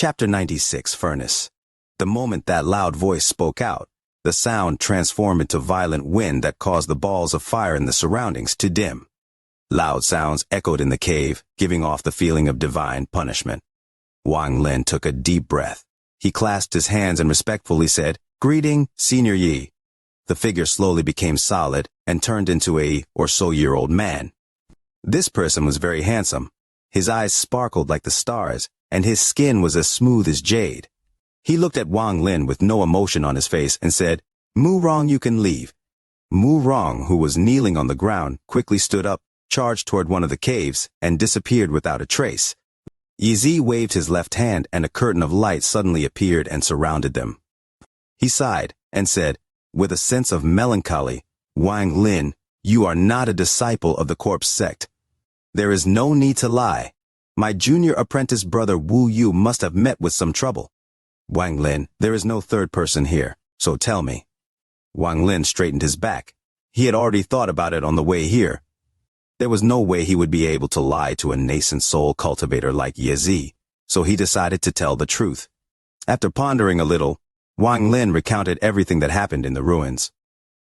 Chapter 96 Furnace. The moment that loud voice spoke out, the sound transformed into violent wind that caused the balls of fire in the surroundings to dim. Loud sounds echoed in the cave, giving off the feeling of divine punishment. Wang Lin took a deep breath. He clasped his hands and respectfully said, "Greeting, Senior Yi." The figure slowly became solid and turned into a so-year-old man. This person was very handsome. His eyes sparkled like the stars, and his skin was as smooth as jade. He looked at Wang Lin with no emotion on his face and said, "Mu Rong, you can leave." Mu Rong, who was kneeling on the ground, quickly stood up, charged toward one of the caves, and disappeared without a trace. Yi waved his left hand and a curtain of light suddenly appeared and surrounded them. He sighed and said, with a sense of melancholy, "Wang Lin, you are not a disciple of the corpse sect. There is no need to lie. My junior apprentice brother Wu Yu must have met with some trouble. Wang Lin, there is no third person here, so tell me." Wang Lin straightened his back. He had already thought about it on the way here. There was no way he would be able to lie to a nascent soul cultivator like Yi, so he decided to tell the truth. After pondering a little, Wang Lin recounted everything that happened in the ruins.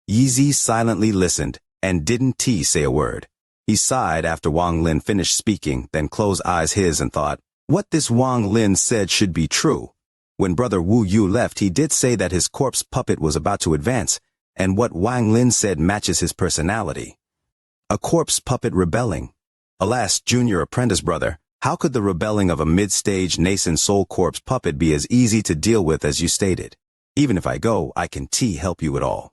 Yi silently listened and didn't say a word. He sighed after Wang Lin finished speaking, then closed eyes his and thought, what this Wang Lin said should be true. When brother Wu Yu left, he did say that his corpse puppet was about to advance, and what Wang Lin said matches his personality. A corpse puppet rebelling. Alas, junior apprentice brother, how could the rebelling of a mid-stage nascent soul corpse puppet be as easy to deal with as you stated? Even if I go, I can help you at all.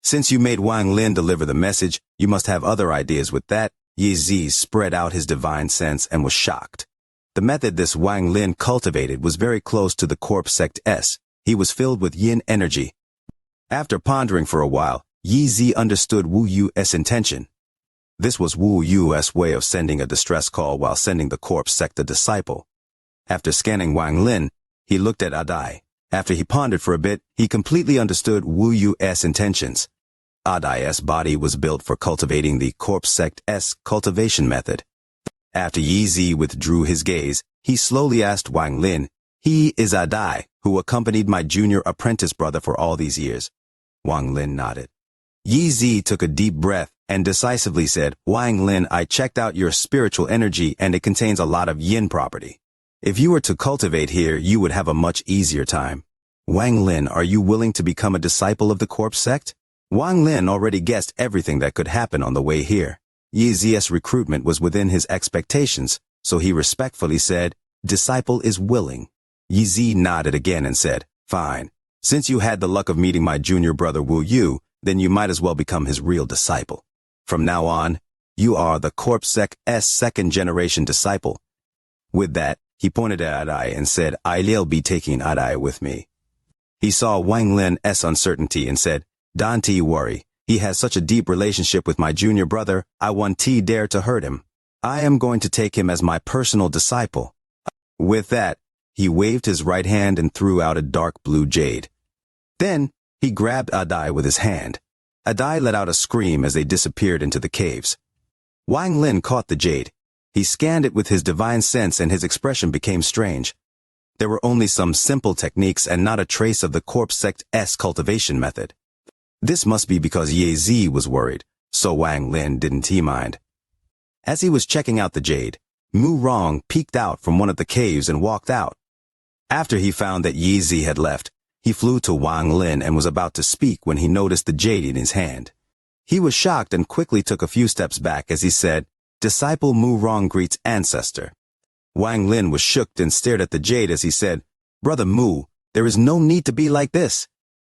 Since you made Wang Lin deliver the message, you must have other ideas with that. Yi spread out his divine sense and was shocked. The method this Wang Lin cultivated was very close to the corpse sect S. He was filled with yin energy. After pondering for a while, Yi understood Wu Yu's intention. This was Wu Yu's way of sending a distress call while sending the corpse sect a disciple. After scanning Wang Lin, he looked at Adai. After he pondered for a bit, he completely understood Wu Yu's intentions. Adai's body was built for cultivating the corpse sect S cultivation method. After Yi withdrew his gaze, he slowly asked Wang Lin, "He is Adai, who accompanied my junior apprentice brother for all these years?" Wang Lin nodded. Yi took a deep breath and decisively said, "Wang Lin, I checked out your spiritual energy and it contains a lot of yin property. If you were to cultivate here, you would have a much easier time. Wang Lin, are you willing to become a disciple of the corpse sect?" Wang Lin already guessed everything that could happen on the way here. Yi's recruitment was within his expectations, so he respectfully said, "Disciple is willing." Yi nodded again and said, "Fine. Since you had the luck of meeting my junior brother Wu Yu, then you might as well become his real disciple. From now on, you are the corpse sect S second-generation disciple." With that, he pointed at Adai and said, "I'll be taking Adai with me." He saw Wang Lin's uncertainty and said, "Don't worry. He has such a deep relationship with my junior brother, I won't dare to hurt him. I am going to take him as my personal disciple." With that, he waved his right hand and threw out a dark blue jade. Then, he grabbed Adai with his hand. Adai let out a scream as they disappeared into the caves. Wang Lin caught the jade. He scanned it with his divine sense and his expression became strange. There were only some simple techniques and not a trace of the corpse sect S cultivation method. This must be because Yi was worried, so Wang Lin didn't mind. As he was checking out the jade, Mu Rong peeked out from one of the caves and walked out. After he found that Yi had left, he flew to Wang Lin and was about to speak when he noticed the jade in his hand. He was shocked and quickly took a few steps back as he said, "Disciple Mu Rong greets ancestor." Wang Lin was shook and stared at the jade as he said, "Brother Mu, there is no need to be like this.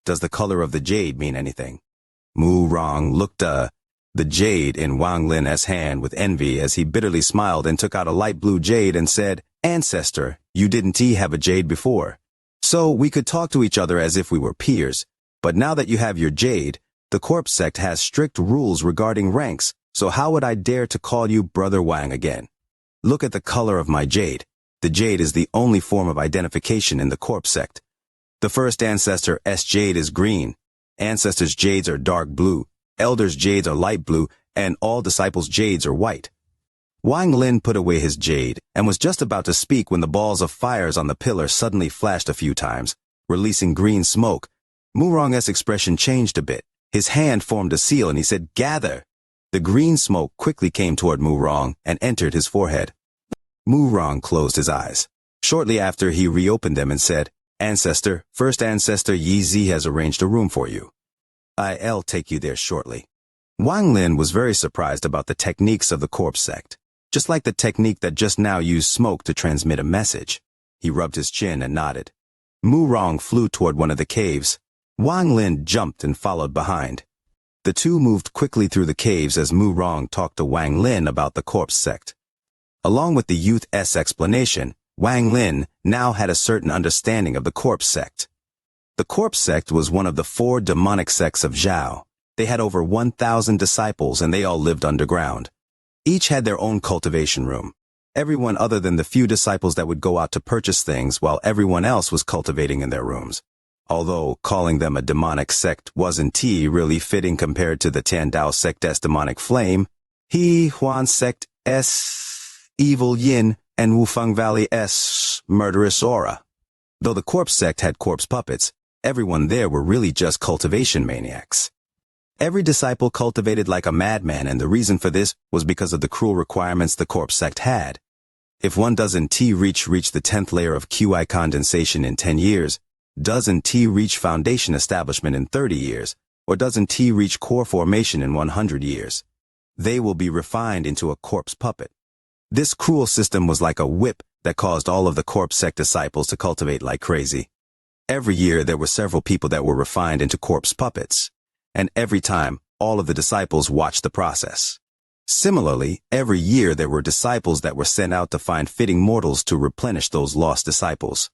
Does the color of the jade mean anything?" Mu Rong looked the jade in Wang Lin's hand with envy as he bitterly smiled and took out a light blue jade and said, "Ancestor, you didn't have a jade before. So we could talk to each other as if we were peers. But now that you have your jade, the corpse sect has strict rules regarding ranks, so how would I dare to call you Brother Wang again? Look at the color of my jade. The jade is the only form of identification in the corpse sect. The first ancestor S jade is green. Ancestors' jades are dark blue. Elders' jades are light blue, and all disciples' jades are white. Wang Lin put away his jade and was just about to speak when the balls of fires on the pillar suddenly flashed a few times, releasing green smoke. Murong's expression changed a bit. His hand formed a seal and he said, "Gather!" The green smoke quickly came toward Murong and entered his forehead. Murong closed his eyes. Shortly after, he reopened them and said, "Ancestor, first ancestor Yi Zi has arranged a room for you. I'll take you there shortly." Wang Lin was very surprised about the techniques of the corpse sect, just like the technique that just now used smoke to transmit a message. He rubbed his chin and nodded. Murong flew toward one of the caves. Wang Lin jumped and followed behind. The two moved quickly through the caves as Murong talked to Wang Lin about the corpse sect. Along with the youth's explanation, Wang Lin now had a certain understanding of the corpse sect. The corpse sect was one of the 4 demonic sects of Zhao. They had over 1,000 disciples and they all lived underground. Each had their own cultivation room. Everyone other than the few disciples that would go out to purchase things while everyone else was cultivating in their rooms. Although calling them a demonic sect wasn't really fitting compared to the Tiandao sect's demonic flame, Huan sect's evil yin, and Wufeng Valley's murderous aura. Though the corpse sect had corpse puppets, everyone there were really just cultivation maniacs. Every disciple cultivated like a madman, and the reason for this was because of the cruel requirements the corpse sect had. If one doesn't reach the 10th layer of QI condensation in 10 years, doesn't reach foundation establishment in 30 years, or doesn't reach core formation in 100 years, they will be refined into a corpse puppet. This cruel system was like a whip that caused all of the corpse sect disciples to cultivate like crazy. Every year there were several people that were refined into corpse puppets, and every time, all of the disciples watched the process. Similarly, every year there were disciples that were sent out to find fitting mortals to replenish those lost disciples.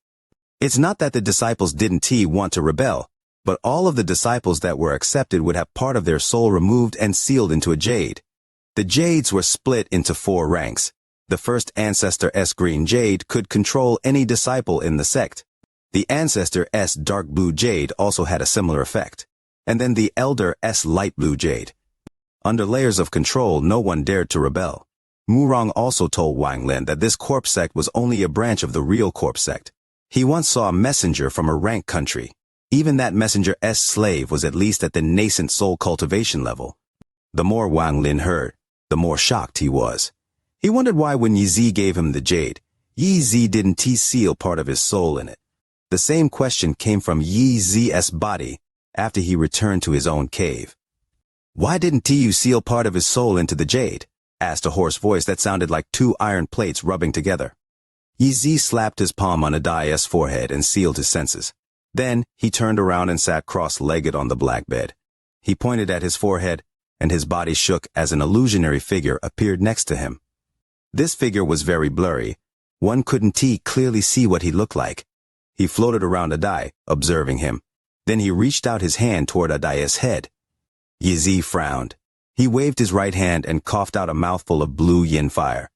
It's not that the disciples didn't want to rebel, but all of the disciples that were accepted would have part of their soul removed and sealed into a jade. The jades were split into 4 ranks. The first Ancestor-S green jade could control any disciple in the sect. The Ancestor-S dark blue jade also had a similar effect. And then the Elder-S light blue jade. Under layers of control, no one dared to rebel. Murong also told Wang Lin that this corpse sect was only a branch of the real corpse sect. He once saw a messenger from a rank country. Even that messenger's slave was at least at the nascent soul cultivation level. The more Wang Lin heard, the more shocked he was. He wondered why when Yi Zi gave him the jade, Yi Zi didn't seal part of his soul in it. The same question came from Yi Zi's body after he returned to his own cave. "Why didn't you seal part of his soul into the jade?" asked a hoarse voice that sounded like 2 iron plates rubbing together. Yi Zi slapped his palm on Adai's forehead and sealed his senses. Then he turned around and sat cross-legged on the black bed. He pointed at his forehead, and his body shook as an illusionary figure appeared next to him. This figure was very blurry. One couldn't clearly see what he looked like. He floated around Adai, observing him. Then he reached out his hand toward Adai's head. Yi Zi frowned. He waved his right hand and coughed out a mouthful of blue yin fire.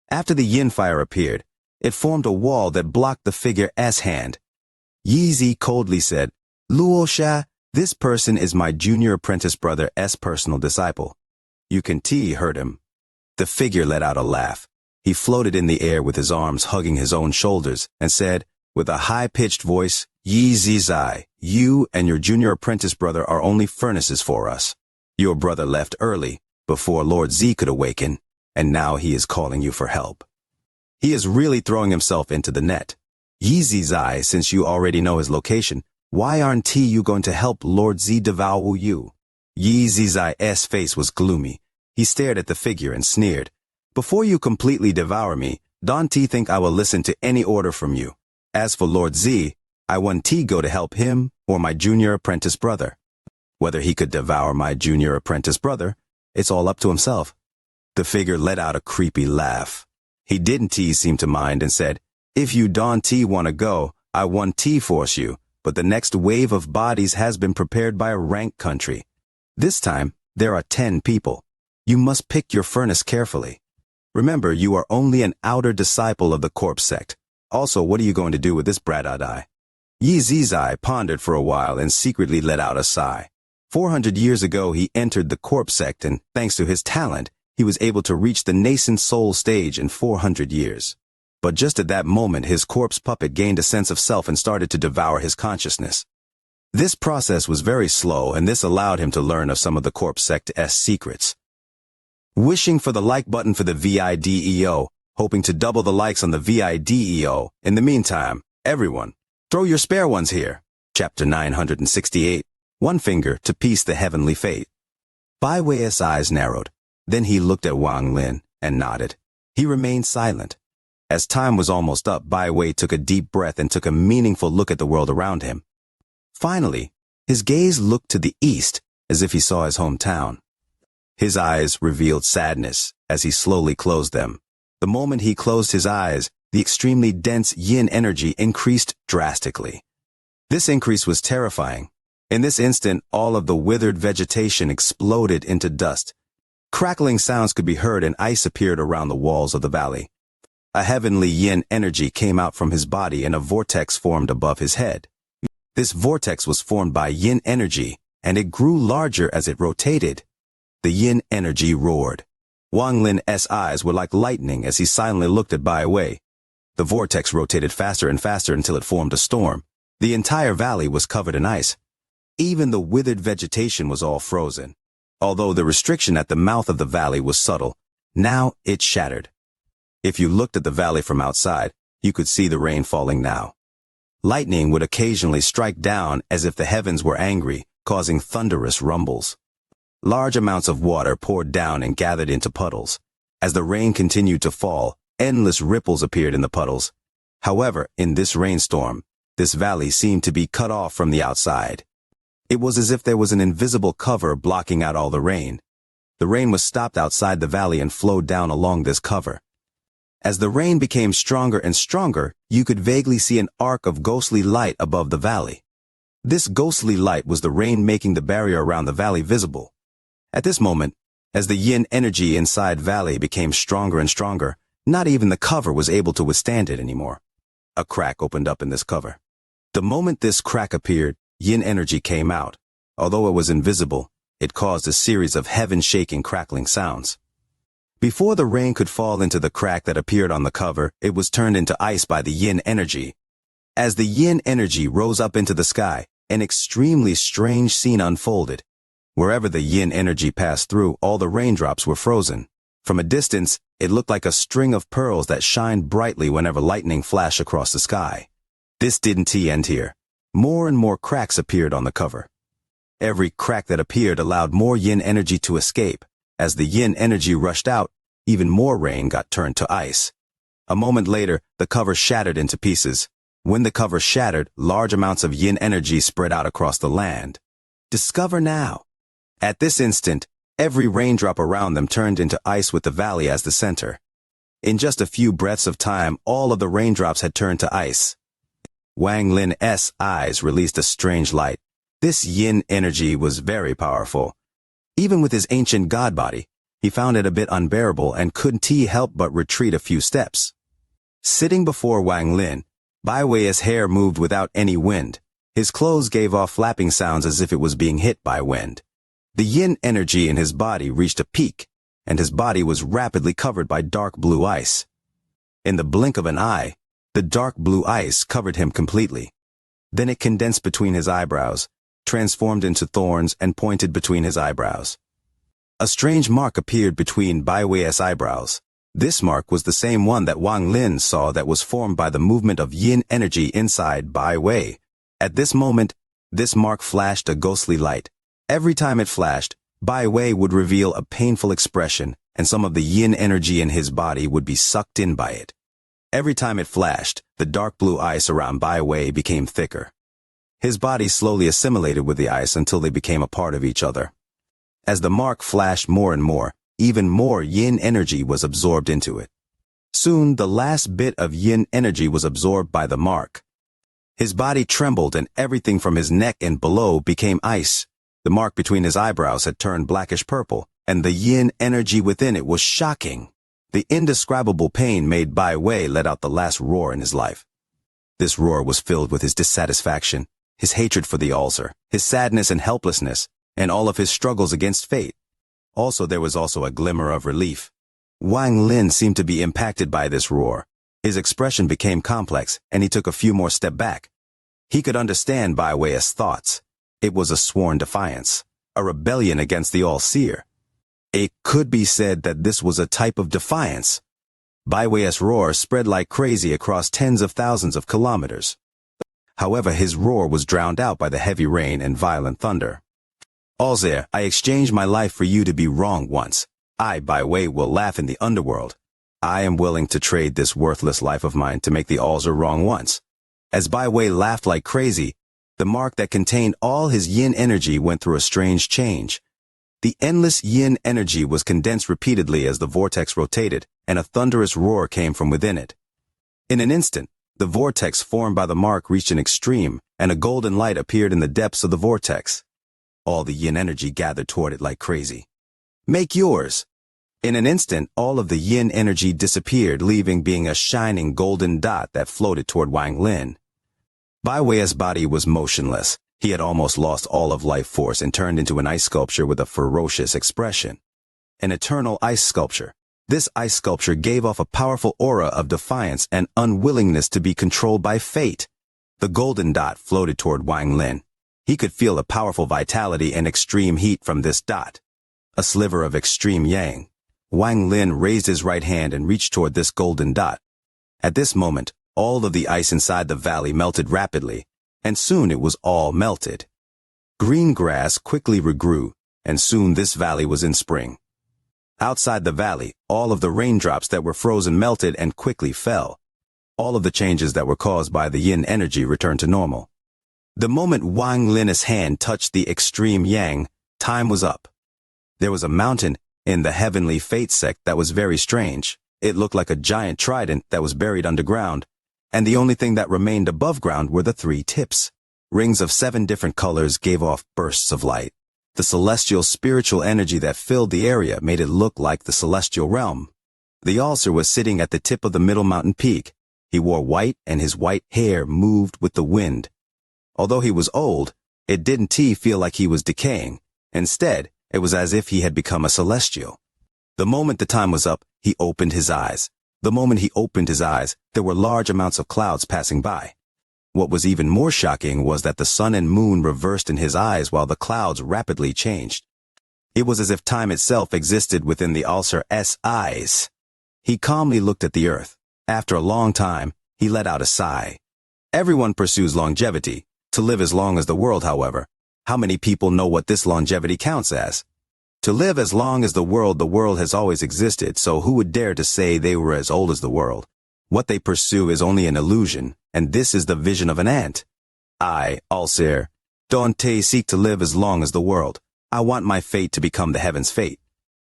After the yin fire appeared, it formed a wall that blocked the figure's hand. Yi Zi coldly said, "Luo Sha, this person is my junior apprentice brother's personal disciple." You can heard him. The figure let out a laugh. He floated in the air with his arms hugging his own shoulders and said, with a high-pitched voice, "Yi Zi, you and your junior apprentice brother are only furnaces for us. Your brother left early, before Lord Z could awaken, and now he is calling you for help. He is really throwing himself into the net. Yi Zi, since you already know his location, why aren't you going to help Lord Z devour you?" Yi Zi's face was gloomy. He stared at the figure and sneered. "Before you completely devour me, don't think I will listen to any order from you. As for Lord Z, I want go to help him or my junior apprentice brother. Whether he could devour my junior apprentice brother, it's all up to himself." The figure let out a creepy laugh. He didn't seem to mind and said, "If you don't want to go, I won't force you, but the next wave of bodies has been prepared by a rank country. This time, there are 10 people. You must pick your furnace carefully. Remember, you are only an outer disciple of the corpse sect. Also, what are you going to do with this brat Adai?" Yi Zi pondered for a while and secretly let out a sigh. 400 years ago, he entered the corpse sect, and thanks to his talent, he was able to reach the nascent soul stage in 400 years. But just at that moment, his corpse puppet gained a sense of self and started to devour his consciousness. This process was very slow, and this allowed him to learn of some of the corpse sect's secrets. Wishing for the like button for the video, hoping to double the likes on the video. In the meantime, everyone, throw your spare ones here. Chapter 968. One finger to piece the heavenly fate. Bai Wei's eyes narrowed. Then he looked at Wang Lin and nodded. He remained silent. As time was almost up, Bai Wei took a deep breath and took a meaningful look at the world around him. Finally, his gaze looked to the east as if he saw his hometown. His eyes revealed sadness as he slowly closed them. The moment he closed his eyes, the extremely dense yin energy increased drastically. This increase was terrifying. In this instant, all of the withered vegetation exploded into dust. Crackling sounds could be heard and ice appeared around the walls of the valley. A heavenly yin energy came out from his body and a vortex formed above his head. This vortex was formed by yin energy, and it grew larger as it rotated. The yin energy roared. Wang Lin's eyes were like lightning as he silently looked at Bai Wei. The vortex rotated faster and faster until it formed a storm. The entire valley was covered in ice. Even the withered vegetation was all frozen. Although the restriction at the mouth of the valley was subtle, now it shattered. If you looked at the valley from outside, you could see the rain falling now. Lightning would occasionally strike down as if the heavens were angry, causing thunderous rumbles. Large amounts of water poured down and gathered into puddles. As the rain continued to fall, endless ripples appeared in the puddles. However, in this rainstorm, this valley seemed to be cut off from the outside. It was as if there was an invisible cover blocking out all the rain. The rain was stopped outside the valley and flowed down along this cover. As the rain became stronger and stronger, you could vaguely see an arc of ghostly light above the valley. This ghostly light was the rain making the barrier around the valley visible. At this moment, as the yin energy inside valley became stronger and stronger, not even the cover was able to withstand it anymore. A crack opened up in this cover. The moment this crack appeared, yin energy came out. Although it was invisible, it caused a series of heaven-shaking crackling sounds. Before the rain could fall into the crack that appeared on the cover, it was turned into ice by the yin energy. As the yin energy rose up into the sky, an extremely strange scene unfolded. Wherever the yin energy passed through, all the raindrops were frozen. From a distance, it looked like a string of pearls that shined brightly whenever lightning flashed across the sky. This didn't end here. More and more cracks appeared on the cover. Every crack that appeared allowed more yin energy to escape. As the yin energy rushed out, even more rain got turned to ice. A moment later, the cover shattered into pieces. When the cover shattered, large amounts of yin energy spread out across the land. Discover now. At this instant, every raindrop around them turned into ice with the valley as the center. In just a few breaths of time, all of the raindrops had turned to ice. Wang Lin's eyes released a strange light. This yin energy was very powerful. Even with his ancient god body, he found it a bit unbearable and couldn't help but retreat a few steps. Sitting before Wang Lin, Bai Wei's hair moved without any wind. His clothes gave off flapping sounds as if it was being hit by wind. The yin energy in his body reached a peak, and his body was rapidly covered by dark blue ice. In the blink of an eye, the dark blue ice covered him completely. Then it condensed between his eyebrows, transformed into thorns and pointed between his eyebrows. A strange mark appeared between Bai Wei's eyebrows. This mark was the same one that Wang Lin saw that was formed by the movement of yin energy inside Bai Wei. At this moment, this mark flashed a ghostly light. Every time it flashed, Bai Wei would reveal a painful expression, and some of the yin energy in his body would be sucked in by it. Every time it flashed, the dark blue ice around Bai Wei became thicker. His body slowly assimilated with the ice until they became a part of each other. As the mark flashed more and more, even more yin energy was absorbed into it. Soon, the last bit of yin energy was absorbed by the mark. His body trembled and everything from his neck and below became ice. The mark between his eyebrows had turned blackish purple, and the yin energy within it was shocking. The indescribable pain made Bai Wei let out the last roar in his life. This roar was filled with his dissatisfaction, his hatred for the ulcer, his sadness and helplessness, and all of his struggles against fate. Also, there was also a glimmer of relief. Wang Lin seemed to be impacted by this roar. His expression became complex, and he took a few more steps back. He could understand Bai Wei's thoughts. It was a sworn defiance, a rebellion against the All-Seer. It could be said that this was a type of defiance. Bai Wei's roar spread like crazy across tens of thousands of kilometers. However, his roar was drowned out by the heavy rain and violent thunder. All-Seer, I exchanged my life for you to be wrong once. I, Bai Wei, will laugh in the underworld. I am willing to trade this worthless life of mine to make the All-Seer wrong once. As Bai Wei laughed like crazy, the mark that contained all his yin energy went through a strange change. The endless yin energy was condensed repeatedly as the vortex rotated, and a thunderous roar came from within it. In an instant, the vortex formed by the mark reached an extreme, and a golden light appeared in the depths of the vortex. All the yin energy gathered toward it like crazy. Make yours! In an instant, all of the yin energy disappeared, leaving being a shining golden dot that floated toward Wang Lin. Bai Wei's body was motionless. He had almost lost all of life force and turned into an ice sculpture with a ferocious expression. An eternal ice sculpture. This ice sculpture gave off a powerful aura of defiance and unwillingness to be controlled by fate. The golden dot floated toward Wang Lin. He could feel a powerful vitality and extreme heat from this dot. A sliver of extreme yang. Wang Lin raised his right hand and reached toward this golden dot. At this moment, all of the ice inside the valley melted rapidly, and soon it was all melted. Green grass quickly regrew, and soon this valley was in spring. Outside the valley, all of the raindrops that were frozen melted and quickly fell. All of the changes that were caused by the yin energy returned to normal. The moment Wang Lin's hand touched the extreme yang, time was up. There was a mountain in the heavenly fate sect that was very strange. It looked like a giant trident that was buried underground, and the only thing that remained above ground were the 3 tips. Rings of 7 different colors gave off bursts of light. The celestial spiritual energy that filled the area made it look like the celestial realm. The All-Seer was sitting at the tip of the middle mountain peak. He wore white, and his white hair moved with the wind. Although he was old, it didn't feel like he was decaying. Instead, it was as if he had become a celestial. The moment the time was up, he opened his eyes. The moment he opened his eyes, there were large amounts of clouds passing by. What was even more shocking was that the sun and moon reversed in his eyes while the clouds rapidly changed. It was as if time itself existed within the All-Seer's eyes. He calmly looked at the earth. After a long time, he let out a sigh. Everyone pursues longevity, to live as long as the world, however. How many people know what this longevity counts as? To live as long as the world has always existed, so who would dare to say they were as old as the world? What they pursue is only an illusion, and this is the vision of an ant. I, All-Seer, don't seek to live as long as the world. I want my fate to become the heavens' fate.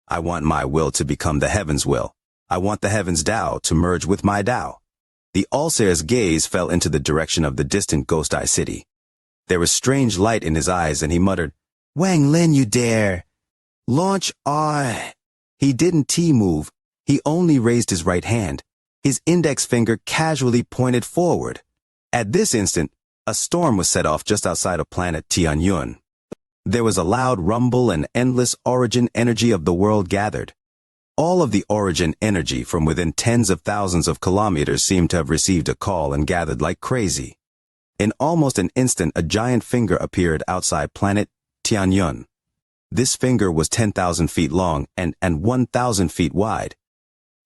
I want my will to become the heavens' will. I want the heavens' Tao to merge with my Tao. The All-Seer's gaze fell into the direction of the distant Ghost Eye City. There was strange light in his eyes, and he muttered, Wang Lin, you dare! Launch I. He didn't move. He only raised his right hand. His index finger casually pointed forward. At this instant, a storm was set off just outside of planet Tianyun. There was a loud rumble, and endless origin energy of the world gathered. All of the origin energy from within tens of thousands of kilometers seemed to have received a call and gathered like crazy. In almost an instant, a giant finger appeared outside planet Tianyun. This finger was 10,000 feet long and 1,000 feet wide.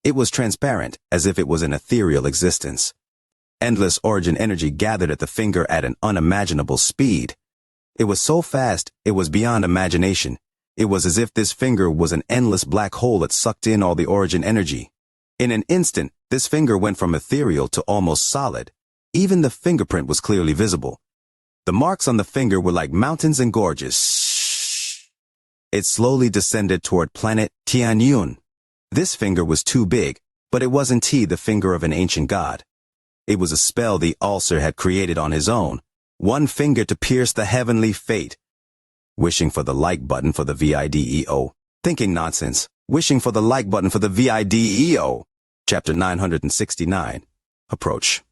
It was transparent, as if it was an ethereal existence. Endless origin energy gathered at the finger at an unimaginable speed. It was so fast, it was beyond imagination. It was as if this finger was an endless black hole that sucked in all the origin energy. In an instant, this finger went from ethereal to almost solid. Even the fingerprint was clearly visible. The marks on the finger were like mountains and gorges. It slowly descended toward planet Tianyun. This finger was too big, but it wasn't the finger of an ancient god. It was a spell the All-Seer had created on his own. One finger to pierce the heavenly fate. Wishing for the like button for the VIDEO. Thinking nonsense. Wishing for the like button for the VIDEO. Chapter 969. Approach.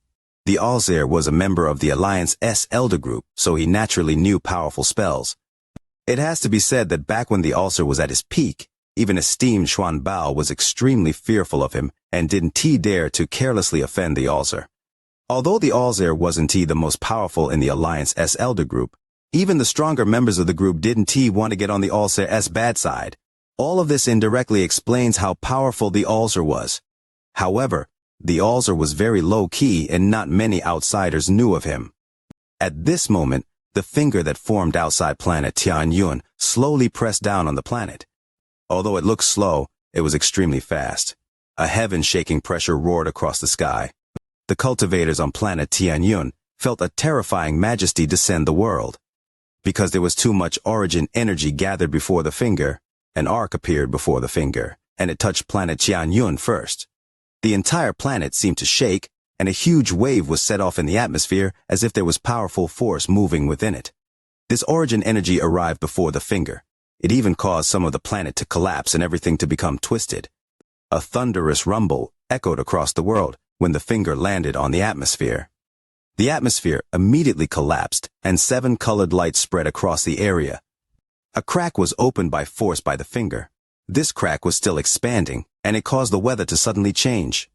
The All-Seer was a member of the Alliance-S Elder Group, so he naturally knew powerful spells. It has to be said that back when the All-Seer was at his peak, Even esteemed Xuan Bao was extremely fearful of him and didn't dare to carelessly offend the Alzer. Although the Alzer wasn't the most powerful in the Alliance's elder group, even the stronger members of the group didn't want to get on the Alzer's bad side. All of this indirectly explains how powerful the Alzer was. However, the Alzer was very low-key and not many outsiders knew of him. At this moment, the finger that formed outside planet Tianyun slowly pressed down on the planet. Although it looked slow, it was extremely fast. A heaven-shaking pressure roared across the sky. The cultivators on planet Tianyun felt a terrifying majesty descend the world. Because there was too much origin energy gathered before the finger, an arc appeared before the finger, and it touched planet Tianyun first. The entire planet seemed to shake, and a huge wave was set off in the atmosphere as if there was powerful force moving within it. This origin energy arrived before the finger. It even caused some of the planet to collapse and everything to become twisted. A thunderous rumble echoed across the world when the finger landed on the atmosphere. The atmosphere immediately collapsed, and 7 colored lights spread across the area. A crack was opened by force by the finger. This crack was still expanding, and it caused the weather to suddenly change.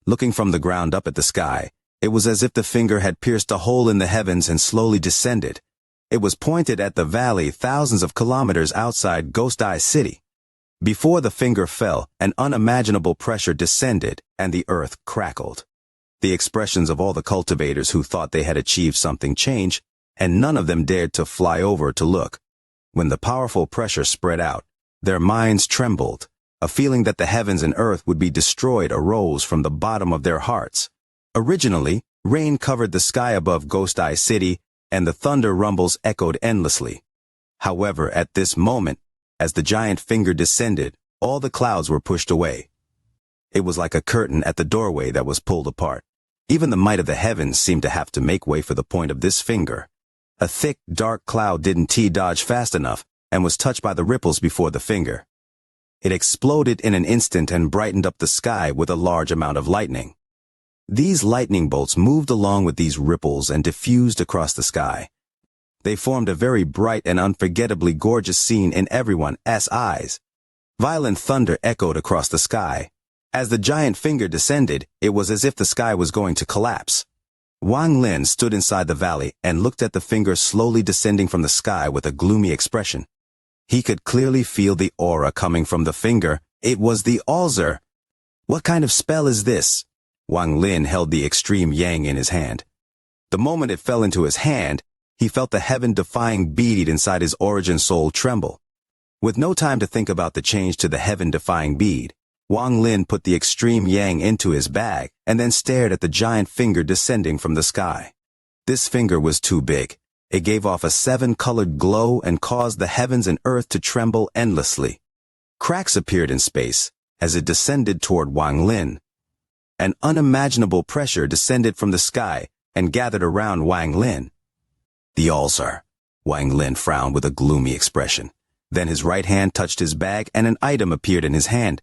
Looking from the ground up at the sky, it was as if the finger had pierced a hole in the heavens and slowly descended. It was pointed at the valley thousands of kilometers outside Ghost Eye City. Before the finger fell, an unimaginable pressure descended, and the earth crackled. The expressions of all the cultivators who thought they had achieved something changed, and none of them dared to fly over to look. When the powerful pressure spread out, their minds trembled. A feeling that the heavens and earth would be destroyed arose from the bottom of their hearts. Originally, rain covered the sky above Ghost Eye City, and the thunder rumbles echoed endlessly. However, at this moment, as the giant finger descended, all the clouds were pushed away. It was like a curtain at the doorway that was pulled apart. Even the might of the heavens seemed to have to make way for the point of this finger. A thick, dark cloud didn't dodge fast enough and was touched by the ripples before the finger. It exploded in an instant and brightened up the sky with a large amount of lightning. These lightning bolts moved along with these ripples and diffused across the sky. They formed a very bright and unforgettably gorgeous scene in everyone's eyes. Violent thunder echoed across the sky. As the giant finger descended, it was as if the sky was going to collapse. Wang Lin stood inside the valley and looked at the finger slowly descending from the sky with a gloomy expression. He could clearly feel the aura coming from the finger. It was the Alzer. What kind of spell is this? Wang Lin held the extreme yang in his hand. The moment it fell into his hand, he felt the heaven-defying bead inside his origin soul tremble. With no time to think about the change to the heaven-defying bead, Wang Lin put the extreme yang into his bag and then stared at the giant finger descending from the sky. This finger was too big. It gave off a 7-colored glow and caused the heavens and earth to tremble endlessly. Cracks appeared in space as it descended toward Wang Lin. An unimaginable pressure descended from the sky and gathered around Wang Lin. The Alzer. Wang Lin frowned with a gloomy expression. Then his right hand touched his bag and an item appeared in his hand.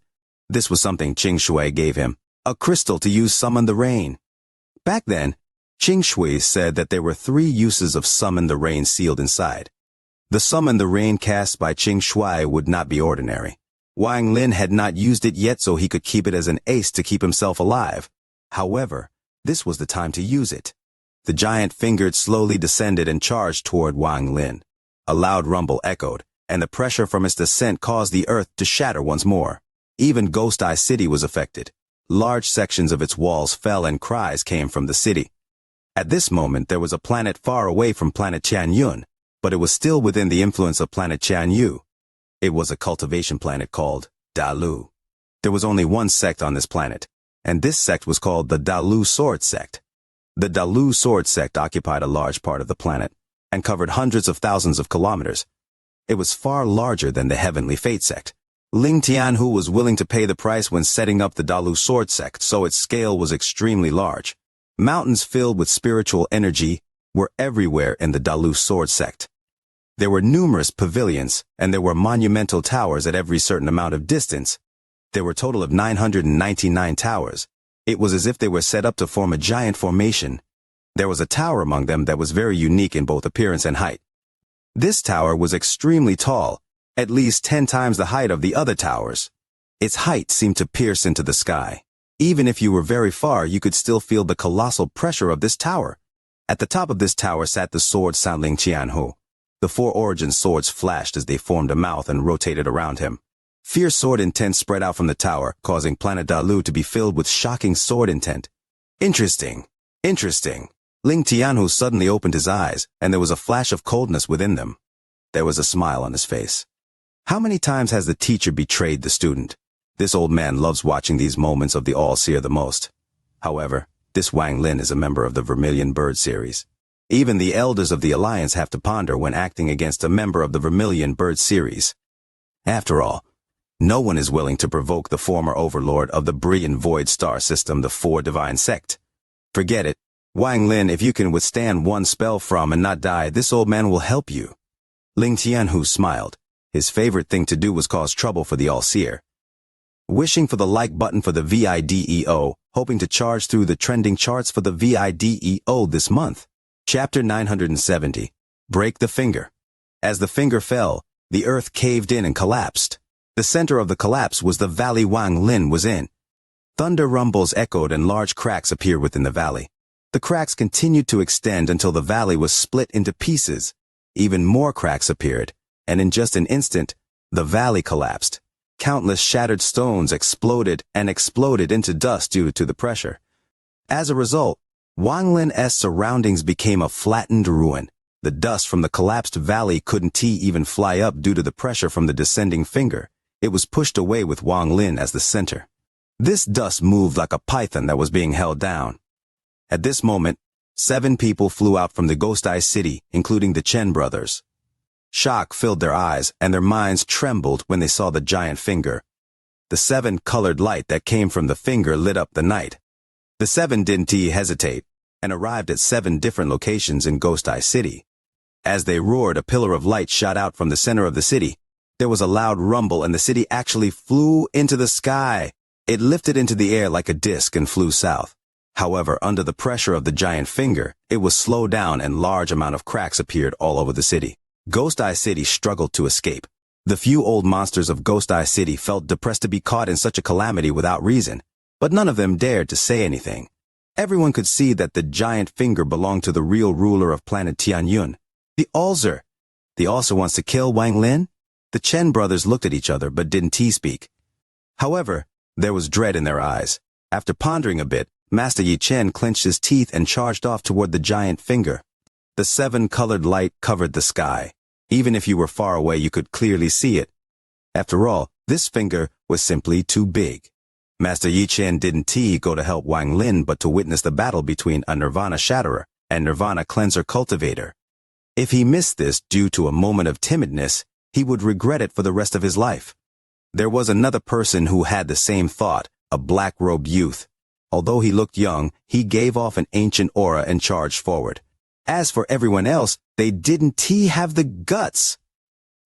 This was something Qing Shui gave him, a crystal to use summon the rain. Back then, Qing Shui said that there were 3 uses of summon the rain sealed inside. The summon the rain cast by Qing Shui would not be ordinary. Wang Lin had not used it yet, so he could keep it as an ace to keep himself alive. However, this was the time to use it. The giant finger slowly descended and charged toward Wang Lin. A loud rumble echoed, and the pressure from its descent caused the earth to shatter once more. Even Ghost Eye City was affected. Large sections of its walls fell and cries came from the city. At this moment, there was a planet far away from planet Tianyun, but it was still within the influence of planet Tianyu. It was a cultivation planet called Dalu. There was only one sect on this planet, and this sect was called the Dalu Sword Sect. The Dalu Sword Sect occupied a large part of the planet and covered hundreds of thousands of kilometers. It was far larger than the Heavenly Fate Sect. Ling Tianhu was willing to pay the price when setting up the Dalu Sword Sect, so its scale was extremely large. Mountains filled with spiritual energy were everywhere in the Dalu Sword Sect. There were numerous pavilions, and there were monumental towers at every certain amount of distance. There were a total of 999 towers. It was as if they were set up to form a giant formation. There was a tower among them that was very unique in both appearance and height. This tower was extremely tall. at least 10 times the height of the other towers. Its height seemed to pierce into the sky. Even if you were very far, you could still feel the colossal pressure of this tower. At the top of this tower sat the sword soundling Qianhu. The four origin swords flashed as they formed a mouth and rotated around him. Fierce sword intent spread out from the tower, causing planet Dalu to be filled with shocking sword intent. Interesting. Interesting. Ling Tianhu suddenly opened his eyes, and there was a flash of coldness within them. There was a smile on his face. How many times has the teacher betrayed the student? This old man loves watching these moments of the All-Seer the most. However, this Wang Lin is a member of the Vermilion Bird series. Even the elders of the Alliance have to ponder when acting against a member of the Vermilion Bird series. After all, no one is willing to provoke the former overlord of the brilliant void star system, the Four Divine Sect. Forget it. Wang Lin, if you can withstand one spell from and not die, this old man will help you. Ling Tianhu smiled. His favorite thing to do was cause trouble for the All-Seer. Wishing for the like button for the VIDEO, hoping to charge through the trending charts for the VIDEO this month. Chapter 970. Break the Finger. As the finger fell, the earth caved in and collapsed. The center of the collapse was the valley Wang Lin was in. Thunder rumbles echoed and large cracks appeared within the valley. The cracks continued to extend until the valley was split into pieces. Even more cracks appeared, and in just an instant, the valley collapsed. Countless shattered stones exploded into dust due to the pressure. As a result, Wang Lin's surroundings became a flattened ruin. The dust from the collapsed valley couldn't even fly up due to the pressure from the descending finger. It was pushed away with Wang Lin as the center. This dust moved like a python that was being held down. At this moment, 7 people flew out from the Ghost Eye City, including the Chen brothers. Shock filled their eyes, and their minds trembled when they saw the giant finger. The 7-colored light that came from the finger lit up the night. The 7 didn't hesitate, and arrived at 7 different locations in Ghost Eye City. As they roared, a pillar of light shot out from the center of the city. There was a loud rumble, and the city actually flew into the sky. It lifted into the air like a disc and flew south. However, under the pressure of the giant finger, it was slowed down and large amount of cracks appeared all over the city. Ghost Eye City struggled to escape. The few old monsters of Ghost Eye City felt depressed to be caught in such a calamity without reason, but none of them dared to say anything. Everyone could see that the giant finger belonged to the real ruler of planet Tianyun, the Alzer. The Alzer wants to kill Wang Lin? The Chen brothers looked at each other but didn't speak. However, there was dread in their eyes. After pondering a bit, Master Yi Chen clenched his teeth and charged off toward the giant finger. The 7-colored light covered the sky. Even if you were far away, you could clearly see it. After all, this finger was simply too big. Master Yi Chen didn't go to help Wang Lin but to witness the battle between a Nirvana Shatterer and Nirvana Cleanser Cultivator. If he missed this due to a moment of timidness, he would regret it for the rest of his life. There was another person who had the same thought, a black-robed youth. Although he looked young, he gave off an ancient aura and charged forward. As for everyone else, they didn't have the guts.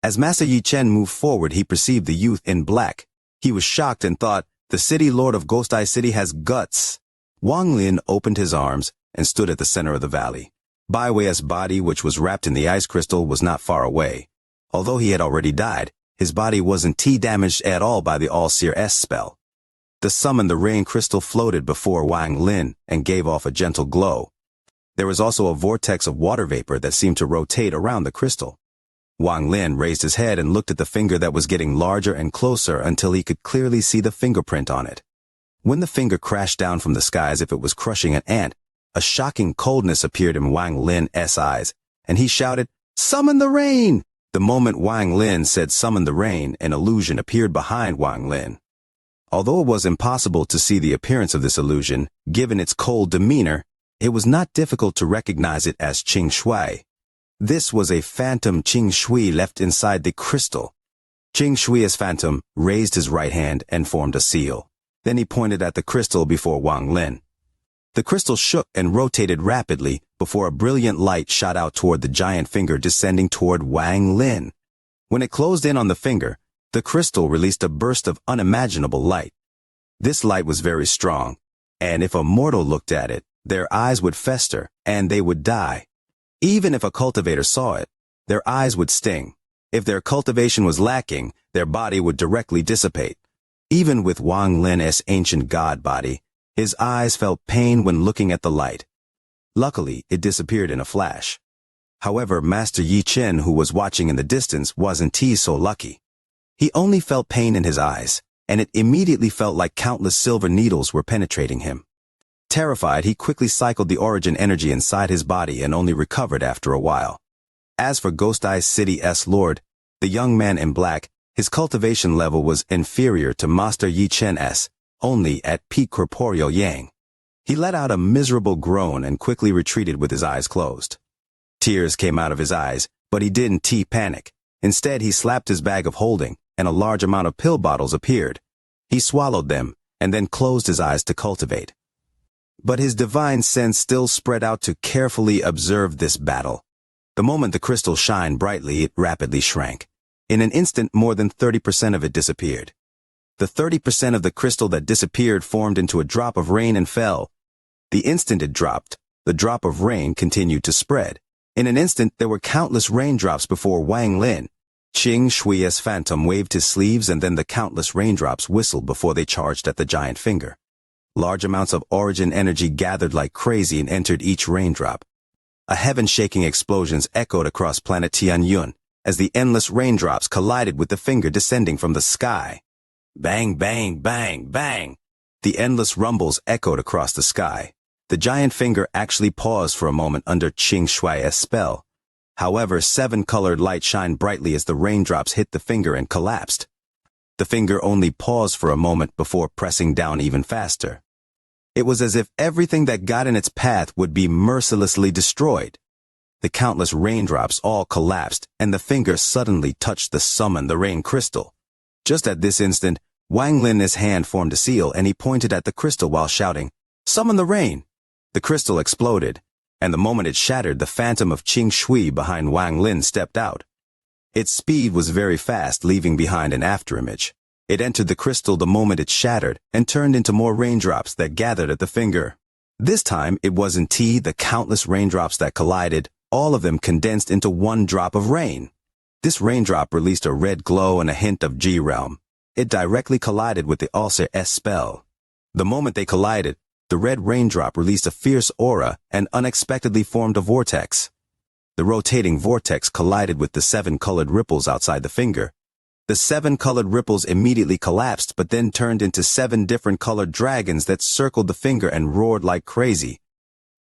As Master Yi Chen moved forward, he perceived the youth in black. He was shocked and thought, the city lord of Ghost Eye City has guts. Wang Lin opened his arms and stood at the center of the valley. Bai Wei's body, which was wrapped in the ice crystal, was not far away. Although he had already died, his body wasn't damaged at all by the All-Seer spell. The Summon the Rain crystal floated before Wang Lin and gave off a gentle glow. There was also a vortex of water vapor that seemed to rotate around the crystal. Wang Lin raised his head and looked at the finger that was getting larger and closer until he could clearly see the fingerprint on it. When the finger crashed down from the sky as if it was crushing an ant, a shocking coldness appeared in Wang Lin's eyes, and he shouted, "Summon the rain!" The moment Wang Lin said summon the rain, an illusion appeared behind Wang Lin. Although it was impossible to see the appearance of this illusion, given its cold demeanor, it was not difficult to recognize it as Qing Shui. This was a phantom Qing Shui left inside the crystal. Qing Shui's phantom raised his right hand and formed a seal. Then he pointed at the crystal before Wang Lin. The crystal shook and rotated rapidly before a brilliant light shot out toward the giant finger descending toward Wang Lin. When it closed in on the finger, the crystal released a burst of unimaginable light. This light was very strong, and if a mortal looked at it, their eyes would fester and they would die. Even if a cultivator saw it, their eyes would sting. If their cultivation was lacking, their body would directly dissipate. Even with Wang Lin's ancient god body, his eyes felt pain when looking at the light. Luckily, it disappeared in a flash. However, Master Yi Chen, who was watching in the distance, wasn't so lucky. He only felt pain in his eyes, and it immediately felt like countless silver needles were penetrating him. Terrified, he quickly cycled the origin energy inside his body and only recovered after a while. As for Ghost Eye City's lord, the young man in black, his cultivation level was inferior to Master Yi Chen's, only at peak corporeal yang. He let out a miserable groan and quickly retreated with his eyes closed. Tears came out of his eyes, but he didn't panic. Instead, he slapped his bag of holding, and a large amount of pill bottles appeared. He swallowed them, and then closed his eyes to cultivate. But his divine sense still spread out to carefully observe this battle. The moment the crystal shined brightly, it rapidly shrank. In an instant, more than 30% of it disappeared. The 30% of the crystal that disappeared formed into a drop of rain and fell. The instant it dropped, the drop of rain continued to spread. In an instant, there were countless raindrops before Wang Lin. Xianxia's phantom waved his sleeves, and then the countless raindrops whistled before they charged at the giant finger. Large amounts of origin energy gathered like crazy and entered each raindrop. A heaven-shaking explosions echoed across planet Tianyun as the endless raindrops collided with the finger descending from the sky. Bang, bang, bang, bang. The endless rumbles echoed across the sky. The giant finger actually paused for a moment under Xianxia's spell. However, 7-colored light shined brightly as the raindrops hit the finger and collapsed. The finger only paused for a moment before pressing down even faster. It was as if everything that got in its path would be mercilessly destroyed. The countless raindrops all collapsed, and the finger suddenly touched the summoned rain crystal. Just at this instant, Wang Lin's hand formed a seal, and he pointed at the crystal while shouting, "Summon the rain!" The crystal exploded, and the moment it shattered, the phantom of Qing Shui behind Wang Lin stepped out. Its speed was very fast, leaving behind an afterimage. It entered the crystal the moment it shattered, and turned into more raindrops that gathered at the finger. This time, it wasn't the countless raindrops that collided, all of them condensed into one drop of rain. This raindrop released a red glow and a hint of G-realm. It directly collided with the Ulcer's spell. The moment they collided, the red raindrop released a fierce aura and unexpectedly formed a vortex. The rotating vortex collided with the 7-colored ripples outside the finger. The 7-colored ripples immediately collapsed, but then turned into 7 different colored dragons that circled the finger and roared like crazy.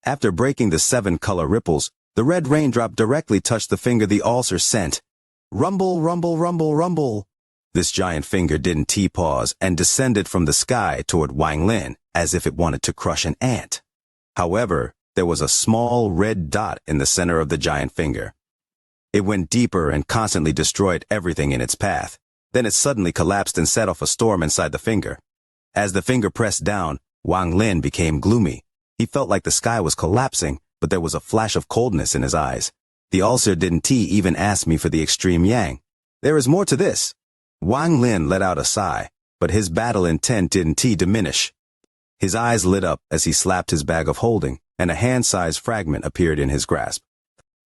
After breaking the 7-color ripples, the red raindrop directly touched the finger the ulcer sent. Rumble, rumble, rumble, rumble. This giant finger didn't pause and descended from the sky toward Wang Lin as if it wanted to crush an ant. However, there was a small red dot in the center of the giant finger. It went deeper and constantly destroyed everything in its path. Then it suddenly collapsed and set off a storm inside the finger. As the finger pressed down, Wang Lin became gloomy. He felt like the sky was collapsing, but there was a flash of coldness in his eyes. The ulcer didn't even ask me for the extreme yang. There is more to this. Wang Lin let out a sigh, but his battle intent didn't diminish. His eyes lit up as he slapped his bag of holding, and a hand-sized fragment appeared in his grasp.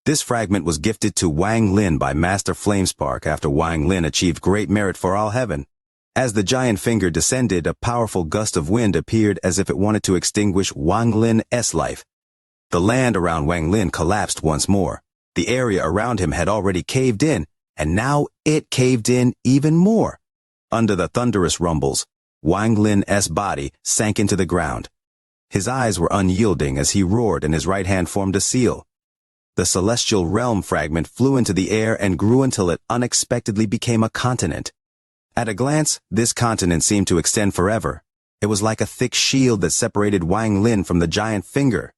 This fragment was gifted to Wang Lin by Master Flamespark after Wang Lin achieved great merit for all heaven. As the giant finger descended, a powerful gust of wind appeared as if it wanted to extinguish Wang Lin's life. The land around Wang Lin collapsed once more. The area around him had already caved in, and now it caved in even more. Under the thunderous rumbles, Wang Lin's body sank into the ground. His eyes were unyielding as he roared, and his right hand formed a seal. The celestial realm fragment flew into the air and grew until it unexpectedly became a continent. At a glance, this continent seemed to extend forever. It was like a thick shield that separated Wang Lin from the giant finger.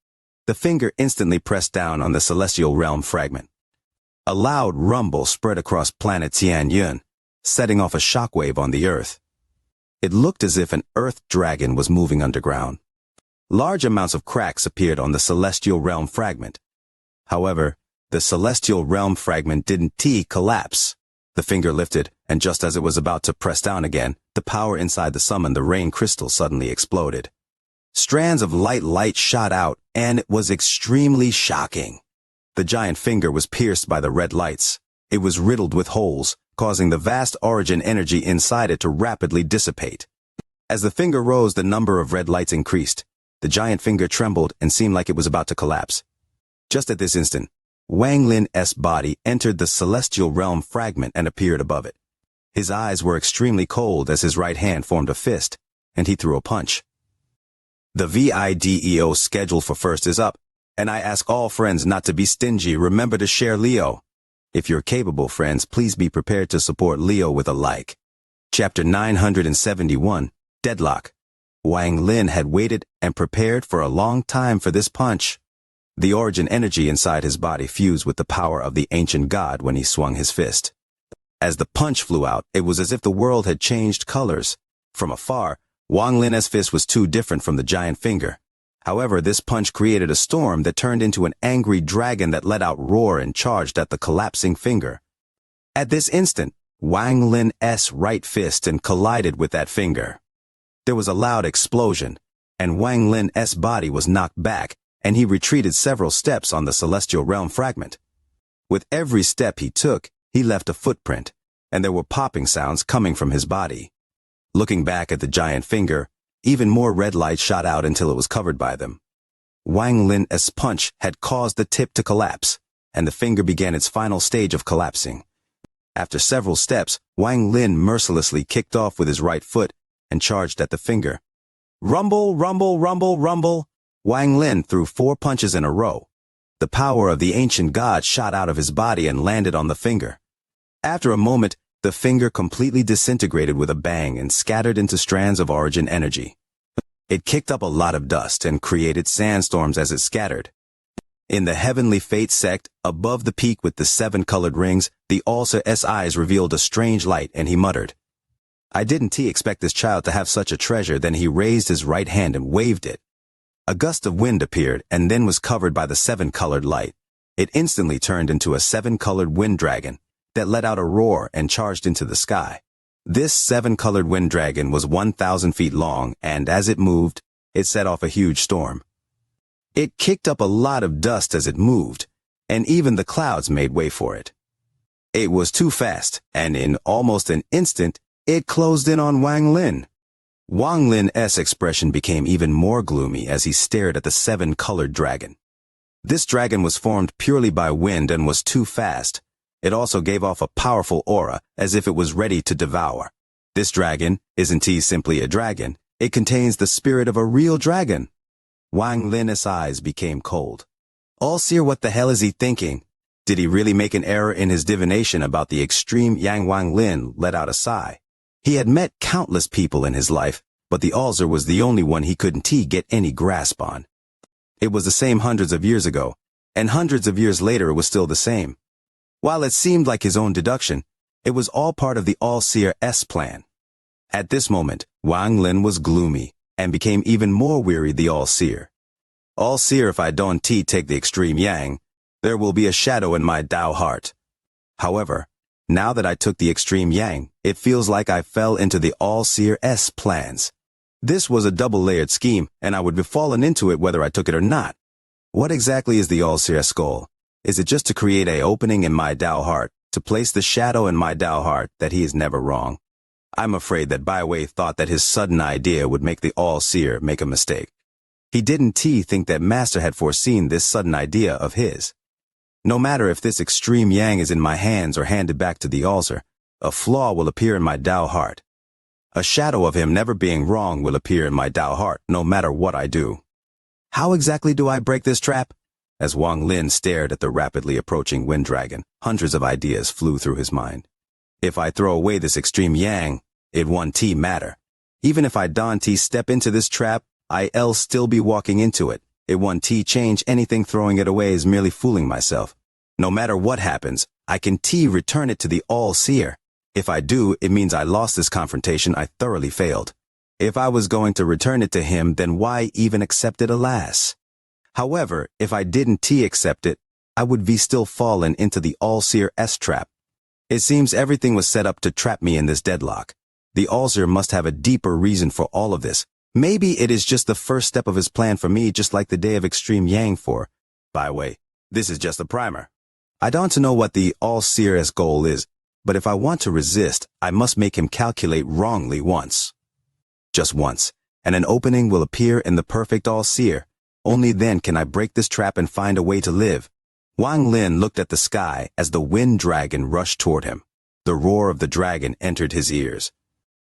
The finger instantly pressed down on the celestial realm fragment. A loud rumble spread across planet Tianyun, setting off a shockwave on the earth. It looked as if an earth dragon was moving underground. Large amounts of cracks appeared on the celestial realm fragment. However, the celestial realm fragment didn't collapse. The finger lifted, and just as it was about to press down again, the power inside the summoned rain crystal suddenly exploded. Strands of light shot out, and it was extremely shocking. The giant finger was pierced by the red lights. It was riddled with holes, causing the vast origin energy inside it to rapidly dissipate. As the finger rose, the number of red lights increased. The giant finger trembled and seemed like it was about to collapse. Just at this instant, Wang Lin's body entered the celestial realm fragment and appeared above it. His eyes were extremely cold as his right hand formed a fist, and he threw a punch. The video schedule for first is up, and I ask all friends not to be stingy. Remember to share Leo. If you're capable, friends, please be prepared to support Leo with a like. Chapter 971, Deadlock. Wang Lin had waited and prepared for a long time for this punch. The origin energy inside his body fused with the power of the ancient god when he swung his fist. As the punch flew out, it was as if the world had changed colors. From afar, Wang Lin's fist was too different from the giant finger. However, this punch created a storm that turned into an angry dragon that let out roar and charged at the collapsing finger. At this instant, Wang Lin's right fist collided with that finger. There was a loud explosion, and Wang Lin's body was knocked back, and he retreated several steps on the celestial realm fragment. With every step he took, he left a footprint, and there were popping sounds coming from his body. Looking back at the giant finger, even more red lights shot out until it was covered by them. Wang Lin's punch had caused the tip to collapse, and the finger began its final stage of collapsing. After several steps, Wang Lin mercilessly kicked off with his right foot and charged at the finger. Rumble, rumble, rumble, rumble. Wang Lin threw 4 punches in a row. The power of the ancient god shot out of his body and landed on the finger. After a moment, the finger completely disintegrated with a bang and scattered into strands of origin energy. It kicked up a lot of dust and created sandstorms as it scattered. In the heavenly fate sect, above the peak with the 7 colored rings, the Allseer's eyes revealed a strange light, and he muttered, "I didn't expect this child to have such a treasure." Then he raised his right hand and waved it. A gust of wind appeared and then was covered by the 7-colored light. It instantly turned into a 7-colored wind dragon that let out a roar and charged into the sky. This 7-colored wind dragon was 1,000 feet long, and as it moved, it set off a huge storm. It kicked up a lot of dust as it moved, and even the clouds made way for it. It was too fast, and in almost an instant, it closed in on Wang Lin. Wang Lin's expression became even more gloomy as he stared at the 7-colored dragon. This dragon was formed purely by wind and was too fast. It also gave off a powerful aura, as if it was ready to devour. This dragon isn't simply a dragon, it contains the spirit of a real dragon. Wang Lin's eyes became cold. Allseer, what the hell is he thinking? Did he really make an error in his divination about the extreme yang? Wang Lin let out a sigh. He had met countless people in his life, but the Allseer was the only one he couldn't get any grasp on. It was the same hundreds of years ago, and hundreds of years later it was still the same. While it seemed like his own deduction, it was all part of the Allseer's plan. At this moment, Wang Lin was gloomy, and became even more weary. The Allseer, if I don't take the extreme yang, there will be a shadow in my Tao heart. However, now that I took the extreme yang, it feels like I fell into the Allseer's plans. This was a double-layered scheme, and I would be fallen into it whether I took it or not. What exactly is the Allseer's goal? Is it just to create an opening in my Tao heart, to place the shadow in my Tao heart that he is never wrong? I'm afraid that Baiwei thought that his sudden idea would make the Allseer make a mistake. He didn't think that Master had foreseen this sudden idea of his. No matter if this extreme yang is in my hands or handed back to the Allseer, a flaw will appear in my Tao heart. A shadow of him never being wrong will appear in my Tao heart, no matter what I do. How exactly do I break this trap? As Wang Lin stared at the rapidly approaching wind dragon, hundreds of ideas flew through his mind. If I throw away this extreme yang, it won't matter. Even if I don't step into this trap, I'll still be walking into it. It won't change anything. Throwing it away is merely fooling myself. No matter what happens, I can return it to the Allseer. If I do, it means I lost this confrontation. I thoroughly failed. If I was going to return it to him, then why even accept it, alas? However, if I didn't accept it, I would be still fallen into the Allseer's trap. It seems everything was set up to trap me in this deadlock. The Allseer must have a deeper reason for all of this. Maybe it is just the first step of his plan for me, just like the day of extreme yang for Baiwei. This is just a primer. I don't know what the all-seer's goal is, but if I want to resist, I must make him calculate wrongly once. Just once, and an opening will appear in the perfect all-seer. Only then can I break this trap and find a way to live. Wang Lin looked at the sky as the wind dragon rushed toward him. The roar of the dragon entered his ears.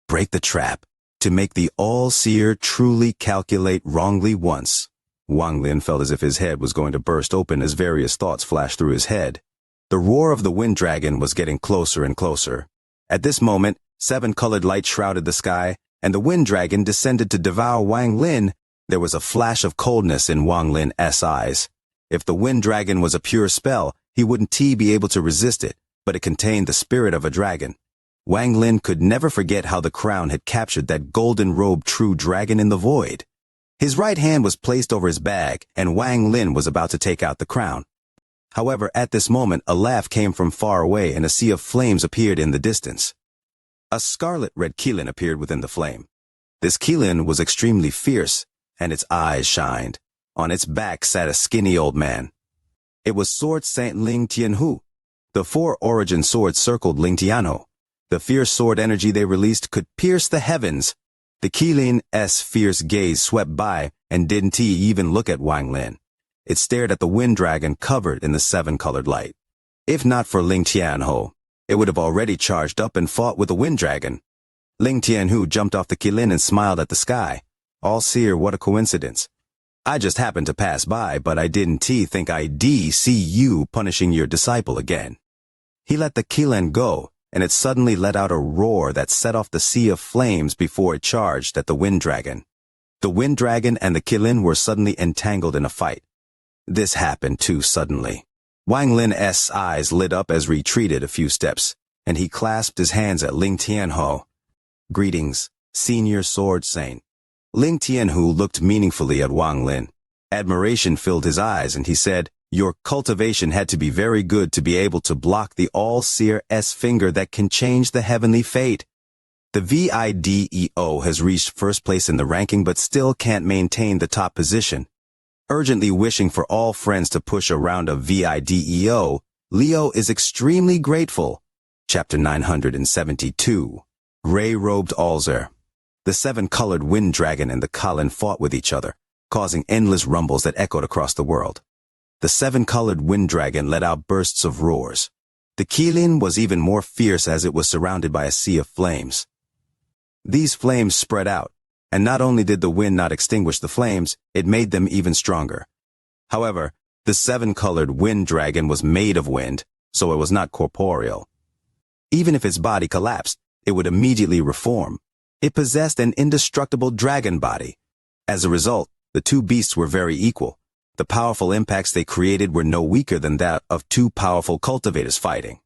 Break the trap, to make the all-seer truly calculate wrongly once. Wang Lin felt as if his head was going to burst open as various thoughts flashed through his head. The roar of the wind dragon was getting closer and closer. At this moment, 7 colored lights shrouded the sky, and the wind dragon descended to devour Wang Lin. There was a flash of coldness in Wang Lin's eyes. If the wind dragon was a pure spell, he wouldn't be able to resist it, but it contained the spirit of a dragon. Wang Lin could never forget how the crown had captured that golden-robed true dragon in the void. His right hand was placed over his bag, and Wang Lin was about to take out the crown. However, at this moment, a laugh came from far away and a sea of flames appeared in the distance. A scarlet-red Qilin appeared within the flame. This Qilin was extremely fierce, and its eyes shined. On its back sat a skinny old man. It was Sword Saint Ling Tianhu. The 4 origin swords circled Ling Tianhu. The fierce sword energy they released could pierce the heavens. The Qilin's fierce gaze swept by and didn't even look at Wang Lin. It stared at the wind dragon covered in the 7-colored light. If not for Ling Tianhu, it would have already charged up and fought with the wind dragon. Ling Tianhu jumped off the Qilin and smiled at the sky. All-seer, what a coincidence. I just happened to pass by, but I didn't think I'd see you punishing your disciple again. He let the Qilin go, and it suddenly let out a roar that set off the sea of flames before it charged at the wind dragon. The wind dragon and the Qilin were suddenly entangled in a fight. This happened too suddenly. Wang Lin's eyes lit up as retreated a few steps, and he clasped his hands at Ling Tianhu. Greetings, Senior Sword Saint. Ling Tianhu looked meaningfully at Wang Lin. Admiration filled his eyes, and he said, Your cultivation had to be very good to be able to block the all-seer's finger that can change the heavenly fate. The VIDEO has reached first place in the ranking but still can't maintain the top position. Urgently wishing for all friends to push a round of VIDEO, Leo is extremely grateful. Chapter 972. Gray-robed Alzer. The 7-colored wind dragon and the Qilin fought with each other, causing endless rumbles that echoed across the world. The 7-colored wind dragon let out bursts of roars. The Qilin was even more fierce as it was surrounded by a sea of flames. These flames spread out, and not only did the wind not extinguish the flames, it made them even stronger. However, the 7-colored wind dragon was made of wind, so it was not corporeal. Even if its body collapsed, it would immediately reform. It possessed an indestructible dragon body. As a result, the two beasts were very equal. The powerful impacts they created were no weaker than that of 2 powerful cultivators fighting.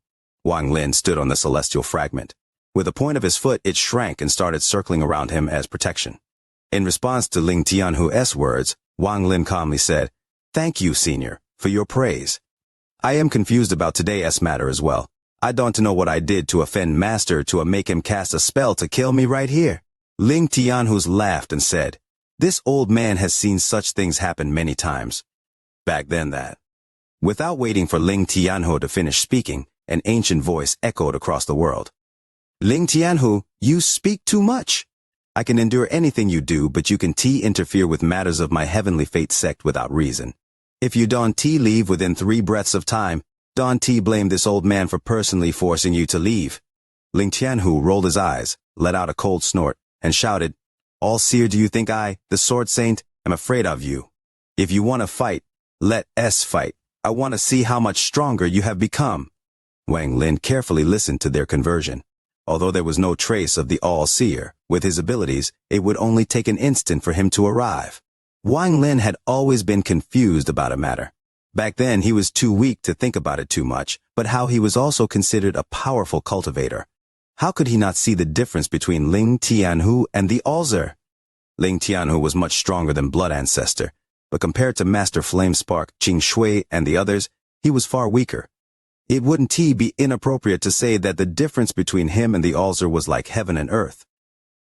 Wang Lin stood on the celestial fragment. With the point of his foot, it shrank and started circling around him as protection. In response to Ling Tianhu's words, Wang Lin calmly said, Thank you, Senior, for your praise. I am confused about today's matter as well. I don't know what I did to offend Master to make him cast a spell to kill me right here. Ling Tianhu laughed and said, This old man has seen such things happen many times. Back then that. Without waiting for Ling Tianhu to finish speaking, an ancient voice echoed across the world. Ling Tianhu, you speak too much. I can endure anything you do, but you can interfere with matters of my heavenly fate sect without reason. If you don't leave within 3 breaths of time, don't blame this old man for personally forcing you to leave. Ling Tianhu rolled his eyes, let out a cold snort, and shouted, All-seer, do you think I, the Sword Saint, am afraid of you? If you want to fight, let us fight. I want to see how much stronger you have become. Wang Lin carefully listened to their conversion. Although there was no trace of the all-seer, with his abilities, it would only take an instant for him to arrive. Wang Lin had always been confused about a matter. Back then, he was too weak to think about it too much, but how he was also considered a powerful cultivator. How could he not see the difference between Ling Tianhu and the Alzer? Ling Tianhu was much stronger than Blood Ancestor, but compared to Master Flamespark, Qing Shui, and the others, he was far weaker. It wouldn't be inappropriate to say that the difference between him and the Alzer was like heaven and earth.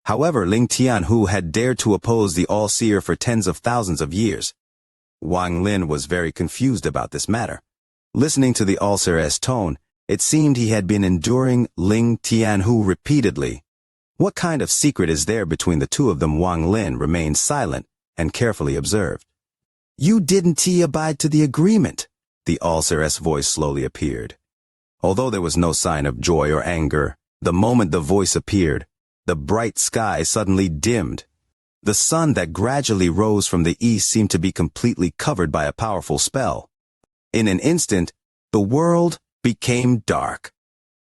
However, Ling Tianhu had dared to oppose the All-Seer for tens of thousands of years. Wang Lin was very confused about this matter. Listening to the Ulcer's tone, it seemed he had been enduring Ling Tianhu repeatedly. What kind of secret is there between the two of them? Wang Lin remained silent and carefully observed. You didn't abide to the agreement, the Ulcer's voice slowly appeared. Although there was no sign of joy or anger, the moment the voice appeared, the bright sky suddenly dimmed. The sun that gradually rose from the east seemed to be completely covered by a powerful spell. In an instant, the world became dark.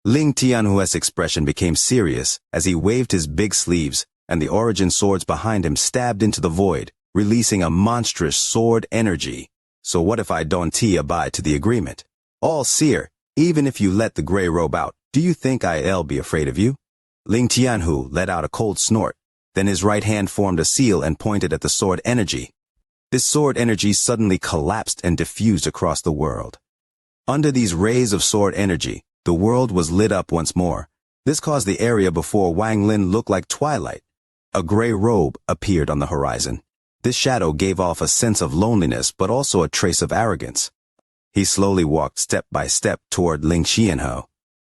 Ling Tianhu's expression became serious as he waved his big sleeves, and the origin swords behind him stabbed into the void, releasing a monstrous sword energy. So what if I don't abide to the agreement? All seer, even if you let the gray robe out, do you think I'll be afraid of you? Ling Tianhu let out a cold snort. Then his right hand formed a seal and pointed at the sword energy. This sword energy suddenly collapsed and diffused across the world. Under these rays of sword energy, the world was lit up once more. This caused the area before Wang Lin look like twilight. A gray robe appeared on the horizon. This shadow gave off a sense of loneliness but also a trace of arrogance. He slowly walked step by step toward Ling Xianhu.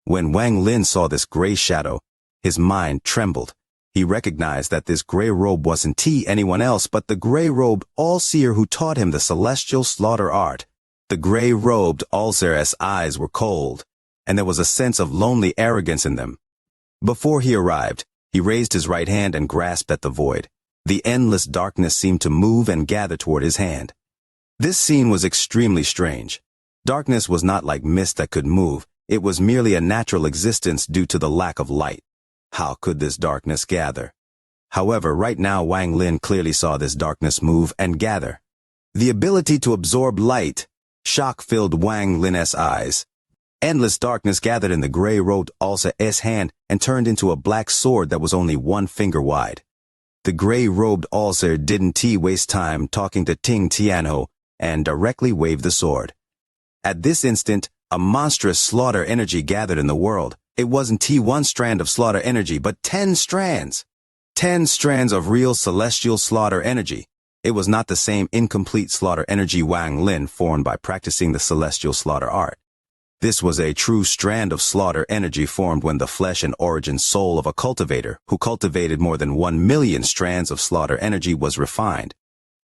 When Wang Lin saw this gray shadow, his mind trembled. He recognized that this gray robe wasn't anyone else but the gray-robed all-seer who taught him the celestial slaughter art. The gray-robed all-seer's eyes were cold, and there was a sense of lonely arrogance in them. Before he arrived, he raised his right hand and grasped at the void. The endless darkness seemed to move and gather toward his hand. This scene was extremely strange. Darkness was not like mist that could move. It was merely a natural existence due to the lack of light. How could this darkness gather? However, right now Wang Lin clearly saw this darkness move and gather. The ability to absorb light. Shock filled Wang Lin's eyes. Endless darkness gathered in the gray-robed Ulcer's hand and turned into a black sword that was only 1 finger wide. The gray-robed Ulcer didn't waste time talking to Ting Tianhu and directly waved the sword. At this instant, a monstrous slaughter energy gathered in the world. It wasn't one strand of slaughter energy, but 10 strands. 10 strands of real celestial slaughter energy. It was not the same incomplete slaughter energy Wang Lin formed by practicing the celestial slaughter art. This was a true strand of slaughter energy formed when the flesh and origin soul of a cultivator who cultivated more than 1 million strands of slaughter energy was refined.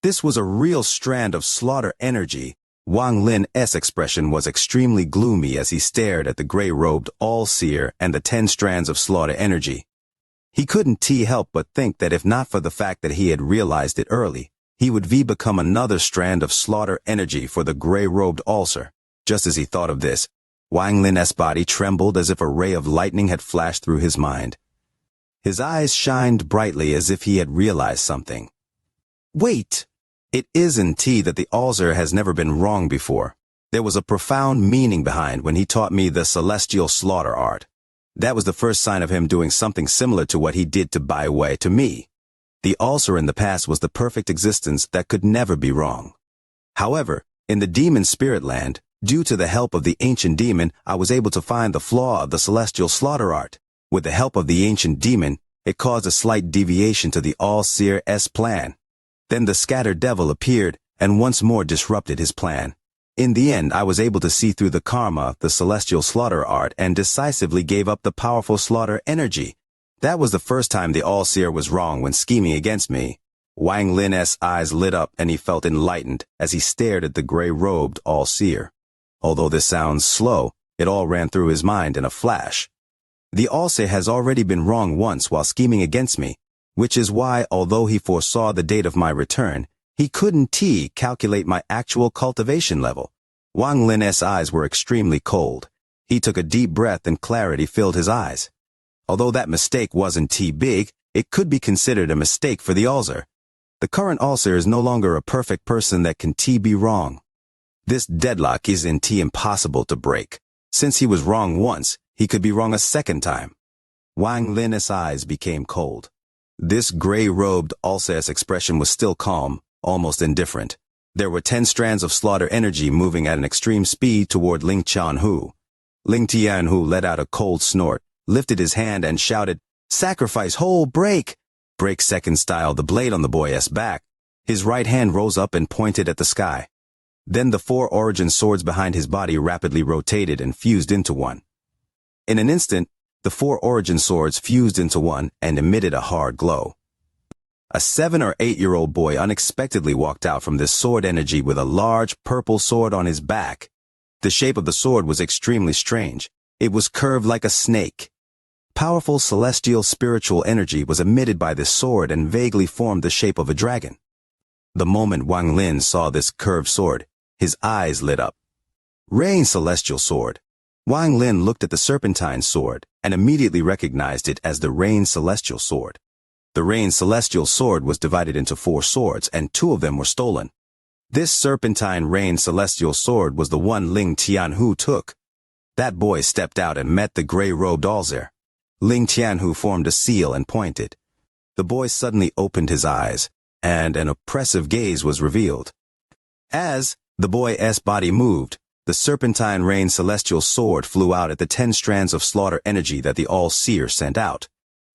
This was a real strand of slaughter energy. Wang Lin's expression was extremely gloomy as he stared at the gray-robed all-seer and the 10 strands of slaughter energy. He couldn't help but think that if not for the fact that he had realized it early, he would become another strand of slaughter energy for the gray-robed ulcer. Just as he thought of this, Wang Lin's body trembled as if a ray of lightning had flashed through his mind. His eyes shined brightly as if he had realized something. Wait! It isn't that the ulcer has never been wrong before. There was a profound meaning behind when he taught me the celestial slaughter art. That was the first sign of him doing something similar to what he did to Bai Wei to me. The ulcer in the past was the perfect existence that could never be wrong. However, in the demon spirit land, due to the help of the ancient demon, I was able to find the flaw of the celestial slaughter art. With the help of the ancient demon, it caused a slight deviation to the all-seer's plan. Then the scattered devil appeared and once more disrupted his plan. In the end, I was able to see through the karma, the celestial slaughter art, and decisively gave up the powerful slaughter energy. That was the first time the all-seer was wrong when scheming against me. Wang Lin's eyes lit up and he felt enlightened as he stared at the gray-robed all-seer. Although this sounds slow, it all ran through his mind in a flash. The all-seer has already been wrong once while scheming against me, which is why, although he foresaw the date of my return, he couldn't calculate my actual cultivation level. Wang Lin's eyes were extremely cold. He took a deep breath and clarity filled his eyes. Although that mistake wasn't big, it could be considered a mistake for the ulcer. The current ulcer is no longer a perfect person that can be wrong. This deadlock isn't impossible to break. Since he was wrong once, he could be wrong a second time. Wang Lin's eyes became cold. This gray-robed ulcer's expression was still calm, almost indifferent. There were 10 strands of slaughter energy moving at an extreme speed toward Ling Tianhu. Ling Tianhu let out a cold snort, lifted his hand and shouted, "Sacrifice hole, break!" Break second style the blade on the boy's back. His right hand rose up and pointed at the sky. Then the four origin swords behind his body rapidly rotated and fused into one. In an instant, the four origin swords fused into one and emitted a hard glow. A 7- or 8-year-old boy unexpectedly walked out from this sword energy with a large purple sword on his back. The shape of the sword was extremely strange. It was curved like a snake. Powerful celestial spiritual energy was emitted by this sword and vaguely formed the shape of a dragon. The moment Wang Lin saw this curved sword, his eyes lit up. Rain Celestial Sword. Wang Lin looked at the serpentine sword and immediately recognized it as the Rain Celestial Sword. The Rain Celestial Sword was divided into 4 swords, and 2 of them were stolen. This serpentine Rain Celestial Sword was the one Ling Tianhu took. That boy stepped out and met the gray-robed Alzir. Ling Tianhu formed a seal and pointed. The boy suddenly opened his eyes, and an oppressive gaze was revealed. As the boy's body moved, the serpentine Rain Celestial Sword flew out at the 10 strands of slaughter energy that the All-Seer sent out.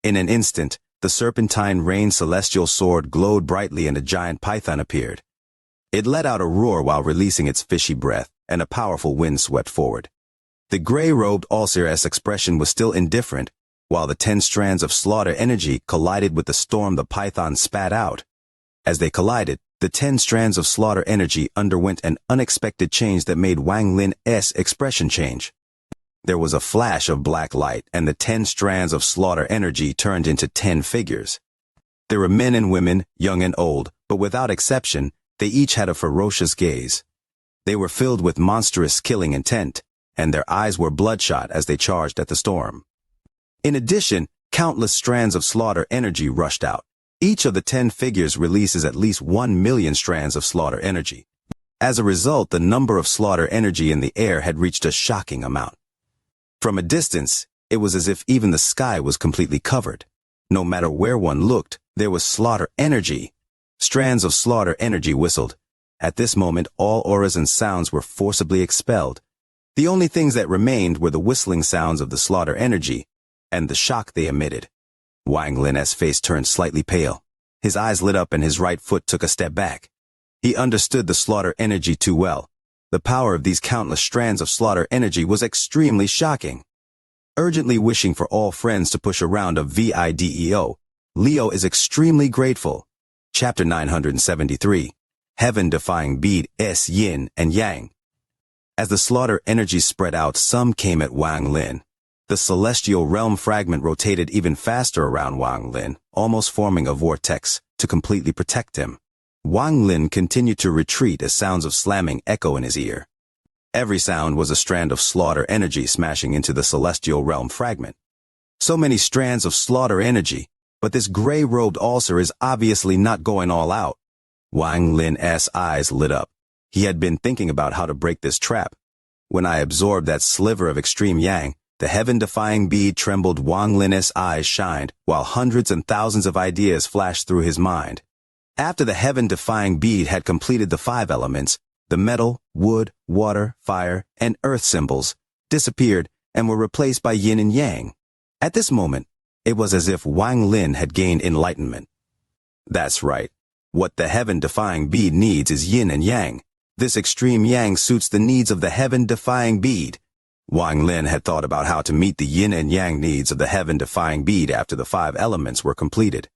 In an instant, the serpentine Rain Celestial Sword glowed brightly and a giant python appeared. It let out a roar while releasing its fishy breath, and a powerful wind swept forward. The gray-robed All-Seer's expression was still indifferent, while the 10 strands of slaughter energy collided with the storm the python spat out. As they collided, the 10 strands of slaughter energy underwent an unexpected change that made Wang Lin's expression change. There was a flash of black light, and the 10 strands of slaughter energy turned into 10 figures. There were men and women, young and old, but without exception, they each had a ferocious gaze. They were filled with monstrous killing intent, and their eyes were bloodshot as they charged at the storm. In addition, countless strands of slaughter energy rushed out. Each of the 10 figures releases at least 1 million strands of slaughter energy. As a result, the number of slaughter energy in the air had reached a shocking amount. From a distance, it was as if even the sky was completely covered. No matter where one looked, there was slaughter energy. Strands of slaughter energy whistled. At this moment, all auras and sounds were forcibly expelled. The only things that remained were the whistling sounds of the slaughter energy and the shock they emitted. Wang Lin's face turned slightly pale. His eyes lit up and his right foot took a step back. He understood the slaughter energy too well. The power of these countless strands of slaughter energy was extremely shocking. Urgently wishing for all friends to push a round of VIDEO, Leo is extremely grateful. Chapter 973. Heaven-defying bead S Yin and Yang. As the slaughter energy spread out, some came at Wang Lin. The celestial realm fragment rotated even faster around Wang Lin, almost forming a vortex to completely protect him. Wang Lin continued to retreat as sounds of slamming echo in his ear. Every sound was a strand of slaughter energy smashing into the celestial realm fragment. So many strands of slaughter energy, but this gray-robed All-Seer is obviously not going all out. Wang Lin's eyes lit up. He had been thinking about how to break this trap. When I absorbed that sliver of extreme yang, the heaven-defying bead trembled. Wang Lin's eyes shined, while hundreds and thousands of ideas flashed through his mind. After the heaven-defying bead had completed the 5 elements, the metal, wood, water, fire, and earth symbols disappeared and were replaced by yin and yang. At this moment, it was as if Wang Lin had gained enlightenment. That's right. What the heaven-defying bead needs is yin and yang. This extreme yang suits the needs of the heaven-defying bead. Wang Lin had thought about how to meet the yin and yang needs of the heaven-defying bead after the 5 elements were completed.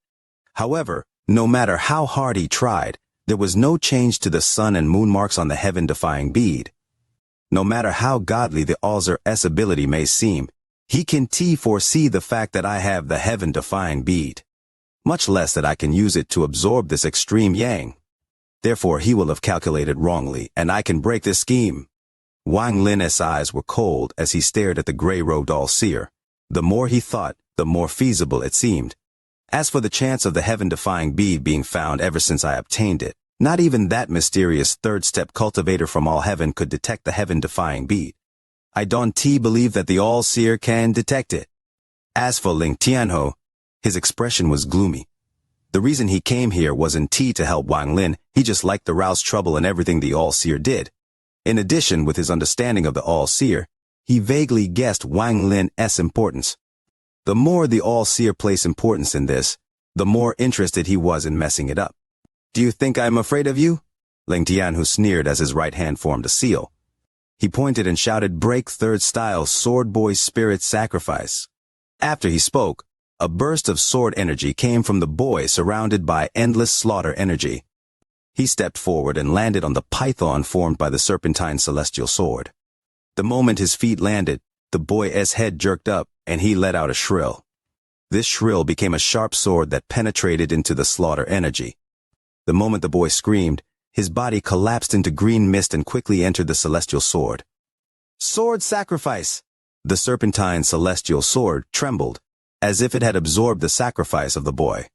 However, no matter how hard he tried, there was no change to the sun and moon marks on the heaven-defying bead. No matter how godly the All-Seer's ability may seem, he can foresee the fact that I have the heaven-defying bead. Much less that I can use it to absorb this extreme yang. Therefore, he will have calculated wrongly, and I can break this scheme. Wang Lin's eyes were cold as he stared at the gray-robed All-Seer. The more he thought, the more feasible it seemed. As for the chance of the heaven-defying bead being found ever since I obtained it, not even that mysterious third-step cultivator from all heaven could detect the heaven-defying bead. I don't believe that the All-Seer can detect it. As for Ling Tianhu, his expression was gloomy. The reason he came here wasn't to help Wang Lin, he just liked to rouse trouble in everything the All-Seer did. In addition, with his understanding of the All-Seer, he vaguely guessed Wang Lin's importance. The more the All-Seer placed importance in this, the more interested he was in messing it up. Do you think I'm afraid of you? Ling Tianhu sneered as his right hand formed a seal. He pointed and shouted, "Break third style, sword boy spirit sacrifice." After he spoke, a burst of sword energy came from the boy surrounded by endless slaughter energy. He stepped forward and landed on the python formed by the serpentine celestial sword. The moment his feet landed, the boy's head jerked up, and he let out a shrill. This shrill became a sharp sword that penetrated into the slaughter energy. The moment the boy screamed, his body collapsed into green mist and quickly entered the celestial sword. Sword sacrifice! The serpentine celestial sword trembled, as if it had absorbed the sacrifice of the boy.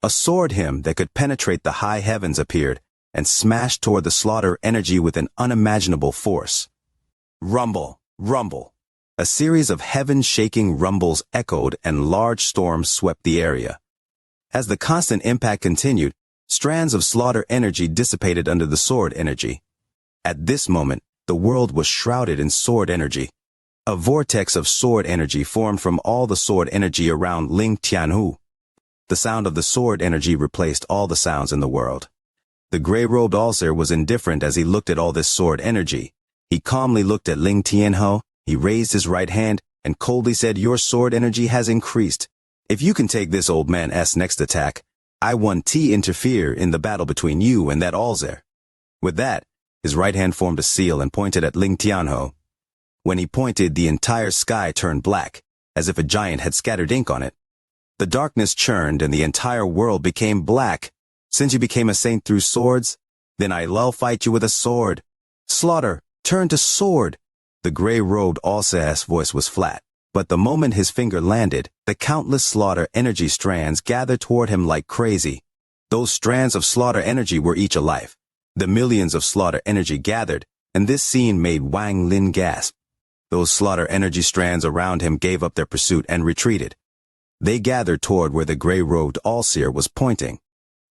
A sword hymn that could penetrate the high heavens appeared and smashed toward the slaughter energy with an unimaginable force. Rumble, rumble. A series of heaven-shaking rumbles echoed and large storms swept the area. As the constant impact continued, strands of slaughter energy dissipated under the sword energy. At this moment, the world was shrouded in sword energy. A vortex of sword energy formed from all the sword energy around Ling Tianhu. The sound of the sword energy replaced all the sounds in the world. The gray-robed Allseer was indifferent as he looked at all this sword energy. He calmly looked at Ling Tianhu, he raised his right hand, and coldly said, "Your sword energy has increased. If you can take this old man's next attack, I want to interfere in the battle between you and that Allseer." With that, his right hand formed a seal and pointed at Ling Tianhu. When he pointed, the entire sky turned black, as if a giant had scattered ink on it. The darkness churned and the entire world became black. "Since you became a saint through swords, then I'll fight you with a sword. Slaughter, turn to sword." The gray-robed Allseer's voice was flat, but the moment his finger landed, the countless slaughter energy strands gathered toward him like crazy. Those strands of slaughter energy were each alive. The millions of slaughter energy gathered, and this scene made Wang Lin gasp. Those slaughter energy strands around him gave up their pursuit and retreated. They gathered toward where the gray-robed Allseer was pointing.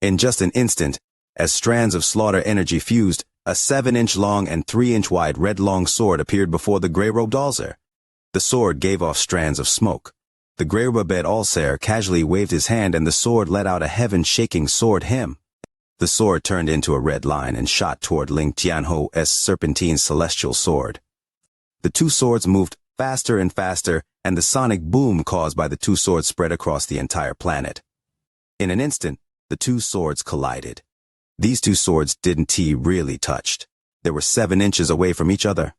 In just an instant, as strands of slaughter energy fused, a 7-inch long and 3-inch wide red-long sword appeared before the gray-robed Allseer. The sword gave off strands of smoke. The gray-robed Allseer casually waved his hand and the sword let out a heaven-shaking sword hymn. The sword turned into a red line and shot toward Ling Tianhu's serpentine celestial sword. The two swords moved faster and faster, and the sonic boom caused by the two swords spread across the entire planet. In an instant, the two swords collided. These two swords didn't really touched. They were 7 inches away from each other.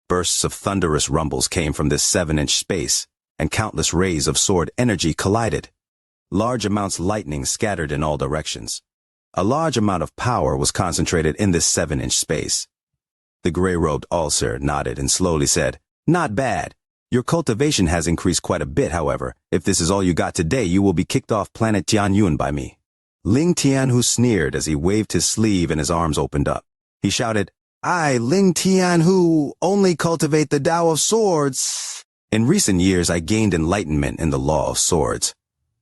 Bursts of thunderous rumbles came from this 7-inch space, and countless rays of sword energy collided. Large amounts of lightning scattered in all directions. A large amount of power was concentrated in this 7-inch space. The gray-robed Allseer nodded and slowly said, "Not bad. Your cultivation has increased quite a bit, however. If this is all you got today, you will be kicked off planet Tianyun by me." Ling Tianhu sneered as he waved his sleeve and his arms opened up. He shouted, "I, Ling Tianhu, only cultivate the Tao of Swords. In recent years, I gained enlightenment in the law of swords.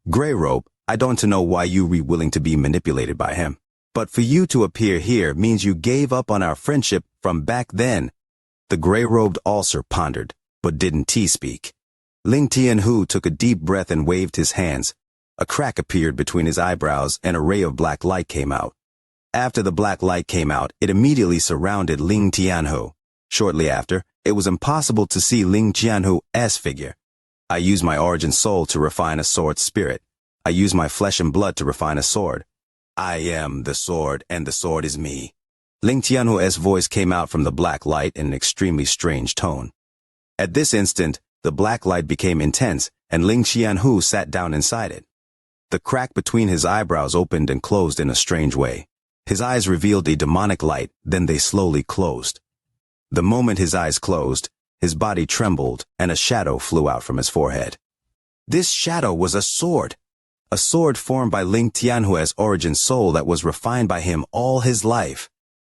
Grey Robe, I don't know why you were willing to be manipulated by him. But for you to appear here means you gave up on our friendship from back then." The gray-robed Allseer pondered, but didn't speak. Ling Tianhu took a deep breath and waved his hands. A crack appeared between his eyebrows and a ray of black light came out. After the black light came out, it immediately surrounded Ling Tianhu. Shortly after, it was impossible to see Ling Tianhu's figure. "I use my origin soul to refine a sword spirit. I use my flesh and blood to refine a sword. I am the sword, and the sword is me." Ling Tianhu's voice came out from the black light in an extremely strange tone. At this instant, the black light became intense, and Ling Tianhu sat down inside it. The crack between his eyebrows opened and closed in a strange way. His eyes revealed a demonic light, then they slowly closed. The moment his eyes closed, his body trembled, and a shadow flew out from his forehead. This shadow was a sword formed by Ling Tianhu's origin soul that was refined by him all his life.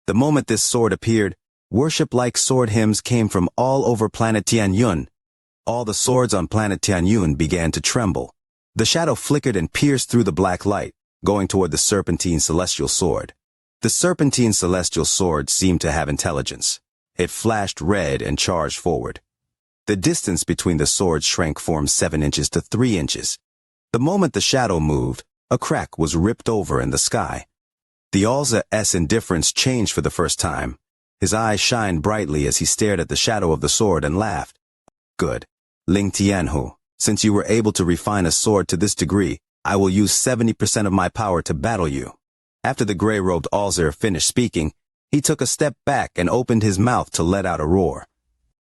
The moment this sword appeared, worship-like sword hymns came from all over planet Tianyun. All the swords on planet Tianyun began to tremble. The shadow flickered and pierced through the black light, going toward the serpentine celestial sword. The serpentine celestial sword seemed to have intelligence. It flashed red and charged forward. The distance between the swords shrank from 7 inches to 3 inches. The moment the shadow moved, a crack was ripped over in the sky. The Alza's indifference changed for the first time. His eyes shined brightly as he stared at the shadow of the sword and laughed. Good. Ling Tianhu, since you were able to refine a sword to this degree, I will use 70% of my power to battle you. After the gray-robed Alzer finished speaking, he took a step back and opened his mouth to let out a roar.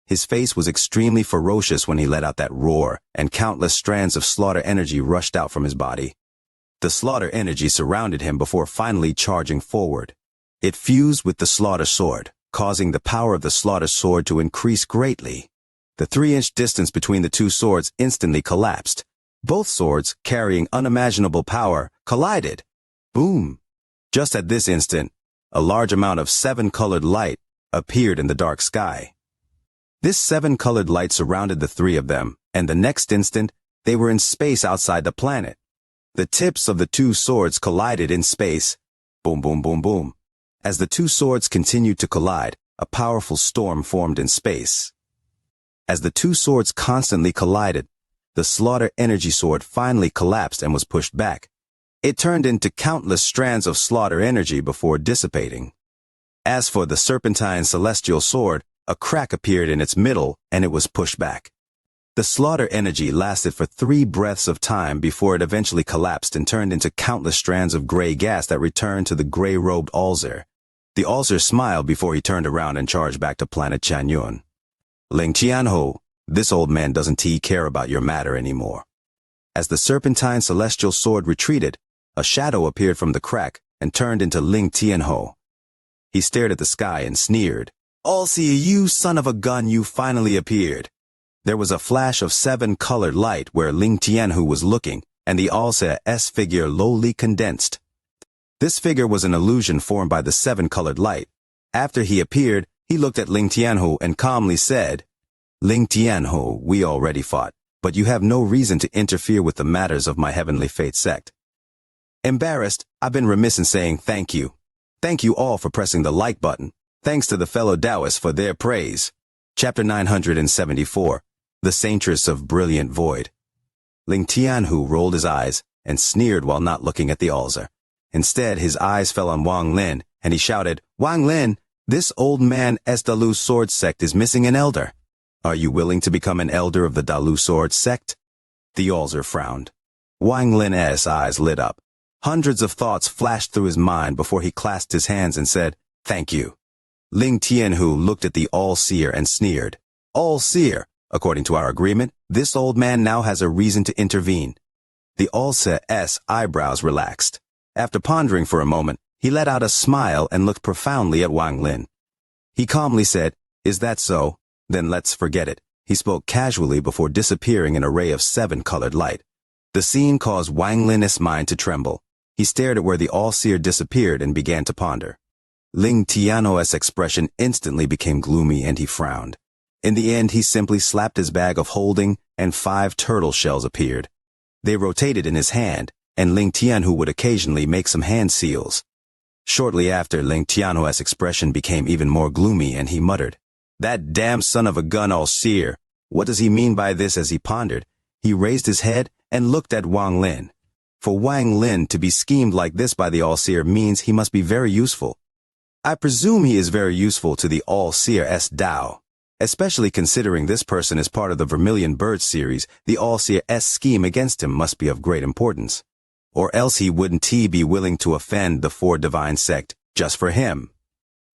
His face was extremely ferocious when he let out that roar, and countless strands of slaughter energy rushed out from his body. The slaughter energy surrounded him before finally charging forward. It fused with the slaughter sword, causing the power of the slaughter sword to increase greatly. The 3-inch distance between the two swords instantly collapsed. Both swords, carrying unimaginable power, collided. Boom! Just at this instant, a large amount of 7-colored light appeared in the dark sky. This 7-colored light surrounded the three of them, and the next instant, they were in space outside the planet. The tips of the two swords collided in space. Boom, boom, boom, boom. As the two swords continued to collide, a powerful storm formed in space. As the two swords constantly collided, the slaughter energy sword finally collapsed and was pushed back. It turned into countless strands of slaughter energy before dissipating. As for the serpentine celestial sword, a crack appeared in its middle and it was pushed back. The slaughter energy lasted for 3 breaths of time before it eventually collapsed and turned into countless strands of gray gas that returned to the gray-robed Alzer. The Alzer smiled before he turned around and charged back to planet Chanyun. Ling Tianhu, this old man doesn't care about your matter anymore. As the serpentine celestial sword retreated, a shadow appeared from the crack and turned into Ling Tianhu. He stared at the sky and sneered. "All-seer, you son of a gun, you finally appeared." There was a flash of 7-colored light where Ling Tianhu was looking, and the Alza's figure lowly condensed. This figure was an illusion formed by the 7-colored light. After he appeared, he looked at Ling Tianhu and calmly said, "Ling Tianhu, we already fought, but you have no reason to interfere with the matters of my Heavenly Fate sect." Embarrassed, I've been remiss in saying thank you. Thank you all for pressing the like button. Thanks to the fellow Taoists for their praise. Chapter 974. The Saintress of Brilliant Void. Ling Tianhu rolled his eyes and sneered while not looking at the Alzer. Instead, his eyes fell on Wang Lin, and he shouted, "Wang Lin, this old man Dalu sword sect is missing an elder. Are you willing to become an elder of the Dalu sword sect?" The Alzer frowned. Wang Lin's eyes lit up. Hundreds of thoughts flashed through his mind before he clasped his hands and said, "Thank you." Ling Tianhu looked at the All-Seer and sneered. "All-Seer, according to our agreement, this old man now has a reason to intervene." The Alza's eyebrows relaxed. After pondering for a moment, he let out a smile and looked profoundly at Wang Lin. He calmly said, "Is that so? Then let's forget it." He spoke casually before disappearing in a ray of 7-colored light. The scene caused Wang Lin's mind to tremble. He stared at where the All-Seer disappeared and began to ponder. Ling Tianhu's expression instantly became gloomy and he frowned. In the end, he simply slapped his bag of holding and 5 turtle shells appeared. They rotated in his hand, and Ling Tianhu would occasionally make some hand seals. Shortly after, Ling Tianhu's expression became even more gloomy and he muttered, "That damn son of a gun All-Seer. What does he mean by this?" As he pondered, he raised his head and looked at Wang Lin. For Wang Lin to be schemed like this by the All-Seer means he must be very useful. I presume he is very useful to the All-Seer's Dao. Especially considering this person is part of the Vermilion Bird series, the All-Seer's scheme against him must be of great importance. Or else he wouldn't be willing to offend the 4 divine sect just for him.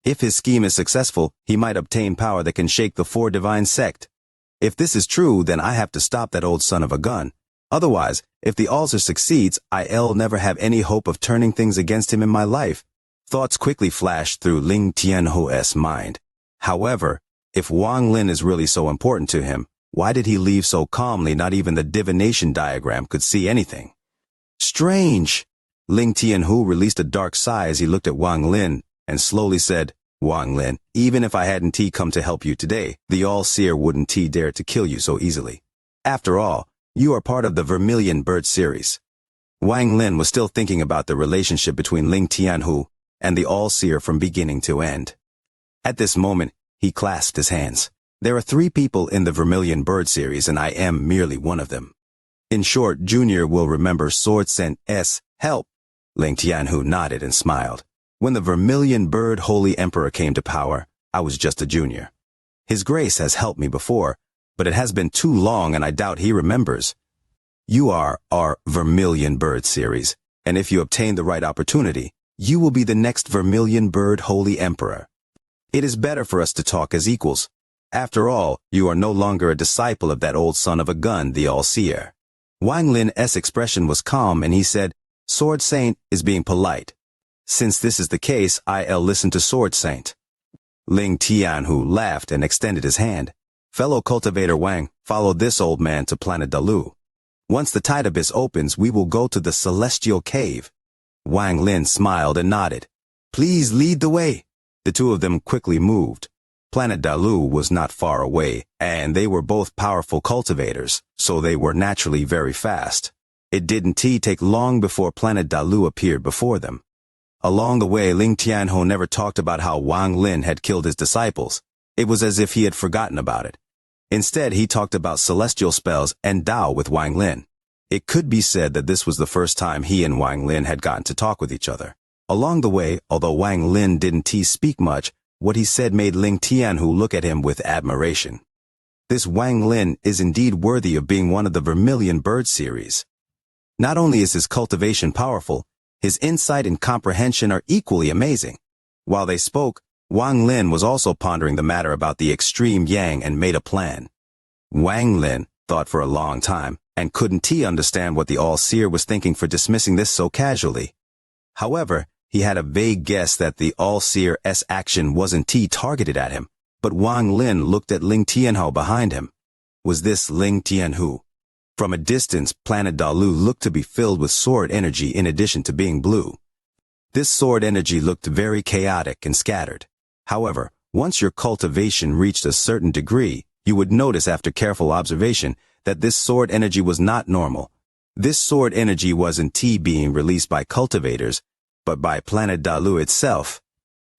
If his scheme is successful, he might obtain power that can shake the 4 divine sect. If this is true, then I have to stop that old son of a gun. Otherwise, if the Alzer succeeds, I'll never have any hope of turning things against him in my life. Thoughts quickly flashed through Ling Tianhu's mind. However, if Wang Lin is really so important to him, why did he leave so calmly? Not even the divination diagram could see anything. Strange. Ling Tianhu released a dark sigh as he looked at Wang Lin and slowly said, "Wang Lin, even if I hadn't come to help you today, the All-Seer wouldn't dare to kill you so easily. After all, you are part of the Vermilion Bird series." Wang Lin was still thinking about the relationship between Ling Tianhu and the All-Seer from beginning to end. At this moment, he clasped his hands. There are 3 people in the Vermilion Bird series and I am merely one of them. In short, Junior will remember Sword Sen's help. Ling Tianhu nodded and smiled. When the Vermilion Bird Holy Emperor came to power, I was just a junior. His Grace has helped me before, but it has been too long and I doubt he remembers. You are our Vermilion Bird series, and if you obtain the right opportunity, you will be the next Vermilion Bird Holy Emperor. It is better for us to talk as equals. After all, you are no longer a disciple of that old son of a gun, the All-Seer. Wang Lin's expression was calm and he said, Sword Saint is being polite. Since this is the case, I'll listen to Sword Saint. Ling Tianhu laughed and extended his hand. Fellow cultivator Wang, follow this old man to planet Dalu. Once the tide abyss opens, we will go to the celestial cave. Wang Lin smiled and nodded. Please lead the way. The two of them quickly moved. Planet Dalu was not far away, and they were both powerful cultivators, so they were naturally very fast. It didn't take long before Planet Dalu appeared before them. Along the way, Ling Tianhu never talked about how Wang Lin had killed his disciples. It was as if he had forgotten about it. Instead, he talked about celestial spells and Dao with Wang Lin. It could be said that this was the first time he and Wang Lin had gotten to talk with each other. Along the way, although Wang Lin didn't speak much, what he said made Ling Tianhu look at him with admiration. This Wang Lin is indeed worthy of being one of the Vermilion Bird series. Not only is his cultivation powerful, his insight and comprehension are equally amazing. While they spoke, Wang Lin was also pondering the matter about the extreme yang and made a plan. Wang Lin thought for a long time and couldn't understand what the All-Seer was thinking for dismissing this so casually. However, he had a vague guess that the All-Seer's action wasn't targeted at him, but Wang Lin looked at Ling Tianhu behind him. Was this Ling Tianhu? From a distance, planet Dalu looked to be filled with sword energy in addition to being blue. This sword energy looked very chaotic and scattered. However, once your cultivation reached a certain degree, you would notice after careful observation that this sword energy was not normal. This sword energy wasn't being released by cultivators, but by planet Dalu itself.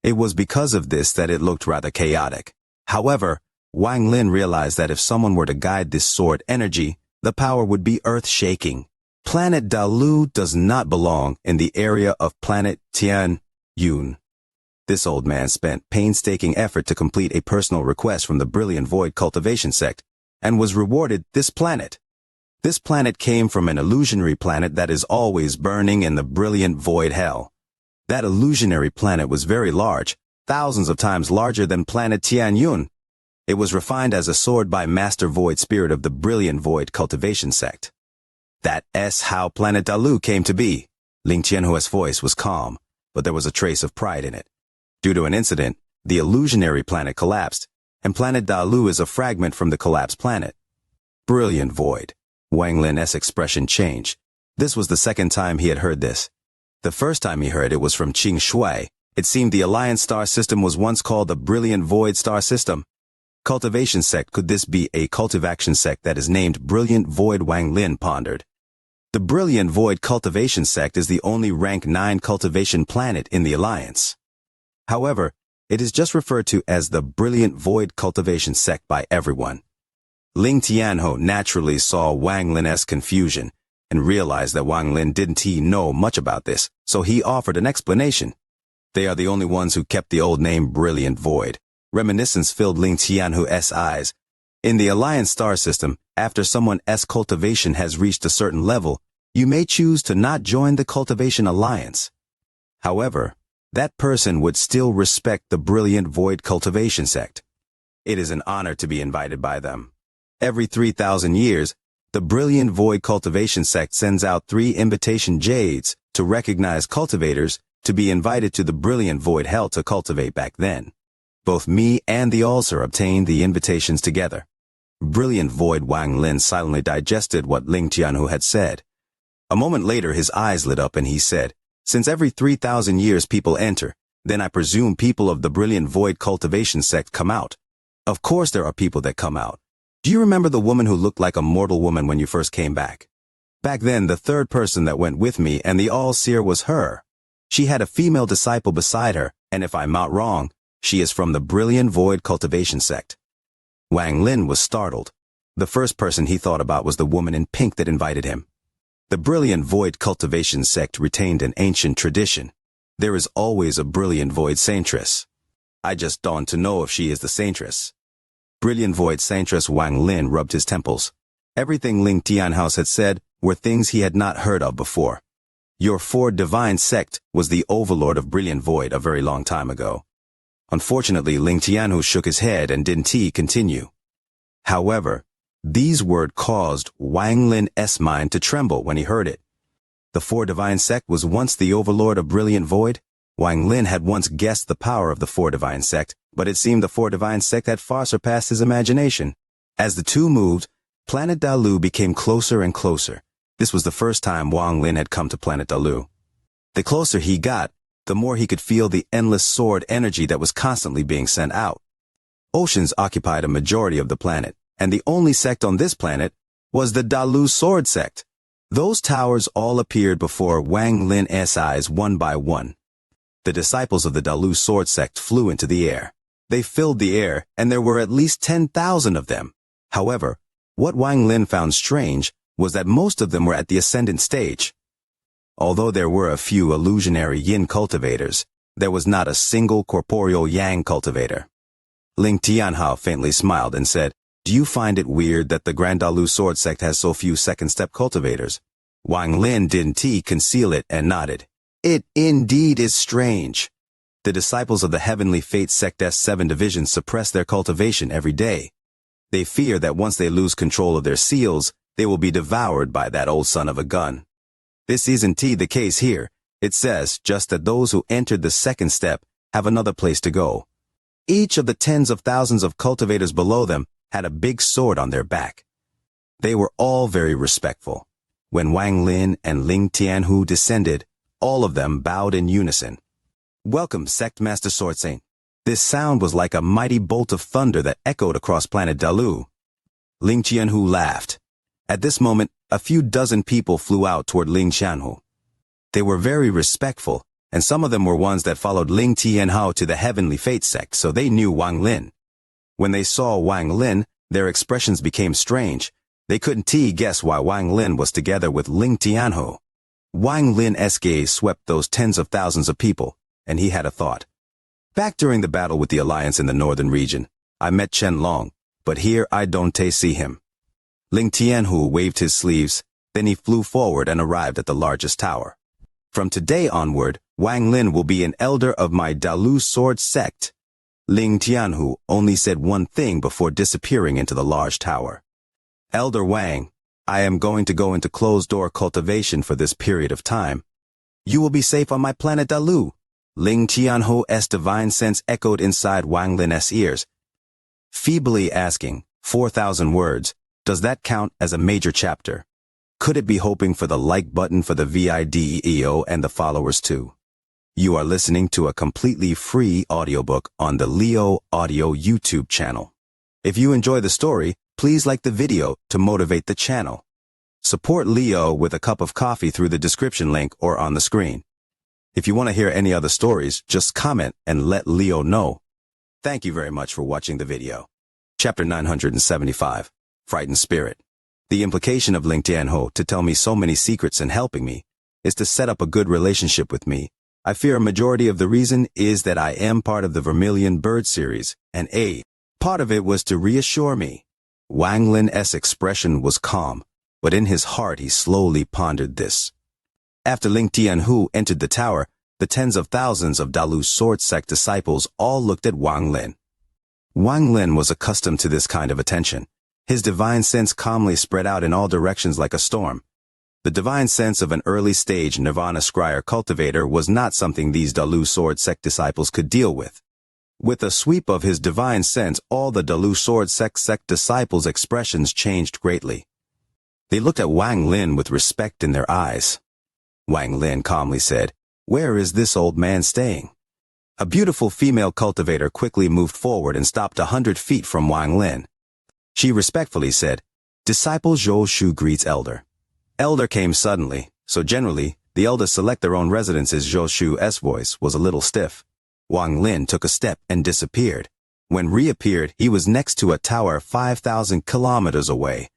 It was because of this that it looked rather chaotic. However, Wang Lin realized that if someone were to guide this sword energy, the power would be earth-shaking. Planet Dalu does not belong in the area of planet Tianyun. This old man spent painstaking effort to complete a personal request from the Brilliant Void cultivation sect, and was rewarded this planet. This planet came from an illusionary planet that is always burning in the Brilliant Void hell. That illusionary planet was very large, thousands of times larger than planet Tianyun. It was refined as a sword by Master Void Spirit of the Brilliant Void cultivation sect. That's how planet Dalu came to be. Ling Tianhu's voice was calm, but there was a trace of pride in it. Due to an incident, the illusionary planet collapsed, and planet Dalu is a fragment from the collapsed planet. Brilliant Void. Wang Lin's expression changed. This was the second time he had heard this. The first time he heard it was from Qing Shui. It seemed the Alliance star system was once called the Brilliant Void star system. Cultivation sect, could this be a cultivation sect that is named Brilliant Void? Wang Lin pondered. The Brilliant Void cultivation sect is the only rank 9 cultivation planet in the Alliance. However, it is just referred to as the Brilliant Void cultivation sect by everyone. Ling Tianhu naturally saw Wang Lin's confusion and realized that Wang Lin didn't know much about this, so he offered an explanation. They are the only ones who kept the old name Brilliant Void. Reminiscence filled Ling Tianhu's eyes. In the Alliance star system, after someone's cultivation has reached a certain level, you may choose to not join the cultivation alliance. However, that person would still respect the Brilliant Void cultivation sect. It is an honor to be invited by them. Every 3,000 years, the Brilliant Void cultivation sect sends out 3 invitation jades to recognize cultivators to be invited to the Brilliant Void hell to cultivate back then. Both me and the All-Seer obtained the invitations together. Brilliant Void. Wang Lin silently digested what Ling Tianhu had said. A moment later his eyes lit up and he said, since every 3,000 years people enter, then I presume people of the Brilliant Void cultivation sect come out. Of course there are people that come out. Do you remember the woman who looked like a mortal woman when you first came back? Back then the third person that went with me and the All-Seer was her. She had a female disciple beside her, and if I'm not wrong, she is from the Brilliant Void cultivation sect. Wang Lin was startled. The first person he thought about was the woman in pink that invited him. The Brilliant Void cultivation sect retained an ancient tradition. There is always a Brilliant Void saintress. I just dawned to know if she is the saintress. Brilliant Void saintress Wang Lin rubbed his temples. Everything Ling Tianhao's had said were things he had not heard of before. Your Four Divine sect was the overlord of Brilliant Void a very long time ago. Unfortunately, Ling Tianhao shook his head and didn't continue. However, these words caused Wang Lin's mind to tremble when he heard it. The Four Divine sect was once the overlord of Brilliant Void. Wang Lin had once guessed the power of the Four Divine sect, but it seemed the Four Divine sect had far surpassed his imagination. As the two moved, Planet Dalu became closer and closer. This was the first time Wang Lin had come to Planet Dalu. The closer he got, the more he could feel the endless sword energy that was constantly being sent out. Oceans occupied a majority of the planet, and the only sect on this planet was the Dalu Sword sect. Those towers all appeared before Wang Lin's eyes one by one. The disciples of the Dalu Sword sect flew into the air. They filled the air, and there were at least 10,000 of them. However, what Wang Lin found strange was that most of them were at the ascendant stage. Although there were a few illusionary yin cultivators, there was not a single corporeal yang cultivator. Ling Tianhao faintly smiled and said, "Do you find it weird that the Grand Dalu Sword sect has so few second-step cultivators?" Wang Lin didn't conceal it and nodded. "It indeed is strange. The disciples of the Heavenly Fate sect's 7 divisions suppress their cultivation every day. They fear that once they lose control of their seals, they will be devoured by that old son of a gun. This isn't the case here. It says just that those who entered the second step have another place to go. Each of the tens of thousands of cultivators below them had a big sword on their back." They were all very respectful. When Wang Lin and Ling Tianhao descended, all of them bowed in unison. "Welcome, Sect Master Sword Saint." This sound was like a mighty bolt of thunder that echoed across Planet Dalu. Ling Tianhao laughed. At this moment, a few dozen people flew out toward Ling Tianhao. They were very respectful, and some of them were ones that followed Ling Tianhao to the Heavenly Fate sect, so they knew Wang Lin. When they saw Wang Lin, their expressions became strange. They couldn't guess why Wang Lin was together with Ling Tianhao. Wang Lin's gaze swept those tens of thousands of people, and he had a thought. "Back during the battle with the Alliance in the northern region, I met Chen Long, but here I don't see him." Ling Tianhao waved his sleeves, then he flew forward and arrived at the largest tower. "From today onward, Wang Lin will be an elder of my Dalu Sword sect." Ling Tianhao only said one thing before disappearing into the large tower. "Elder Wang, I am going to go into closed-door cultivation for this period of time. You will be safe on my planet Dalu." Ling Tianhao's divine sense echoed inside Wang Lin's ears, feebly asking, 4,000 words, does that count as a major chapter? Could it be hoping for the like button for the video and the followers too? You are listening to a completely free audiobook on the Leo Audio YouTube channel. If you enjoy the story, please like the video to motivate the channel. Support Leo with a cup of coffee through the description link or on the screen. If you want to hear any other stories, just comment and let Leo know. Thank you very much for watching the video. Chapter 975, Frightened Spirit. The implication of Ling Tianhao to tell me so many secrets and helping me is to set up a good relationship with me. I fear a majority of the reason is that I am part of the Vermilion Bird series, and a part of it was to reassure me. Wang Lin's expression was calm, but in his heart he slowly pondered this. After Ling Tianhao entered the tower, the tens of thousands of Dalu Sword sect disciples all looked at Wang Lin. Wang Lin was accustomed to this kind of attention. His divine sense calmly spread out in all directions like a storm. The divine sense of an early-stage Nirvana Scryer cultivator was not something these Dalu Sword sect disciples could deal with. With a sweep of his divine sense, all the Dalu Sword sect disciples' expressions changed greatly. They looked at Wang Lin with respect in their eyes. Wang Lin calmly said, "Where is this old man staying?" A beautiful female cultivator quickly moved forward and stopped 100 feet from Wang Lin. She respectfully said, "Disciple Zhou Shu greets Elder." Elder came suddenly, so generally, the elders select their own residences. Zhou Shu's voice was a little stiff. Wang Lin took a step and disappeared. When reappeared, he was next to a tower 5,000 kilometers away.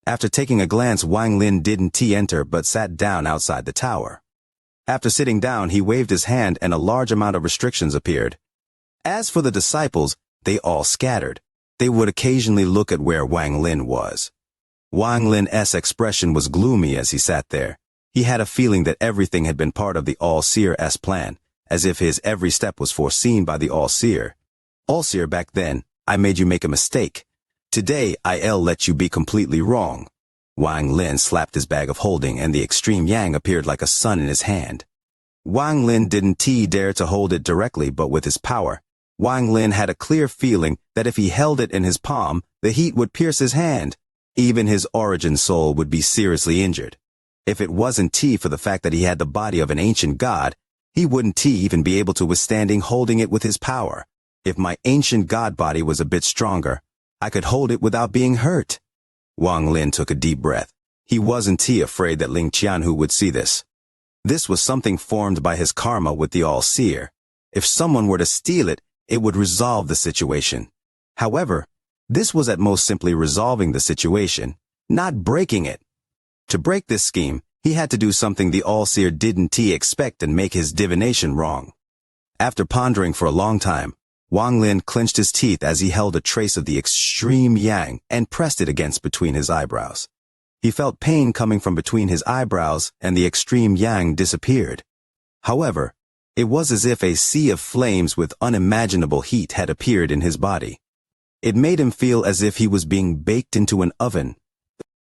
After taking a glance, Wang Lin didn't enter but sat down outside the tower. After sitting down, he waved his hand and a large amount of restrictions appeared. As for the disciples, they all scattered. They would occasionally look at where Wang Lin was. Wang Lin's expression was gloomy as he sat there. He had a feeling that everything had been part of the All-Seer's plan, as if his every step was foreseen by the All-Seer. All-Seer, back then, I made you make a mistake. Today, I'll let you be completely wrong. Wang Lin slapped his bag of holding and the extreme yang appeared like a sun in his hand. Wang Lin didn't dare to hold it directly, but with his power, Wang Lin had a clear feeling that if he held it in his palm, the heat would pierce his hand. Even his origin soul would be seriously injured. If it wasn't for the fact that he had the body of an ancient god, he wouldn't even be able to withstand holding it with his power. If my ancient god body was a bit stronger, I could hold it without being hurt. Wang Lin took a deep breath. He wasn't afraid that Ling Qianhu would see this. This was something formed by his karma with the All-Seer. If someone were to steal it, it would resolve the situation. However, this was at most simply resolving the situation, not breaking it. To break this scheme, he had to do something the All-Seer didn't expect and make his divination wrong. After pondering for a long time, Wang Lin clenched his teeth as he held a trace of the extreme yang and pressed it against between his eyebrows. He felt pain coming from between his eyebrows and the extreme yang disappeared. However, it was as if a sea of flames with unimaginable heat had appeared in his body. It made him feel as if he was being baked into an oven.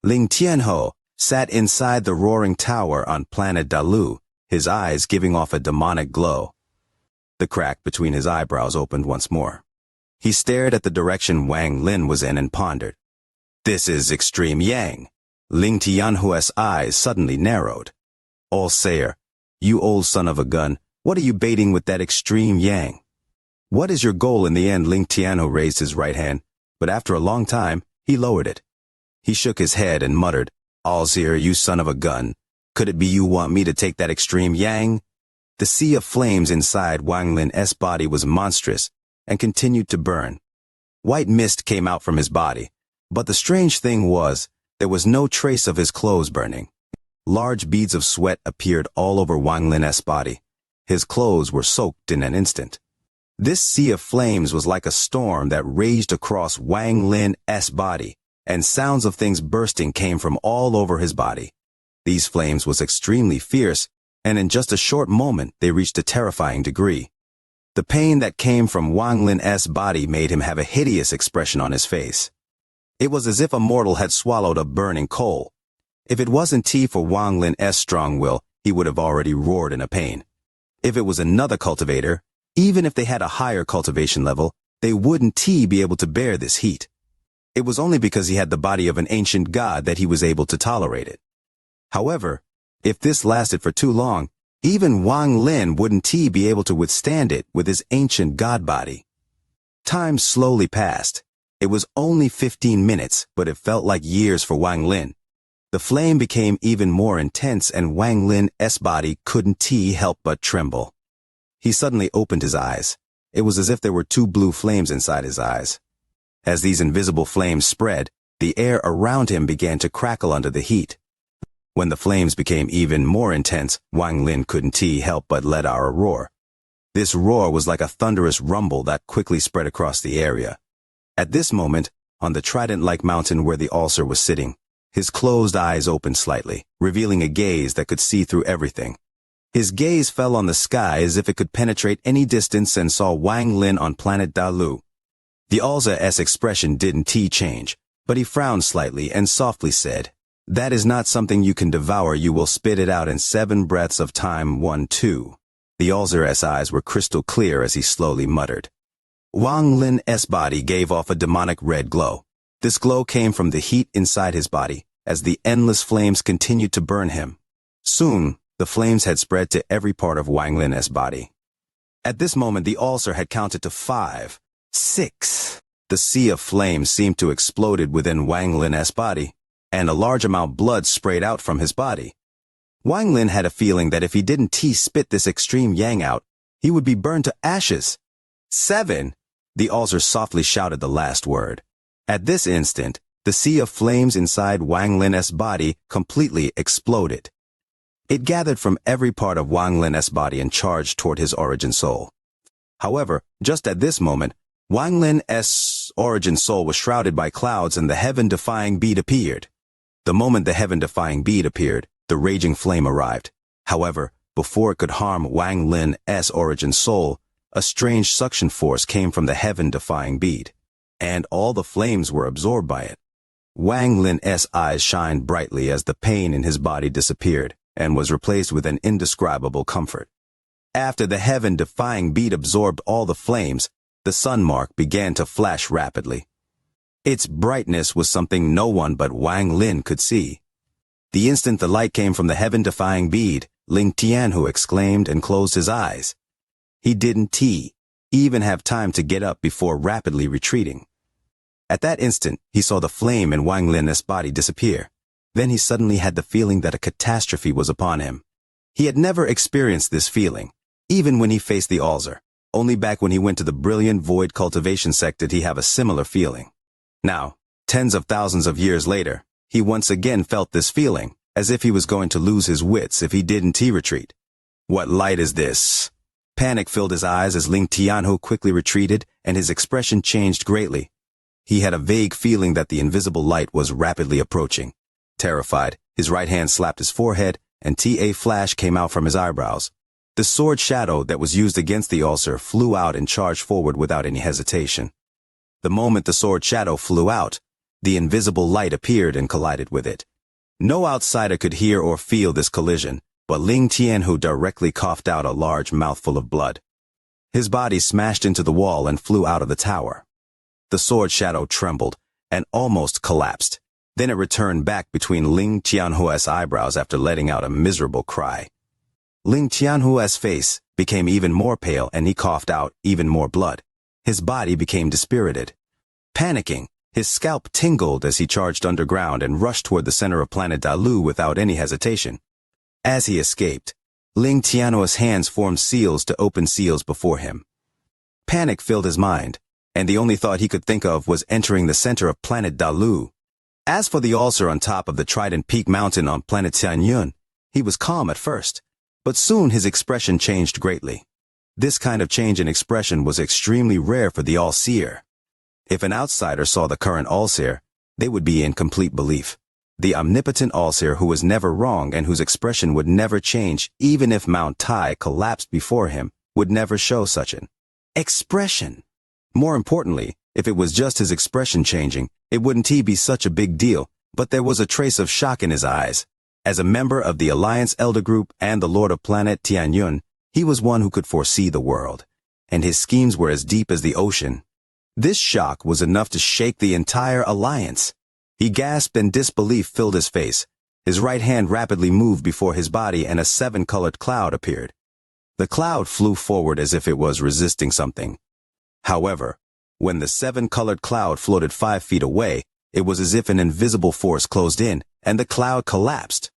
Ling Tianho sat inside the roaring tower on planet Dalu, his eyes giving off a demonic glow. The crack between his eyebrows opened once more. He stared at the direction Wang Lin was in and pondered. This is extreme yang. Ling Tianhuo's eyes suddenly narrowed. All-Seer, you old son of a gun, what are you baiting with that extreme yang? What is your goal in the end? Ling Tianhu raised his right hand, but after a long time, he lowered it. He shook his head and muttered, All-Seer, you son of a gun, could it be you want me to take that extreme yang? The sea of flames inside Wang Lin's body was monstrous and continued to burn. White mist came out from his body, but the strange thing was, there was no trace of his clothes burning. Large beads of sweat appeared all over Wang Lin's body. His clothes were soaked in an instant. This sea of flames was like a storm that raged across Wang Lin's body, and sounds of things bursting came from all over his body. These flames was extremely fierce, and in just a short moment they reached a terrifying degree. The pain that came from Wang Lin's body made him have a hideous expression on his face. It was as if a mortal had swallowed a burning coal. If it wasn't for Wang Lin's strong will, he would have already roared in a pain. If it was another cultivator, even if they had a higher cultivation level, they wouldn't be able to bear this heat. It was only because he had the body of an ancient god that he was able to tolerate it. However, if this lasted for too long, even Wang Lin wouldn't be able to withstand it with his ancient god body. Time slowly passed. It was only 15 minutes, but it felt like years for Wang Lin. The flame became even more intense and Wang Lin's body couldn't help but tremble. He suddenly opened his eyes. It was as if there were two blue flames inside his eyes. As these invisible flames spread, the air around him began to crackle under the heat. When the flames became even more intense, Wang Lin couldn't help but let out a roar. This roar was like a thunderous rumble that quickly spread across the area. At this moment, on the trident-like mountain where the All-Seer was sitting, his closed eyes opened slightly, revealing a gaze that could see through everything. His gaze fell on the sky as if it could penetrate any distance and saw Wang Lin on planet Dalu. The All-Seer's expression didn't change, but he frowned slightly and softly said, That is not something you can devour, you will spit it out in 7 breaths of time 1, 2. The All-Seer's eyes were crystal clear as he slowly muttered. Wang Lin's body gave off a demonic red glow. This glow came from the heat inside his body, as the endless flames continued to burn him. Soon, the flames had spread to every part of Wang Lin's body. At this moment, the All-Seer had counted to 5, 6. The sea of flames seemed to exploded within Wang Lin's body, and a large amount of blood sprayed out from his body. Wang Lin had a feeling that if he didn't spit this extreme yang out, he would be burned to ashes. 7! The All-Seer softly shouted the last word. At this instant, the sea of flames inside Wang Lin's body completely exploded. It gathered from every part of Wang Lin's body and charged toward his origin soul. However, just at this moment, Wang Lin's origin soul was shrouded by clouds and the heaven-defying bead appeared. The moment the heaven-defying bead appeared, the raging flame arrived. However, before it could harm Wang Lin's origin soul, a strange suction force came from the heaven-defying bead, and all the flames were absorbed by it. Wang Lin's eyes shined brightly as the pain in his body disappeared and was replaced with an indescribable comfort. After the heaven-defying bead absorbed all the flames, the sun mark began to flash rapidly. Its brightness was something no one but Wang Lin could see. The instant the light came from the heaven-defying bead, Ling Tianhu exclaimed and closed his eyes. He didn't even have time to get up before rapidly retreating. At that instant, he saw the flame in Wang Lin's body disappear. Then he suddenly had the feeling that a catastrophe was upon him. He had never experienced this feeling, even when he faced the ulcer. Only back when he went to the brilliant void cultivation sect did he have a similar feeling. Now, tens of thousands of years later, he once again felt this feeling, as if he was going to lose his wits if he didn't retreat. What light is this? Panic filled his eyes as Ling Tianhu quickly retreated, and his expression changed greatly. He had a vague feeling that the invisible light was rapidly approaching. Terrified, his right hand slapped his forehead, and a flash came out from his eyebrows. The sword shadow that was used against the ulcer flew out and charged forward without any hesitation. The moment the sword shadow flew out, the invisible light appeared and collided with it. No outsider could hear or feel this collision, but Ling Tianhu directly coughed out a large mouthful of blood. His body smashed into the wall and flew out of the tower. The sword shadow trembled and almost collapsed. Then it returned back between Ling Tianhu's eyebrows after letting out a miserable cry. Ling Tianhu's face became even more pale and he coughed out even more blood. His body became dispirited. Panicking, his scalp tingled as he charged underground and rushed toward the center of planet Dalu without any hesitation. As he escaped, Ling Tianhu's hands formed seals to open seals before him. Panic filled his mind, and the only thought he could think of was entering the center of planet Dalu. As for the ulcer on top of the Trident Peak Mountain on planet Xianxia, he was calm at first, but soon his expression changed greatly. This kind of change in expression was extremely rare for the all-seer. If an outsider saw the current all-seer, they would be in complete belief. The omnipotent all-seer who was never wrong and whose expression would never change, even if Mount Tai collapsed before him, would never show such an expression. More importantly, if it was just his expression changing, it wouldn't be such a big deal, but there was a trace of shock in his eyes. As a member of the Alliance Elder Group and the Lord of Planet Tianyun, he was one who could foresee the world, and his schemes were as deep as the ocean. This shock was enough to shake the entire alliance. He gasped and disbelief filled his face. His right hand rapidly moved before his body and a 7-colored cloud appeared. The cloud flew forward as if it was resisting something. However, when the 7-colored cloud floated 5 feet away, it was as if an invisible force closed in, and the cloud collapsed.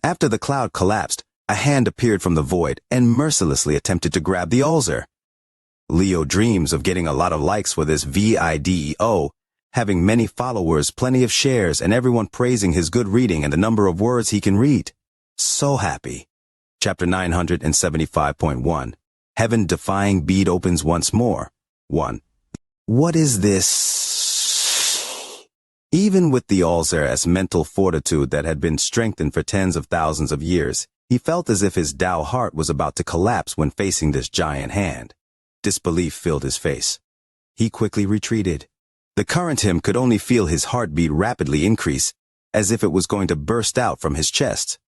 After the cloud collapsed, a hand appeared from the void and mercilessly attempted to grab the ulcer. Leo dreams of getting a lot of likes for this video, having many followers, plenty of shares, and everyone praising his good reading and the number of words he can read. So happy. Chapter 975.1. Heaven-defying bead opens once more. 1. What is this? Even with the ulcer's mental fortitude that had been strengthened for tens of thousands of years, he felt as if his Tao heart was about to collapse when facing this giant hand. Disbelief filled his face. He quickly retreated. The current him could only feel his heartbeat rapidly increase, as if it was going to burst out from his chest.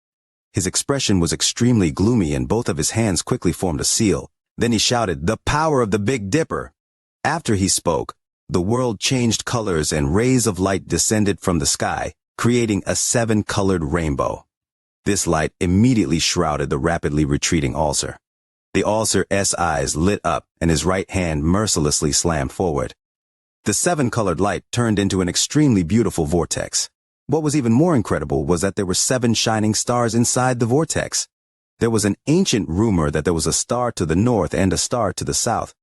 His expression was extremely gloomy and both of his hands quickly formed a seal. Then he shouted, "The power of the Big Dipper!" After he spoke, the world changed colors and rays of light descended from the sky, creating a 7-colored rainbow. This light immediately shrouded the rapidly retreating ulcer. The ulcer's eyes lit up and his right hand mercilessly slammed forward. The 7-colored light turned into an extremely beautiful vortex. What was even more incredible was that there were 7 shining stars inside the vortex. There was an ancient rumor that there was a star to the north and a star to the south.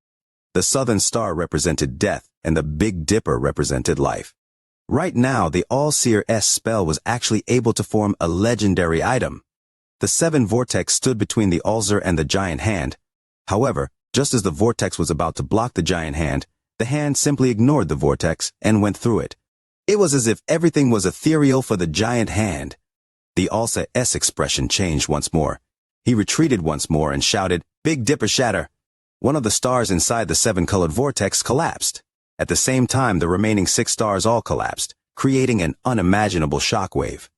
The southern star represented death and the Big Dipper represented life. Right now, the All-Seer's spell was actually able to form a legendary item. The 7 vortex stood between the Alzer and the giant hand. However, just as the vortex was about to block the giant hand, the hand simply ignored the vortex and went through it. It was as if everything was ethereal for the giant hand. The Alzer's expression changed once more. He retreated once more and shouted, "Big Dipper shatter!" One of the stars inside the 7-colored vortex collapsed. At the same time, the remaining 6 stars all collapsed, creating an unimaginable shockwave.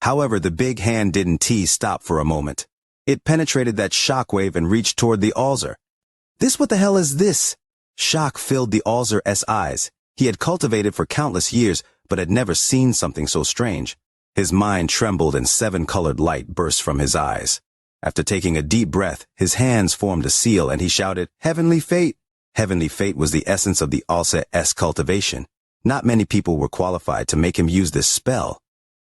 However, the big hand didn't stop for a moment. It penetrated that shockwave and reached toward the Alzer. What the hell is this? Shock filled the Alzer's eyes. He had cultivated for countless years, but had never seen something so strange. His mind trembled and 7-colored light burst from his eyes. After taking a deep breath, his hands formed a seal and he shouted, "Heavenly Fate!" Heavenly Fate was the essence of the Alzer's cultivation. Not many people were qualified to make him use this spell.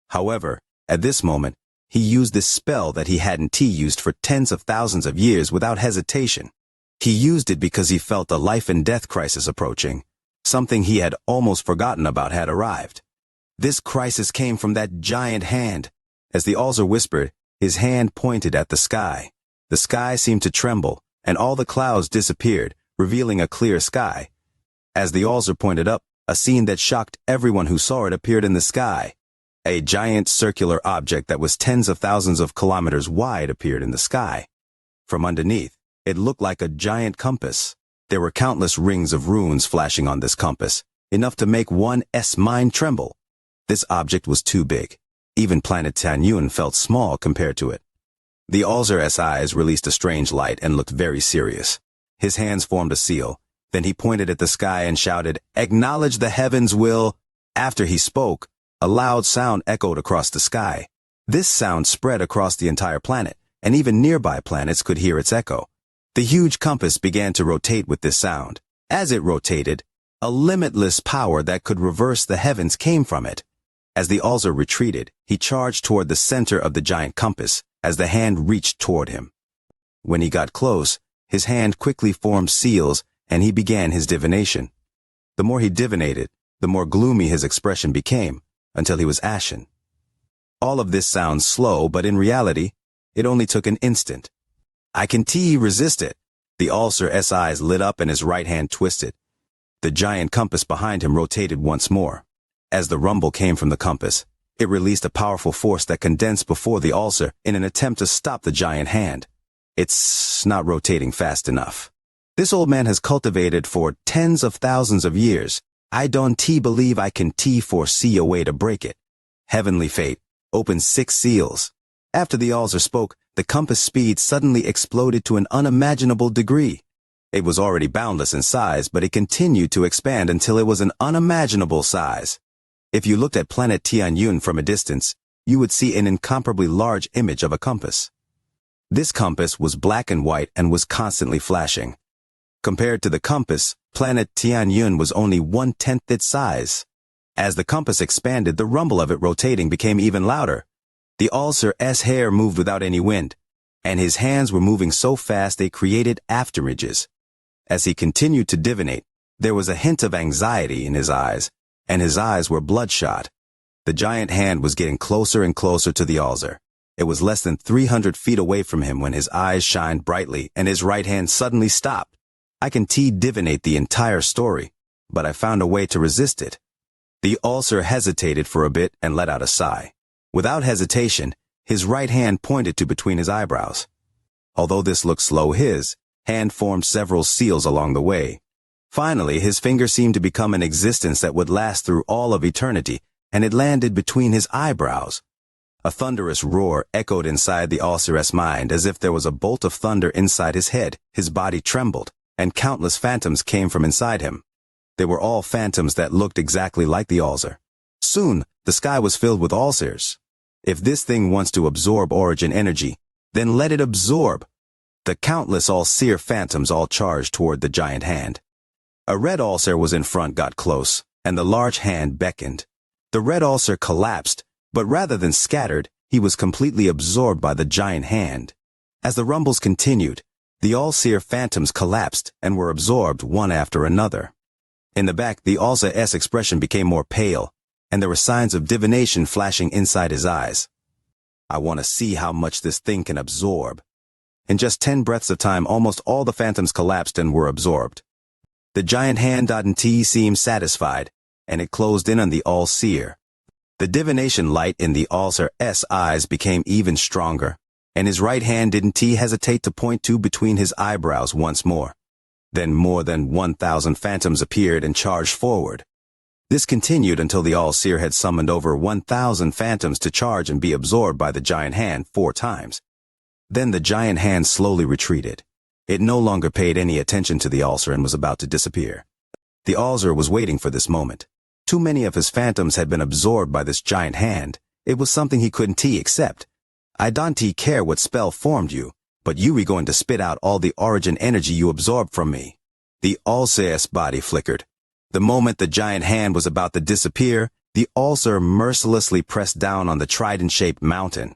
However, at this moment, he used this spell that he hadn't used for tens of thousands of years without hesitation. He used it because he felt a life and death crisis approaching. Something he had almost forgotten about had arrived. This crisis came from that giant hand. As the Alzer whispered, his hand pointed at the sky. The sky seemed to tremble, and all the clouds disappeared, revealing a clear sky. As the Alzer pointed up, a scene that shocked everyone who saw it appeared in the sky. A giant circular object that was tens of thousands of kilometers wide appeared in the sky. From underneath, it looked like a giant compass. There were countless rings of runes flashing on this compass, enough to make one's mind tremble. This object was too big. Even planet Tianyun felt small compared to it. The Alzer's eyes released a strange light and looked very serious. His hands formed a seal. Then he pointed at the sky and shouted, "Acknowledge the heavens will." After he spoke, a loud sound echoed across the sky. This sound spread across the entire planet, and even nearby planets could hear its echo. The huge compass began to rotate with this sound. As it rotated, a limitless power that could reverse the heavens came from it. As the Alzer retreated, he charged toward the center of the giant compass as the hand reached toward him. When he got close, his hand quickly formed seals and he began his divination. The more he divinated, the more gloomy his expression became, until he was ashen. All of this sounds slow, but in reality, it only took an instant. "I can resist it." The Alzer's eyes lit up and his right hand twisted. The giant compass behind him rotated once more. As the rumble came from the compass, it released a powerful force that condensed before the Alzer in an attempt to stop the giant hand. It's not rotating fast enough. This old man has cultivated for tens of thousands of years. I don't believe I can foresee a way to break it. Heavenly Fate, open 6 seals. After the Alzer spoke, the compass speed suddenly exploded to an unimaginable degree. It was already boundless in size, but it continued to expand until it was an unimaginable size. If you looked at planet Tianyun from a distance, you would see an incomparably large image of a compass. This compass was black and white and was constantly flashing. Compared to the compass, planet Tianyun was only 1/10 its size. As the compass expanded, the rumble of it rotating became even louder. The Alzer's hair moved without any wind, and his hands were moving so fast they created afterimages. As he continued to divinate, there was a hint of anxiety in his eyes, and his eyes were bloodshot. The giant hand was getting closer and closer to the Alzer. It was less than 300 feet away from him when his eyes shined brightly and his right hand suddenly stopped. I can divinate the entire story, but I found a way to resist it. The Alzer hesitated for a bit and let out a sigh. Without hesitation, his right hand pointed to between his eyebrows. Although this looked slow, his hand formed several seals along the way. Finally, his finger seemed to become an existence that would last through all of eternity, and it landed between his eyebrows. A thunderous roar echoed inside the Alzer's mind as if there was a bolt of thunder inside his head. His body trembled, and countless phantoms came from inside him. They were all phantoms that looked exactly like the Alzer. Soon, the sky was filled with Alzers. If this thing wants to absorb origin energy, then let it absorb. The countless Alzer phantoms all charged toward the giant hand. A red Alzer was in front, got close, and the large hand beckoned. The red Alzer collapsed, but rather than scattered, he was completely absorbed by the giant hand. As the rumbles continued, the Alzer phantoms collapsed and were absorbed one after another. In the back, the Alzer's expression became more pale, and there were signs of divination flashing inside his eyes. I want to see how much this thing can absorb. In just 10 breaths of time, almost all the phantoms collapsed and were absorbed. The giant hand seemed satisfied, and it closed in on the all-seer. The divination light in the all-seer's eyes became even stronger, and his right hand didn't hesitate to point to between his eyebrows once more. Then more than 1,000 phantoms appeared and charged forward. This continued until the all-seer had summoned over 1,000 phantoms to charge and be absorbed by the giant hand 4 times. Then the giant hand slowly retreated. It no longer paid any attention to the all-seer and was about to disappear. The all-seer was waiting for this moment. Too many of his phantoms had been absorbed by this giant hand. It was something he couldn't accept. I don't care what spell formed you, but you are going to spit out all the origin energy you absorbed from me. The all-seer's body flickered. The moment the giant hand was about to disappear, the all-seer mercilessly pressed down on the trident-shaped mountain.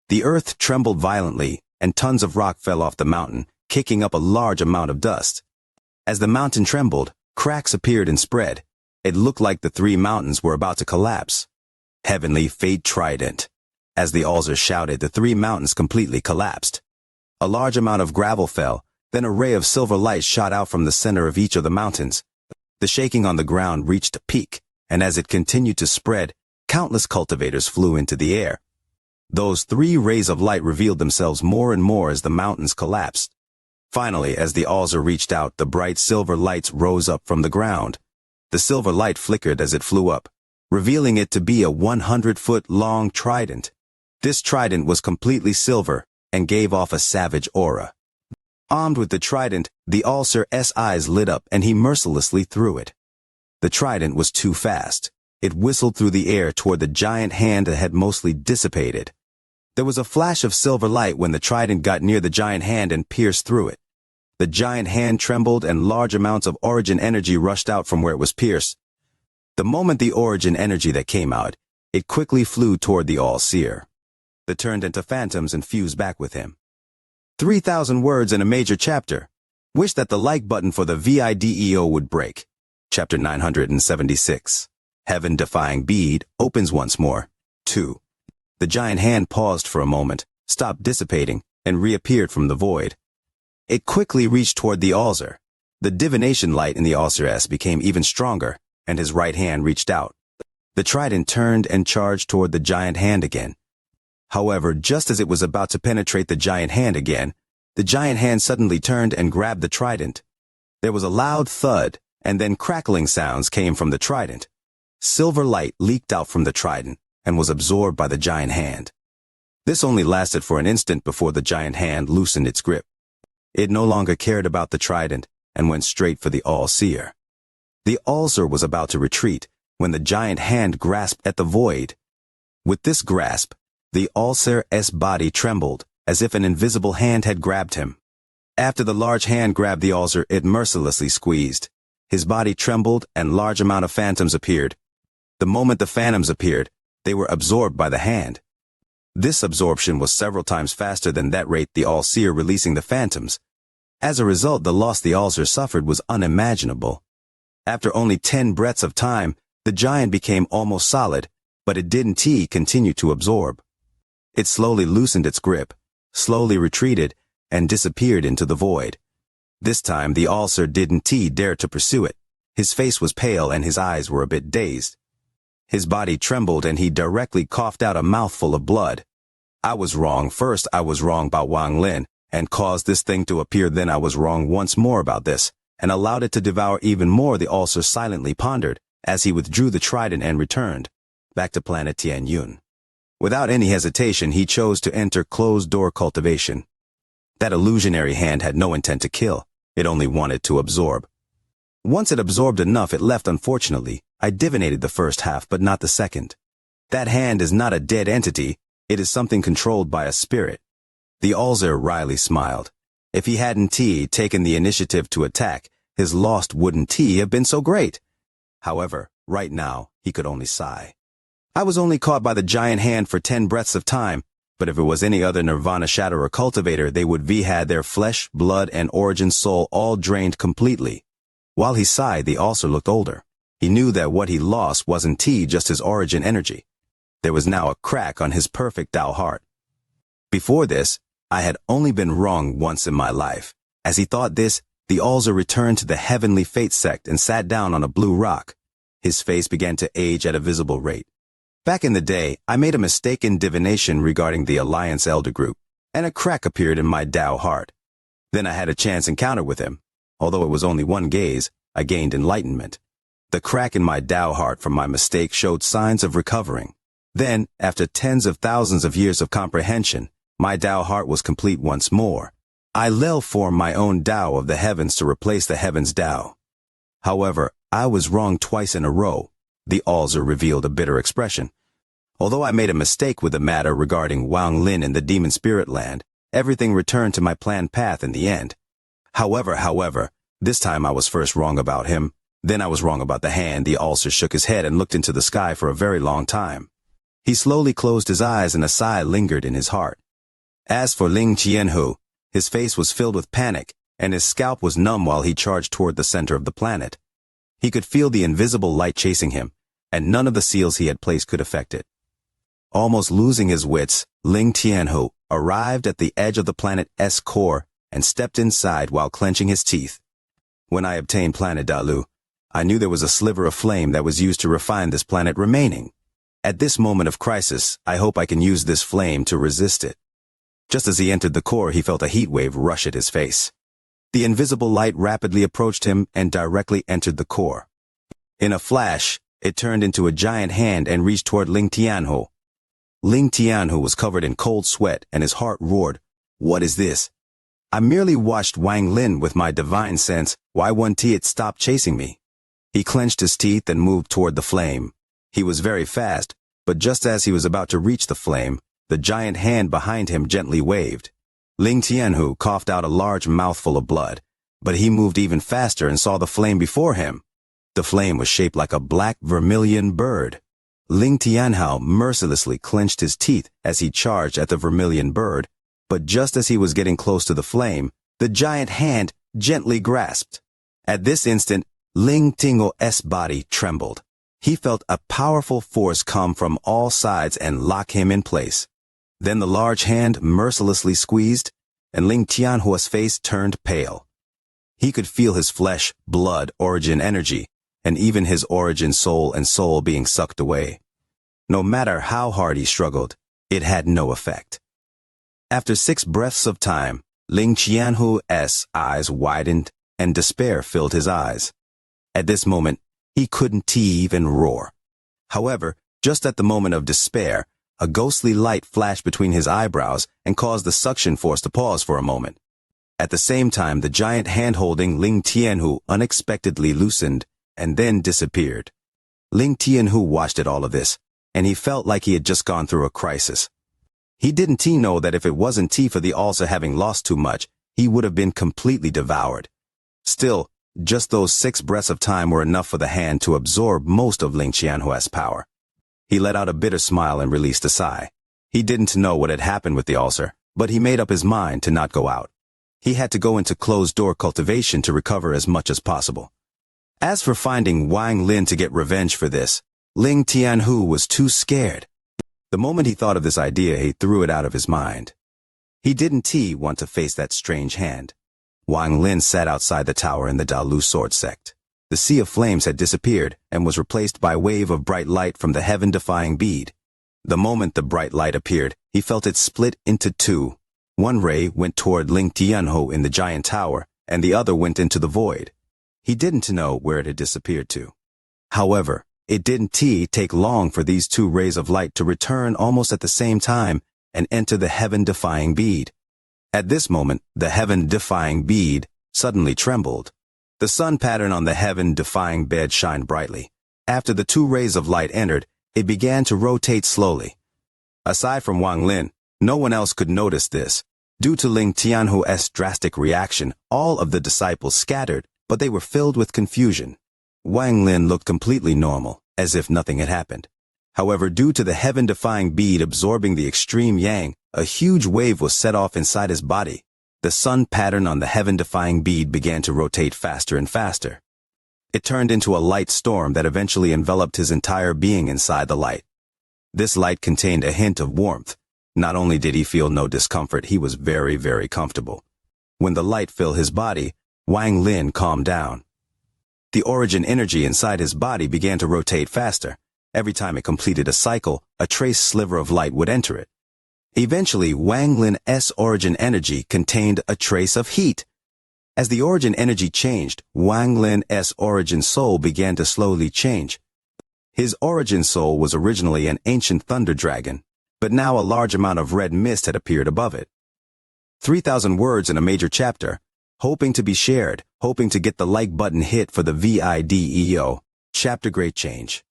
The earth trembled violently, and tons of rock fell off the mountain, kicking up a large amount of dust. As the mountain trembled, cracks appeared and spread. It looked like the 3 mountains were about to collapse. Heavenly Fate Trident. As the all-seer shouted, the 3 mountains completely collapsed. A large amount of gravel fell, then a ray of silver light shot out from the center of each of the mountains. The shaking on the ground reached a peak, and as it continued to spread, countless cultivators flew into the air. Those 3 rays of light revealed themselves more and more as the mountains collapsed. Finally, as the all-seer reached out, the bright silver lights rose up from the ground. The silver light flickered as it flew up, revealing it to be a 100-foot-long trident. This trident was completely silver and gave off a savage aura. Armed with the trident, the all-seer's eyes lit up and he mercilessly threw it. The trident was too fast. It whistled through the air toward the giant hand that had mostly dissipated. There was a flash of silver light when the trident got near the giant hand and pierced through it. The giant hand trembled and large amounts of origin energy rushed out from where it was pierced. The moment the origin energy that came out, it quickly flew toward the all-seer. They turned into phantoms and fused back with him. 3,000 words in a major chapter. Wish that the like button for the video would break. Chapter 976. Heaven-defying bead opens once more. 2. The giant hand paused for a moment, stopped dissipating, and reappeared from the void. It quickly reached toward the all-seer. The divination light in the all-seer's became even stronger, and his right hand reached out. The trident turned and charged toward the giant hand again. However, just as it was about to penetrate the giant hand again, the giant hand suddenly turned and grabbed the trident. There was a loud thud, and then crackling sounds came from the trident. Silver light leaked out from the trident and was absorbed by the giant hand. This only lasted for an instant before the giant hand loosened its grip. It no longer cared about the trident and went straight for the all-seer. The all-seer was about to retreat when the giant hand grasped at the void. With this grasp, the all-seer's body trembled as if an invisible hand had grabbed him. After the large hand grabbed the all-seer, it mercilessly squeezed. His body trembled and large amount of phantoms appeared. The moment the phantoms appeared, they were absorbed by the hand. This absorption was several times faster than that rate the all-seer releasing the phantoms. As a result, the loss the all-seer suffered was unimaginable. After only 10 breaths of time, the giant became almost solid, but it didn't continue to absorb. It slowly loosened its grip, slowly retreated, and disappeared into the void. This time the all-seer didn't dare to pursue it. His face was pale and his eyes were a bit dazed. His body trembled and he directly coughed out a mouthful of blood. I was wrong. First I was wrong about Wang Lin, and caused this thing to appear. Then I was wrong once more about this, and allowed it to devour even more. The all-seer silently pondered, as he withdrew the trident and returned back to planet Tianyun. Without any hesitation, he chose to enter closed-door cultivation. That illusionary hand had no intent to kill. It only wanted to absorb. Once it absorbed enough, it left. Unfortunately, I divinated the first half, but not the second. That hand is not a dead entity. It is something controlled by a spirit. The all-seer wryly smiled. If he hadn't taken the initiative to attack, his loss wouldn't have been so great. However, right now, he could only sigh. I was only caught by the giant hand for 10 breaths of time, but if it was any other Nirvana Shadow or cultivator, they would have had their flesh, blood, and origin soul all drained completely. While he sighed, the all-seer looked older. He knew that what he lost wasn't just his origin energy. There was now a crack on his perfect Tao heart. Before this, I had only been wrong once in my life. As he thought this, the Alzer returned to the heavenly fate sect and sat down on a blue rock. His face began to age at a visible rate. Back in the day, I made a mistaken divination regarding the Alliance Elder Group, and a crack appeared in my Tao heart. Then I had a chance encounter with him. Although it was only one gaze, I gained enlightenment. The crack in my Tao heart from my mistake showed signs of recovering. Then, after tens of thousands of years of comprehension, my Tao heart was complete once more. I formed my own Tao of the heavens to replace the heavens' Tao. However, I was wrong twice in a row. The Alzer revealed a bitter expression. Although I made a mistake with the matter regarding Wang Lin in the demon spirit land, everything returned to my planned path in the end. However, this time I was first wrong about him. Then I was wrong about the hand. The Alzer shook his head and looked into the sky for a very long time. He slowly closed his eyes and a sigh lingered in his heart. As for Ling Qianhu, his face was filled with panic, and his scalp was numb while he charged toward the center of the planet. He could feel the invisible light chasing him, and none of the seals he had placed could affect it. Almost losing his wits, Ling Qianhu arrived at the edge of the planet's core and stepped inside while clenching his teeth. When I obtained planet Dalu, I knew there was a sliver of flame that was used to refine this planet remaining. At this moment of crisis, I hope I can use this flame to resist it. Just as he entered the core, he felt a heat wave rush at his face. The invisible light rapidly approached him and directly entered the core. In a flash, it turned into a giant hand and reached toward Ling Qianhu. Ling Qianhu was covered in cold sweat and his heart roared, "What is this? I merely watched Wang Lin with my divine sense. Why won't it stop chasing me?" He clenched his teeth and moved toward the flame. He was very fast, but just as he was about to reach the flame, the giant hand behind him gently waved. Ling Qianhu coughed out a large mouthful of blood, but he moved even faster and saw the flame before him. The flame was shaped like a black vermilion bird. Ling Qianhu mercilessly clenched his teeth as he charged at the vermilion bird, but just as he was getting close to the flame, the giant hand gently grasped. At this instant, Ling Tingle's body trembled. He felt a powerful force come from all sides and lock him in place. Then the large hand mercilessly squeezed, and Ling Qianhua's face turned pale. He could feel his flesh, blood, origin energy, and even his origin soul and soul being sucked away. No matter how hard he struggled, it had no effect. After 6 breaths of time, Ling Qianhu's eyes widened and despair filled his eyes. At this moment, he couldn't even roar. However, just at the moment of despair, a ghostly light flashed between his eyebrows and caused the suction force to pause for a moment. At the same time, the giant hand holding Ling Qianhu unexpectedly loosened and then disappeared. Ling Qianhu watched at all of this, and he felt like he had just gone through a crisis. He didn't know that if it wasn't for the Alzer having lost too much, he would have been completely devoured. Still, just those 6 breaths of time were enough for the hand to absorb most of Ling Qianhua's power. He let out a bitter smile and released a sigh. He didn't know what had happened with the Alzer, but he made up his mind to not go out. He had to go into closed-door cultivation to recover as much as possible. As for finding Wang Lin to get revenge for this, Ling Qianhu was too scared. The moment he thought of this idea, he threw it out of his mind. He didn't want to face that strange hand. Wang Lin sat outside the tower in the Dalu sword sect. The sea of flames had disappeared and was replaced by a wave of bright light from the heaven-defying bead. The moment the bright light appeared, he felt it split into 2. One ray went toward Ling Qianhu in the giant tower, and the other went into the void. He didn't know where it had disappeared to. However, it didn't take long for these 2 rays of light to return almost at the same time and enter the heaven-defying bead. At this moment, the heaven-defying bead suddenly trembled. The sun pattern on the heaven-defying bed shined brightly. After the 2 rays of light entered, it began to rotate slowly. Aside from Wang Lin, no one else could notice this. Due to Ling Qianhu's drastic reaction, all of the disciples scattered, but they were filled with confusion. Wang Lin looked completely normal, as if nothing had happened. However, due to the heaven-defying bead absorbing the extreme yang, a huge wave was set off inside his body. The sun pattern on the heaven-defying bead began to rotate faster and faster. It turned into a light storm that eventually enveloped his entire being inside the light. This light contained a hint of warmth. Not only did he feel no discomfort, he was very, very comfortable. When the light filled his body, Wang Lin calmed down. The origin energy inside his body began to rotate faster. Every time it completed a cycle, a trace sliver of light would enter it. Eventually, Wang Lin's origin energy contained a trace of heat. As the origin energy changed, Wang Lin's origin soul began to slowly change. His origin soul was originally an ancient thunder dragon, but now a large amount of red mist had appeared above it. 3,000 words in a major chapter, hoping to be shared, hoping to get the like button hit for the video. Chapter Great Change.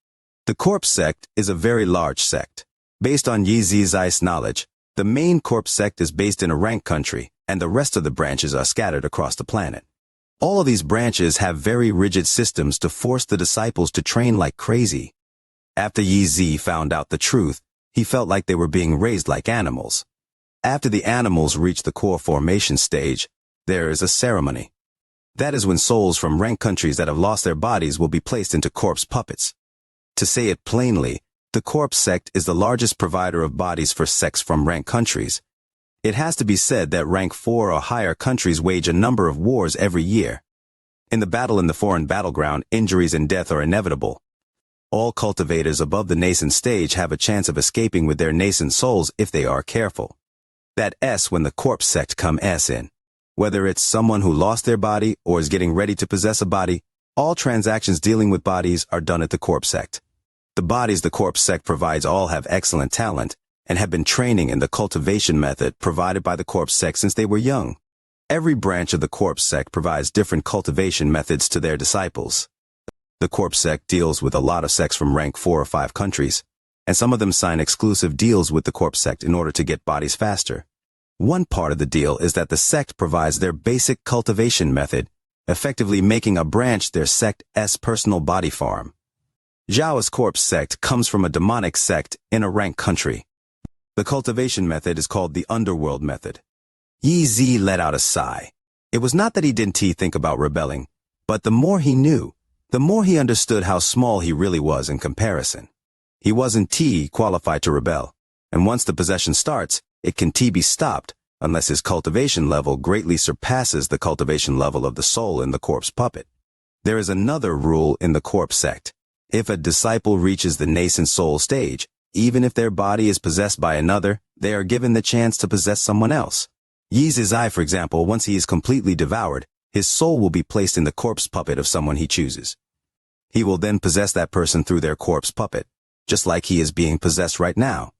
The Corpse Sect is a very large sect. Based on Yi Zizai's knowledge, the main Corpse Sect is based in a rank country, and the rest of the branches are scattered across the planet. All of these branches have very rigid systems to force the disciples to train like crazy. After Yi Zi found out the truth, he felt like they were being raised like animals. After the animals reach the core formation stage, there is a ceremony. That is when souls from rank countries that have lost their bodies will be placed into corpse puppets. To say it plainly, the Corpse Sect is the largest provider of bodies for sects from rank countries. It has to be said that rank 4 or higher countries wage a number of wars every year. In the battle in the foreign battleground, injuries and death are inevitable. All cultivators above the nascent stage have a chance of escaping with their nascent souls if they are careful. That S when the Corpse Sect come S in. Whether it's someone who lost their body or is getting ready to possess a body, all transactions dealing with bodies are done at the Corpse Sect. The bodies the Corpse Sect provides all have excellent talent and have been training in the cultivation method provided by the Corpse Sect since they were young. Every branch of the Corpse Sect provides different cultivation methods to their disciples. The Corpse Sect deals with a lot of sects from rank 4 or 5 countries, and some of them sign exclusive deals with the Corpse Sect in order to get bodies faster. One part of the deal is that the sect provides their basic cultivation method, effectively making a branch their sect's personal body farm. Zhao's Corpse Sect comes from a demonic sect in a rank country. The cultivation method is called the Underworld method. Yi Zi let out a sigh. It was not that he didn't think about rebelling, but the more he knew, the more he understood how small he really was in comparison. He wasn't qualified to rebel, and once the possession starts, it can be stopped unless his cultivation level greatly surpasses the cultivation level of the soul in the corpse puppet. There is another rule in the Corpse Sect. If a disciple reaches the nascent soul stage, even if their body is possessed by another, they are given the chance to possess someone else. Yi Zizai, for example, once he is completely devoured, his soul will be placed in the corpse puppet of someone he chooses. He will then possess that person through their corpse puppet, just like he is being possessed right now.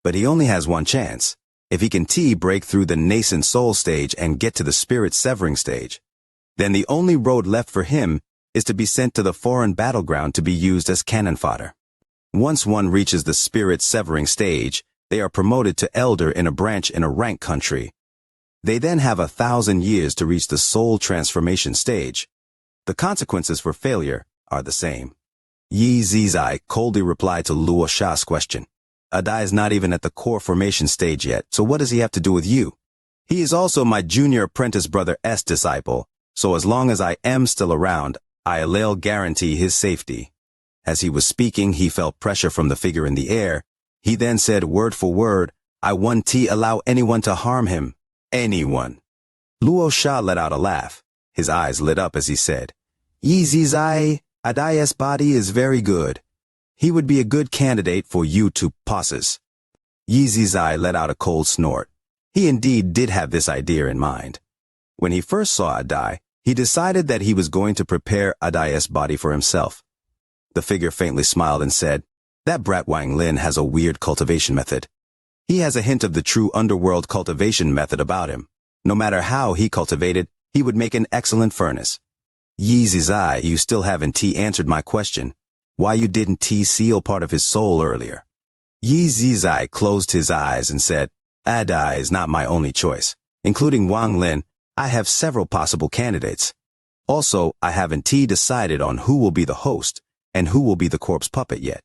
But he only has one chance. If he can break through the nascent soul stage and get to the spirit severing stage, then the only road left for him is to be sent to the foreign battleground to be used as cannon fodder. Once one reaches the spirit severing stage, they are promoted to elder in a branch in a rank country. They then have 1,000 years to reach the soul transformation stage. The consequences for failure are the same. Yi Zizai coldly replied to Luo Sha's question. Adai is not even at the core formation stage yet, so what does he have to do with you? He is also my junior apprentice brother's disciple, so as long as I am still around, I'll guarantee his safety. As he was speaking, he felt pressure from the figure in the air. He then said word for word, I won't allow anyone to harm him. Anyone. Luo Sha let out a laugh. His eyes lit up as he said, Yi Zizai, Adai's body is very good. He would be a good candidate for you to possess. Yi Zizai let out a cold snort. He indeed did have this idea in mind. When he first saw Adai, he decided that he was going to prepare Adai's body for himself. The figure faintly smiled and said, that brat Wang Lin has a weird cultivation method. He has a hint of the true underworld cultivation method about him. No matter how he cultivated, he would make an excellent furnace. Yi Zizai, you still haven't answered my question. Why you didn't seal part of his soul earlier? Yi Zizai closed his eyes and said, Adai is not my only choice. Including Wang Lin, I have several possible candidates. Also, I haven't decided on who will be the host and who will be the corpse puppet yet.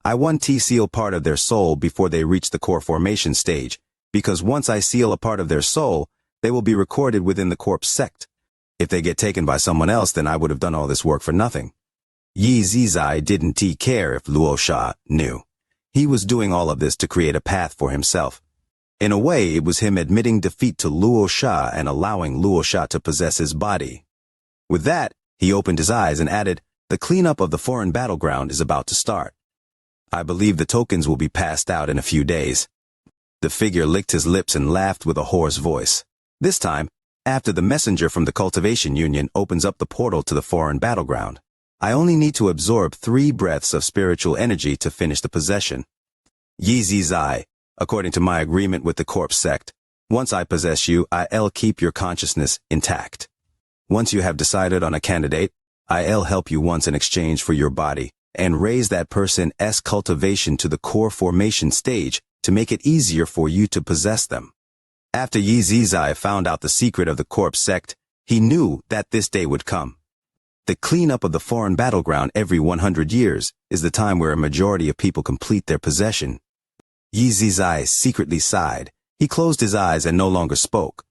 I want to seal part of their soul before they reach the core formation stage, because once I seal a part of their soul, they will be recorded within the corpse sect. If they get taken by someone else, then I would have done all this work for nothing. Yi Zizai didn't care if Luo Sha knew. He was doing all of this to create a path for himself. In a way, it was him admitting defeat to Luo Sha and allowing Luo Sha to possess his body. With that, he opened his eyes and added, "The cleanup of the foreign battleground is about to start. I believe the tokens will be passed out in a few days." The figure licked his lips and laughed with a hoarse voice. This time, after the messenger from the Cultivation Union opens up the portal to the foreign battleground, I only need to absorb 3 breaths of spiritual energy to finish the possession. Yi Zizai, according to my agreement with the corpse sect, once I possess you, I'll keep your consciousness intact. Once you have decided on a candidate, I'll help you once in exchange for your body, and raise that person's cultivation to the core formation stage to make it easier for you to possess them. After Yi Zizai found out the secret of the corpse sect, he knew that this day would come. The cleanup of the foreign battleground every 100 years is the time where a majority of people complete their possession. Yi Zizai secretly sighed. He closed his eyes and no longer spoke.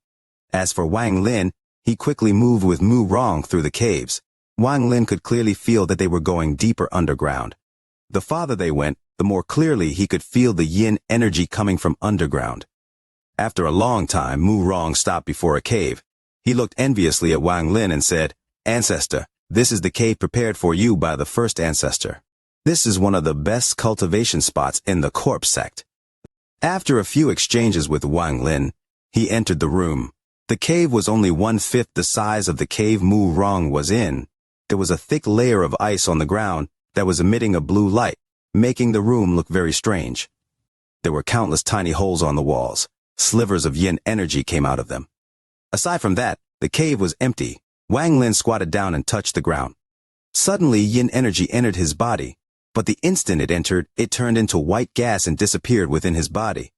As for Wang Lin, he quickly moved with Mu Rong through the caves. Wang Lin could clearly feel that they were going deeper underground. The farther they went, the more clearly he could feel the yin energy coming from underground. After a long time, Mu Rong stopped before a cave. He looked enviously at Wang Lin and said, "Ancestor, this is the cave prepared for you by the first ancestor. This is one of the best cultivation spots in the corpse sect." After a few exchanges with Wang Lin, he entered the room. The cave was only 1/5 the size of the cave Mu Rong was in. There was a thick layer of ice on the ground that was emitting a blue light, making the room look very strange. There were countless tiny holes on the walls. Slivers of yin energy came out of them. Aside from that, the cave was empty. Wang Lin squatted down and touched the ground. Suddenly, yin energy entered his body, but the instant it entered, it turned into white gas and disappeared within his body.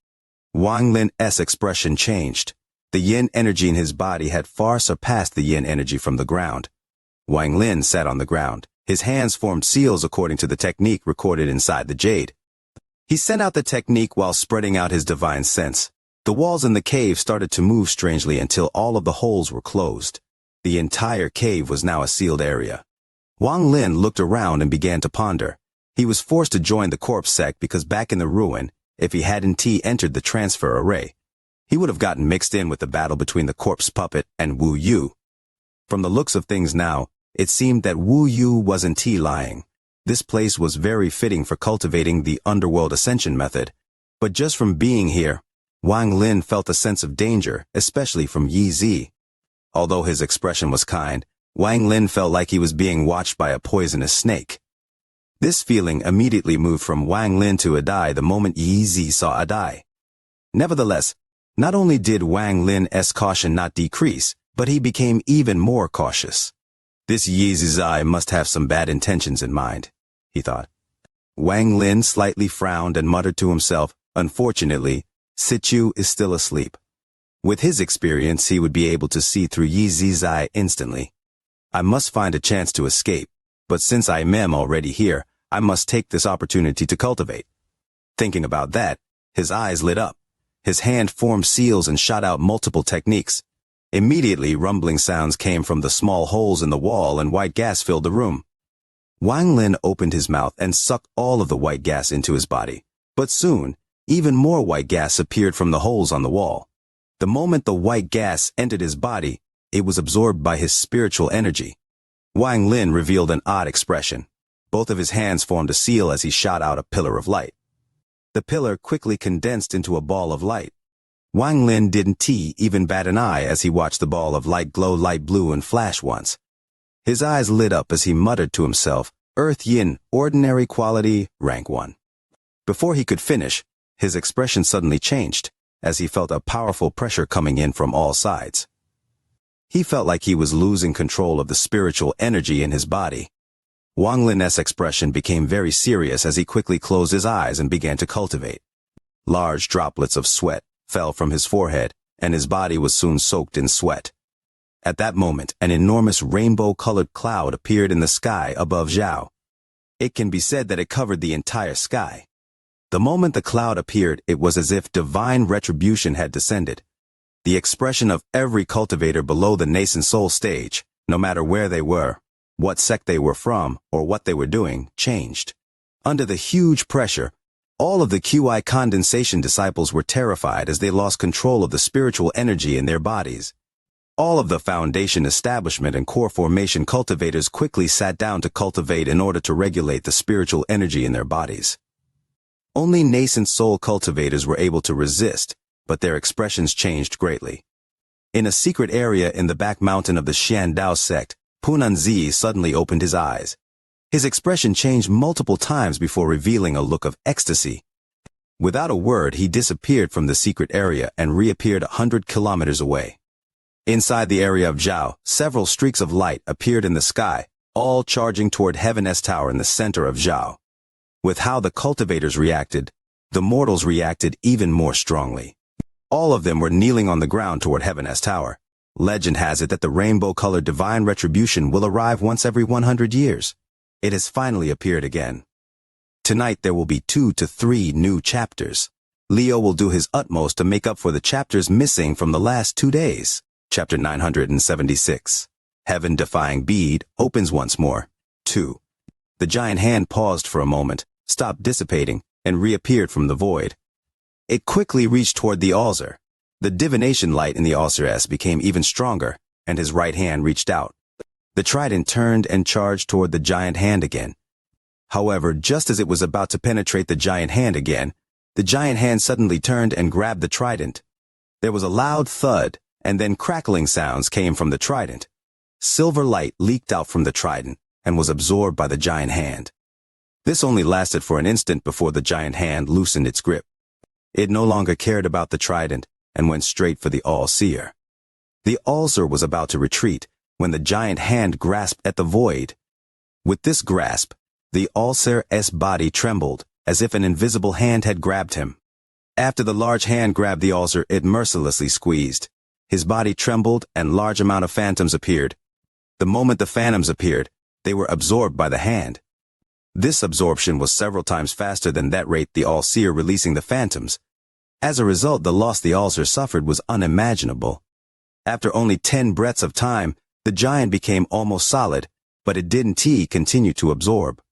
Wang Lin's expression changed. The yin energy in his body had far surpassed the yin energy from the ground. Wang Lin sat on the ground. His hands formed seals according to the technique recorded inside the jade. He sent out the technique while spreading out his divine sense. The walls in the cave started to move strangely until all of the holes were closed. The entire cave was now a sealed area. Wang Lin looked around and began to ponder. He was forced to join the corpse sect because back in the ruin, if he hadn't entered the transfer array, he would have gotten mixed in with the battle between the corpse puppet and Wu Yu. From the looks of things now, it seemed that Wu Yu wasn't lying. This place was very fitting for cultivating the underworld ascension method. But just from being here, Wang Lin felt a sense of danger, especially from Yi Zi. Although his expression was kind, Wang Lin felt like he was being watched by a poisonous snake. This feeling immediately moved from Wang Lin to Adai the moment Yi Zi saw Adai. Nevertheless, not only did Wang Lin's caution not decrease, but he became even more cautious. This Yi Zizai must have some bad intentions in mind, he thought. Wang Lin slightly frowned and muttered to himself, "Unfortunately, Sichu is still asleep." With his experience, he would be able to see through Yi Zizai instantly. I must find a chance to escape, but since I am already here, I must take this opportunity to cultivate. Thinking about that, his eyes lit up. His hand formed seals and shot out multiple techniques. Immediately, rumbling sounds came from the small holes in the wall and white gas filled the room. Wang Lin opened his mouth and sucked all of the white gas into his body. But soon, even more white gas appeared from the holes on the wall. The moment the white gas entered his body, it was absorbed by his spiritual energy. Wang Lin revealed an odd expression. Both of his hands formed a seal as he shot out a pillar of light. The pillar quickly condensed into a ball of light. Wang Lin didn't even bat an eye as he watched the ball of light glow light blue and flash once. His eyes lit up as he muttered to himself, "Earth Yin, ordinary quality, rank 1. Before he could finish, his expression suddenly changed, as he felt a powerful pressure coming in from all sides. He felt like he was losing control of the spiritual energy in his body. Wang Lin's expression became very serious as he quickly closed his eyes and began to cultivate. Large droplets of sweat fell from his forehead, and his body was soon soaked in sweat. At that moment, an enormous rainbow-colored cloud appeared in the sky above Zhao. It can be said that it covered the entire sky. The moment the cloud appeared, it was as if divine retribution had descended. The expression of every cultivator below the nascent soul stage, no matter where they were, what sect they were from, or what they were doing, changed. Under the huge pressure, all of the QI condensation disciples were terrified as they lost control of the spiritual energy in their bodies. All of the foundation establishment and core formation cultivators quickly sat down to cultivate in order to regulate the spiritual energy in their bodies. Only nascent soul cultivators were able to resist, but their expressions changed greatly. In a secret area in the back mountain of the Xiandao sect, Punanzi suddenly opened his eyes. His expression changed multiple times before revealing a look of ecstasy. Without a word, he disappeared from the secret area and reappeared 100 kilometers away. Inside the area of Zhao, several streaks of light appeared in the sky, all charging toward Heaven's Tower in the center of Zhao. With how the cultivators reacted, the mortals reacted even more strongly. All of them were kneeling on the ground toward Heaven's Tower. Legend has it that the rainbow-colored divine retribution will arrive once every 100 years. It has finally appeared again. Tonight there will be 2 to 3 new chapters. Leo will do his utmost to make up for the chapters missing from the last 2 days. Chapter 976. Heaven-defying bead opens once more. 2. The giant hand paused for a moment, stopped dissipating, and reappeared from the void. It quickly reached toward the altar. The divination light in the altar became even stronger, and his right hand reached out. The trident turned and charged toward the giant hand again. However, just as it was about to penetrate the giant hand again, the giant hand suddenly turned and grabbed the trident. There was a loud thud, and then crackling sounds came from the trident. Silver light leaked out from the trident and was absorbed by the giant hand. This only lasted for an instant before the giant hand loosened its grip. It no longer cared about the trident and went straight for the all-seer. The all-seer was about to retreat when the giant hand grasped at the void. With this grasp, the all-seer's body trembled as if an invisible hand had grabbed him. After the large hand grabbed the all-seer, it mercilessly squeezed. His body trembled and large amount of phantoms appeared. The moment the phantoms appeared, they were absorbed by the hand. This absorption was several times faster than that rate the all-seer releasing the phantoms. As a result, the loss the all-seer suffered was unimaginable. After only 10 breaths of time, the giant became almost solid, but it didn't continue to absorb.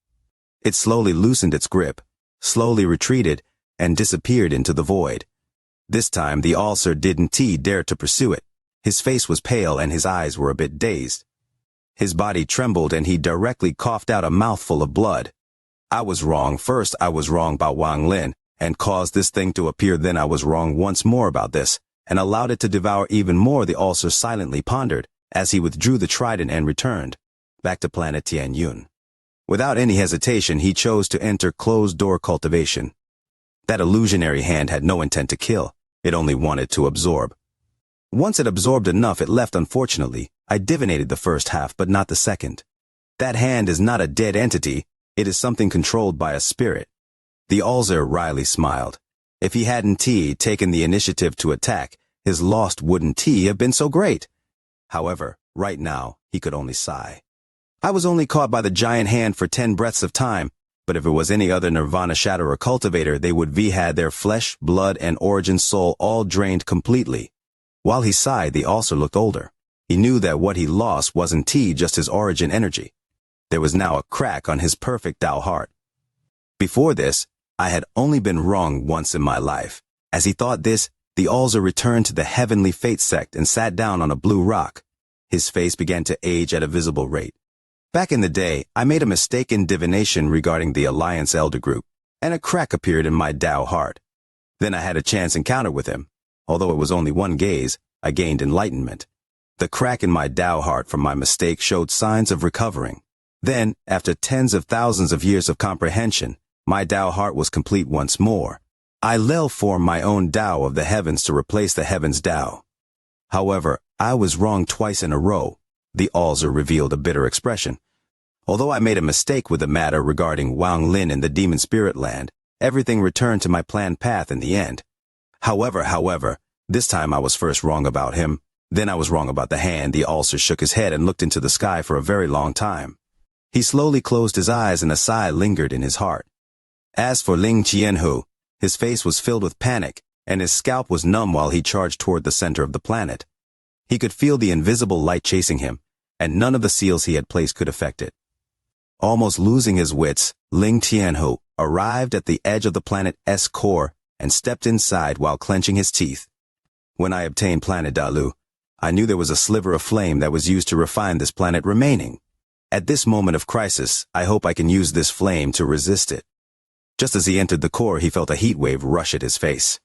It slowly loosened its grip, slowly retreated, and disappeared into the void. This time the all-seer didn't dare to pursue it. His face was pale and his eyes were a bit dazed. His body trembled and he directly coughed out a mouthful of blood. I was wrong. First I was wrong about Wang Lin, and caused this thing to appear. Then I was wrong once more about this, and allowed it to devour even more. The all-seer silently pondered, as he withdrew the trident and returned back to planet Tianyun. Without any hesitation, he chose to enter closed-door cultivation. That illusionary hand had no intent to kill. It only wanted to absorb. Once it absorbed enough, it left. Unfortunately, I divinated the first half, but not the second. That hand is not a dead entity. It is something controlled by a spirit. The all-seer wryly smiled. If he hadn't taken the initiative to attack, his loss wouldn't have been so great. However, right now, he could only sigh. I was only caught by the giant hand for 10 breaths of time, but if it was any other Nirvana Shadow or cultivator, they would had their flesh, blood, and origin soul all drained completely. While he sighed, the all-seer looked older. He knew that what he lost wasn't just his origin energy. There was now a crack on his perfect Tao heart. Before this, I had only been wrong once in my life. As he thought this, the all-seer returned to the Heavenly Fate sect and sat down on a blue rock. His face began to age at a visible rate. Back in the day, I made a mistake in divination regarding the Alliance Elder Group, and a crack appeared in my Tao heart. Then I had a chance encounter with him. Although it was only one gaze, I gained enlightenment. The crack in my Tao heart from my mistake showed signs of recovering. Then, after tens of thousands of years of comprehension, my Tao heart was complete once more. I formed my own Tao of the heavens to replace the heavens' Tao. However, I was wrong twice in a row. The all-seer revealed a bitter expression. Although I made a mistake with the matter regarding Wang Lin in the demon spirit land, everything returned to my planned path in the end. However, this time I was first wrong about him, then I was wrong about the hand. The all-seer shook his head and looked into the sky for a very long time. He slowly closed his eyes and a sigh lingered in his heart. As for Ling Qianhu, his face was filled with panic, and his scalp was numb while he charged toward the center of the planet. He could feel the invisible light chasing him, and none of the seals he had placed could affect it. Almost losing his wits, Ling Tianhu arrived at the edge of the planet's core and stepped inside while clenching his teeth. When I obtained planet Dalu, I knew there was a sliver of flame that was used to refine this planet remaining. At this moment of crisis, I hope I can use this flame to resist it. Just as he entered the core, he felt a heat wave rush at his face.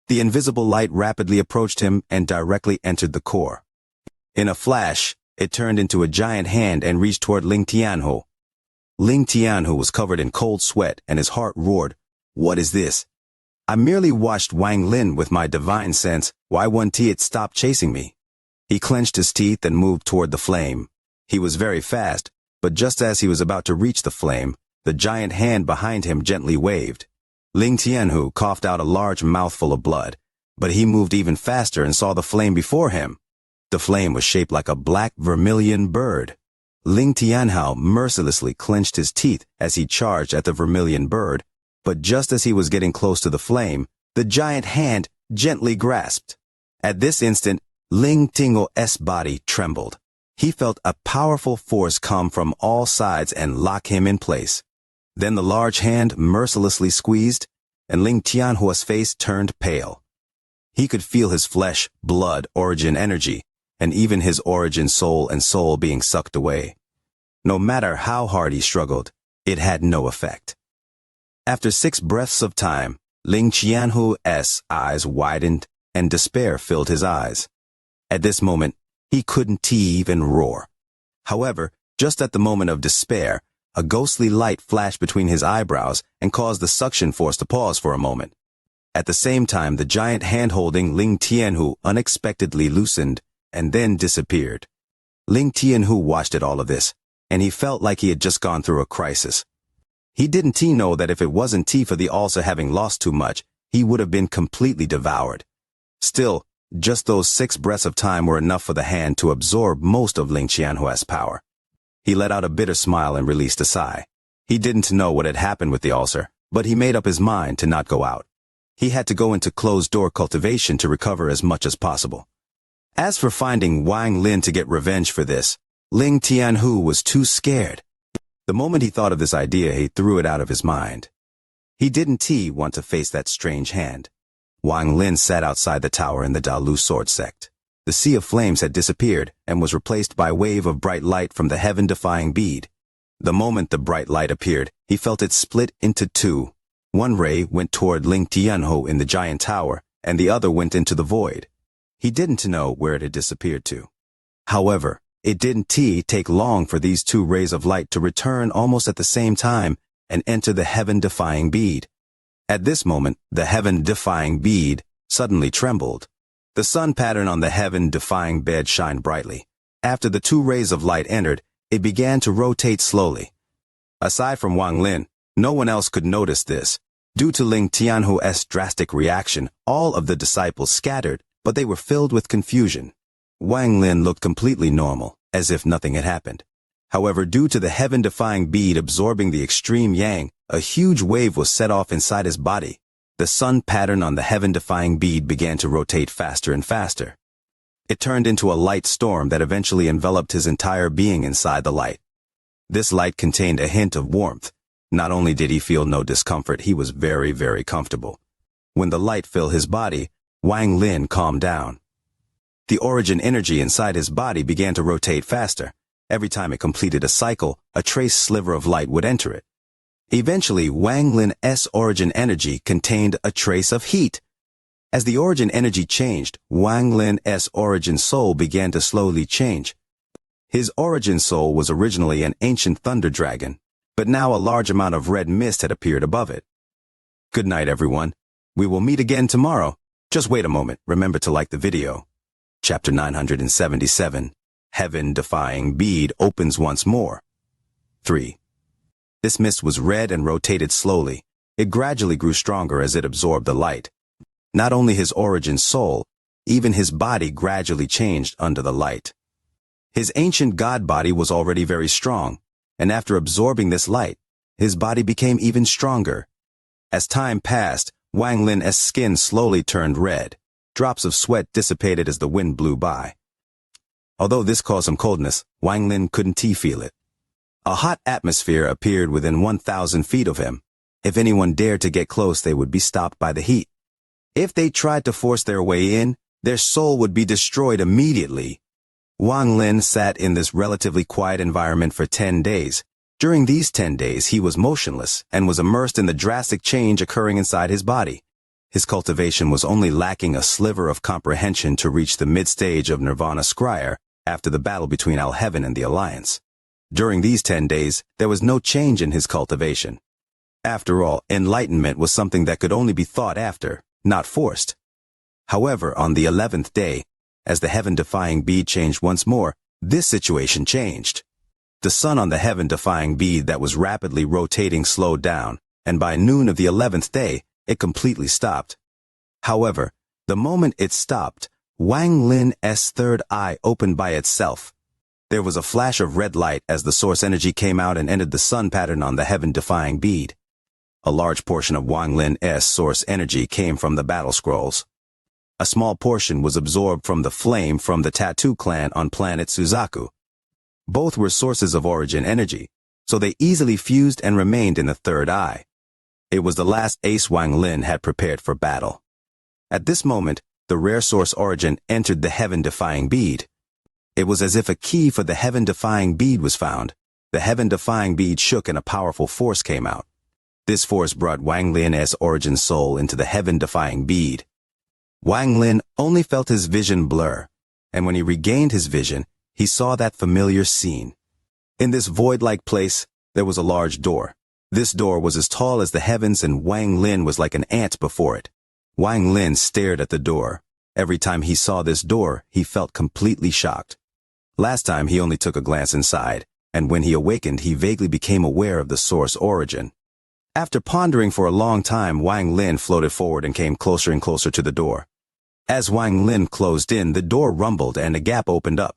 The invisible light rapidly approached him and directly entered the core. In a flash, it turned into a giant hand and reached toward Ling Tianhu. Ling Tianhu was covered in cold sweat and his heart roared, "What is this? I merely watched Wang Lin with my divine sense. Why won't it stop chasing me?" He clenched his teeth and moved toward the flame. He was very fast, but just as he was about to reach the flame, the giant hand behind him gently waved. Ling Tianhu coughed out a large mouthful of blood, but he moved even faster and saw the flame before him. The flame was shaped like a black vermilion bird. Ling Tianhu mercilessly clenched his teeth as he charged at the vermilion bird, but just as he was getting close to the flame, the giant hand gently grasped. At this instant, Ling Tianhu's body trembled. He felt a powerful force come from all sides and lock him in place. Then the large hand mercilessly squeezed, and Ling Tianhu's face turned pale. He could feel his flesh, blood, origin energy, and even his origin soul and soul being sucked away. No matter how hard he struggled, it had no effect. After 6 breaths of time, Ling Tianhu's eyes widened and despair filled his eyes. At this moment, he couldn't even roar. However, just at the moment of despair, a ghostly light flashed between his eyebrows and caused the suction force to pause for a moment. At the same time, the giant hand holding Ling Tianhu unexpectedly loosened and then disappeared. Ling Tianhu watched at all of this, and he felt like he had just gone through a crisis. He didn't know that if it wasn't for the ulcer having lost too much, he would have been completely devoured. Still, just those 6 breaths of time were enough for the hand to absorb most of Ling Tianhu's power. He let out a bitter smile and released a sigh. He didn't know what had happened with the ulcer, but he made up his mind to not go out. He had to go into closed-door cultivation to recover as much as possible. As for finding Wang Lin to get revenge for this, Ling Tianhu was too scared. The moment he thought of this idea, he threw it out of his mind. He didn't want to face that strange hand. Wang Lin sat outside the tower in the Dalu sword sect. The sea of flames had disappeared and was replaced by a wave of bright light from the heaven-defying bead. The moment the bright light appeared, he felt it split into 2. One ray went toward Ling Tianhu in the giant tower, and the other went into the void. He didn't know where it had disappeared to. However, it didn't take long for these 2 rays of light to return almost at the same time and enter the heaven-defying bead. At this moment, the heaven-defying bead suddenly trembled. The sun pattern on the heaven-defying bed shined brightly. After the 2 rays of light entered, it began to rotate slowly. Aside from Wang Lin, no one else could notice this. Due to Ling Tianhu's drastic reaction, all of the disciples scattered, but they were filled with confusion. Wang Lin looked completely normal, as if nothing had happened. However, due to the heaven-defying bead absorbing the extreme yang, a huge wave was set off inside his body. The sun pattern on the heaven-defying bead began to rotate faster and faster. It turned into a light storm that eventually enveloped his entire being inside the light. This light contained a hint of warmth. Not only did he feel no discomfort, he was very, very comfortable. When the light filled his body, Wang Lin calmed down. The origin energy inside his body began to rotate faster. Every time it completed a cycle, a trace sliver of light would enter it. Eventually, Wang Lin's origin energy contained a trace of heat. As the origin energy changed, Wang Lin's origin soul began to slowly change. His origin soul was originally an ancient thunder dragon, but now a large amount of red mist had appeared above it. Good night, everyone. We will meet again tomorrow. Just wait a moment. Remember to like the video. Chapter 977. Heaven-defying bead opens once more. 3. This mist was red and rotated slowly. It gradually grew stronger as it absorbed the light. Not only his origin soul, even his body gradually changed under the light. His ancient god body was already very strong, and after absorbing this light, his body became even stronger. As time passed, Wang Lin's skin slowly turned red. Drops of sweat dissipated as the wind blew by. Although this caused some coldness, Wang Lin couldn't feel it. A hot atmosphere appeared within 1,000 feet of him. If anyone dared to get close, they would be stopped by the heat. If they tried to force their way in, their soul would be destroyed immediately. Wang Lin sat in this relatively quiet environment for 10 days. During these 10 days, he was motionless and was immersed in the drastic change occurring inside his body. His cultivation was only lacking a sliver of comprehension to reach the mid-stage of Nirvana Scryer after the battle between Al-Heaven and the Alliance. During these 10 days, there was no change in his cultivation. After all, enlightenment was something that could only be thought after, not forced. However, on the 11th day, as the heaven-defying bead changed once more, this situation changed. The sun on the heaven-defying bead that was rapidly rotating slowed down, and by noon of the 11th day, it completely stopped. However, the moment it stopped, Wang Lin's third eye opened by itself. There was a flash of red light as the source energy came out and entered the sun pattern on the heaven-defying bead. A large portion of Wang Lin's source energy came from the battle scrolls. A small portion was absorbed from the flame from the Tattoo clan on planet Suzaku. Both were sources of origin energy, so they easily fused and remained in the third eye. It was the last ace Wang Lin had prepared for battle. At this moment, the rare source origin entered the heaven-defying bead. It was as if a key for the heaven-defying bead was found. The heaven-defying bead shook and a powerful force came out. This force brought Wang Lin's origin soul into the heaven-defying bead. Wang Lin only felt his vision blur, and when he regained his vision, he saw that familiar scene. In this void-like place, there was a large door. This door was as tall as the heavens, and Wang Lin was like an ant before it. Wang Lin stared at the door. Every time he saw this door, he felt completely shocked. Last time he only took a glance inside, and when he awakened, he vaguely became aware of the source origin. After pondering for a long time, Wang Lin floated forward and came closer and closer to the door. As Wang Lin closed in, the door rumbled and a gap opened up.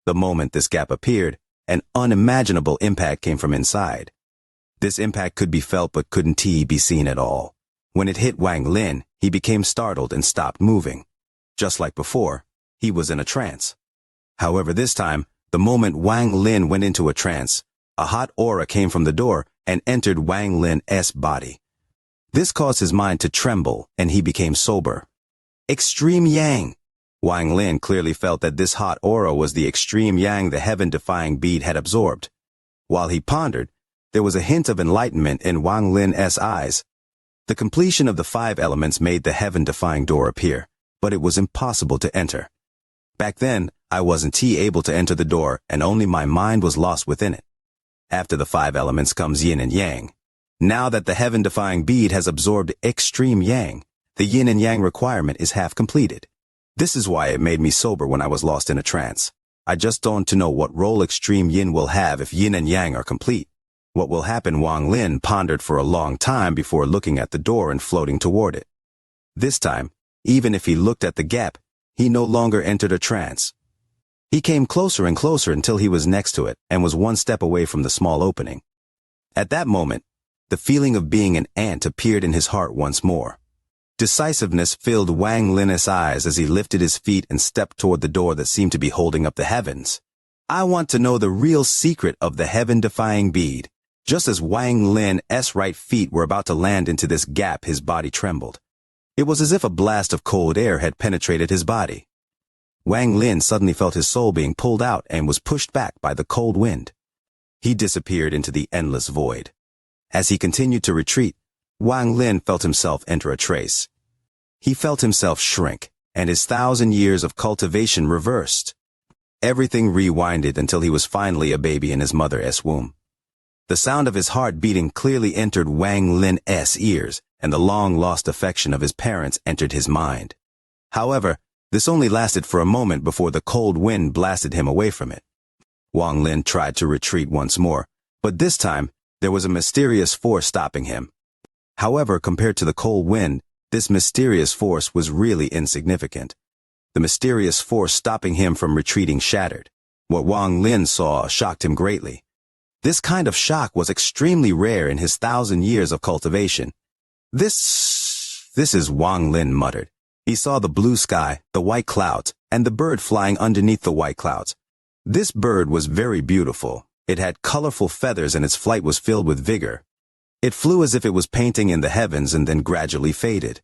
The moment this gap appeared, an unimaginable impact came from inside. This impact could be felt but couldn't be seen at all. When it hit Wang Lin, he became startled and stopped moving. Just like before, he was in a trance. However, this time, the moment Wang Lin went into a trance, a hot aura came from the door and entered Wang Lin's body. This caused his mind to tremble, and he became sober. Extreme Yang! Wang Lin clearly felt that this hot aura was the extreme Yang the heaven-defying bead had absorbed. While he pondered, there was a hint of enlightenment in Wang Lin's eyes. The completion of the 5 elements made the heaven-defying door appear, but it was impossible to enter. Back then, I wasn't able to enter the door, and only my mind was lost within it. After the 5 elements comes yin and yang. Now that the heaven-defying bead has absorbed extreme yang, the yin and yang requirement is half completed. This is why it made me sober when I was lost in a trance. I just don't want to know what role extreme yin will have if yin and yang are complete. What will happen? Wang Lin pondered for a long time before looking at the door and floating toward it. This time, even if he looked at the gap, he no longer entered a trance. He came closer and closer until he was next to it and was one step away from the small opening. At that moment, the feeling of being an ant appeared in his heart once more. Decisiveness filled Wang Lin's eyes as he lifted his feet and stepped toward the door that seemed to be holding up the heavens. I want to know the real secret of the heaven-defying bead. Just as Wang Lin's right feet were about to land into this gap, his body trembled. It was as if a blast of cold air had penetrated his body. Wang Lin suddenly felt his soul being pulled out and was pushed back by the cold wind. He disappeared into the endless void. As he continued to retreat, Wang Lin felt himself enter a trace. He felt himself shrink, and his 1,000 years of cultivation reversed. Everything rewinded until he was finally a baby in his mother's womb. The sound of his heart beating clearly entered Wang Lin's ears, and the long-lost affection of his parents entered his mind. However, this only lasted for a moment before the cold wind blasted him away from it. Wang Lin tried to retreat once more, but this time, there was a mysterious force stopping him. However, compared to the cold wind, this mysterious force was really insignificant. The mysterious force stopping him from retreating shattered. What Wang Lin saw shocked him greatly. This kind of shock was extremely rare in his 1,000 years of cultivation. This This is Wang Lin muttered. He saw the blue sky, the white clouds, and the bird flying underneath the white clouds. This bird was very beautiful. It had colorful feathers and its flight was filled with vigor. It flew as if it was painting in the heavens and then gradually faded.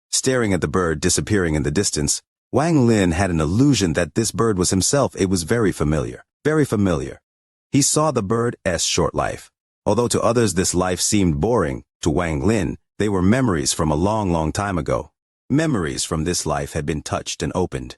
Staring at the bird disappearing in the distance, Wang Lin had an illusion that this bird was himself. It was very familiar. Very familiar. He saw the bird's short life. Although to others this life seemed boring, to Wang Lin, they were memories from a long, long time ago. Memories from this life had been touched and opened.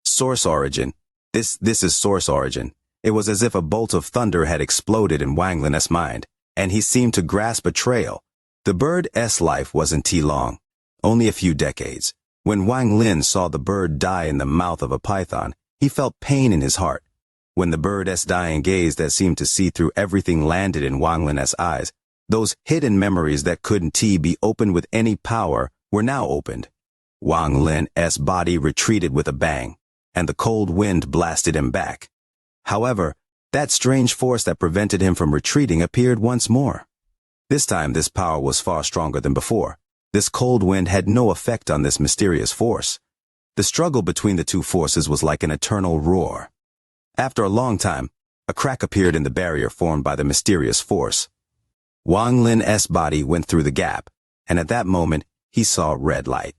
Source origin. This is source origin. It was as if a bolt of thunder had exploded in Wang Lin's mind, and he seemed to grasp a trail. The bird's life wasn't too long. Only a few decades. When Wang Lin saw the bird die in the mouth of a python, he felt pain in his heart. When the bird's dying gaze that seemed to see through everything landed in Wang Lin's eyes, those hidden memories that couldn't be opened with any power were now opened. Wang Lin's body retreated with a bang, and the cold wind blasted him back. However, that strange force that prevented him from retreating appeared once more. This time this power was far stronger than before. This cold wind had no effect on this mysterious force. The struggle between the two forces was like an eternal roar. After a long time, a crack appeared in the barrier formed by the mysterious force. Wang Lin's body went through the gap, and at that moment, he saw red light.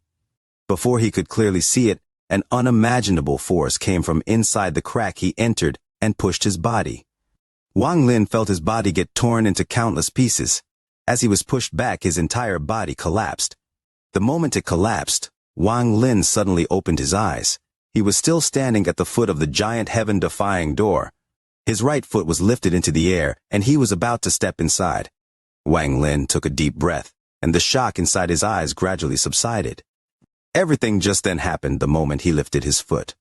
Before he could clearly see it, an unimaginable force came from inside the crack he entered and pushed his body. Wang Lin felt his body get torn into countless pieces. As he was pushed back, his entire body collapsed. The moment it collapsed, Wang Lin suddenly opened his eyes. He was still standing at the foot of the giant heaven-defying door. His right foot was lifted into the air, and he was about to step inside. Wang Lin took a deep breath, and the shock inside his eyes gradually subsided. Everything just then happened the moment he lifted his foot.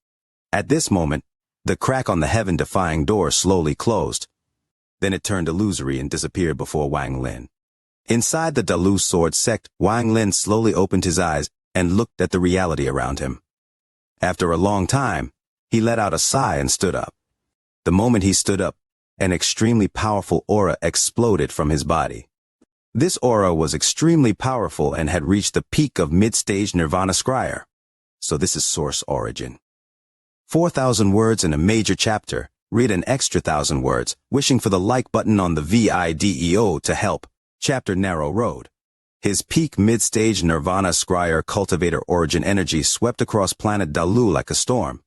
At this moment, the crack on the heaven-defying door slowly closed. Then it turned illusory and disappeared before Wang Lin. Inside the Dalu sword sect, Wang Lin slowly opened his eyes and looked at the reality around him. After a long time, he let out a sigh and stood up. The moment he stood up, an extremely powerful aura exploded from his body. This aura was extremely powerful and had reached the peak of mid-stage Nirvana Scryer. So this is source origin. 4,000 words in a major chapter. Read an extra 1,000 words, wishing for the like button on the video to help. Chapter Narrow Road. His peak mid-stage Nirvana Scryer cultivator origin energy swept across planet Dalu like a storm.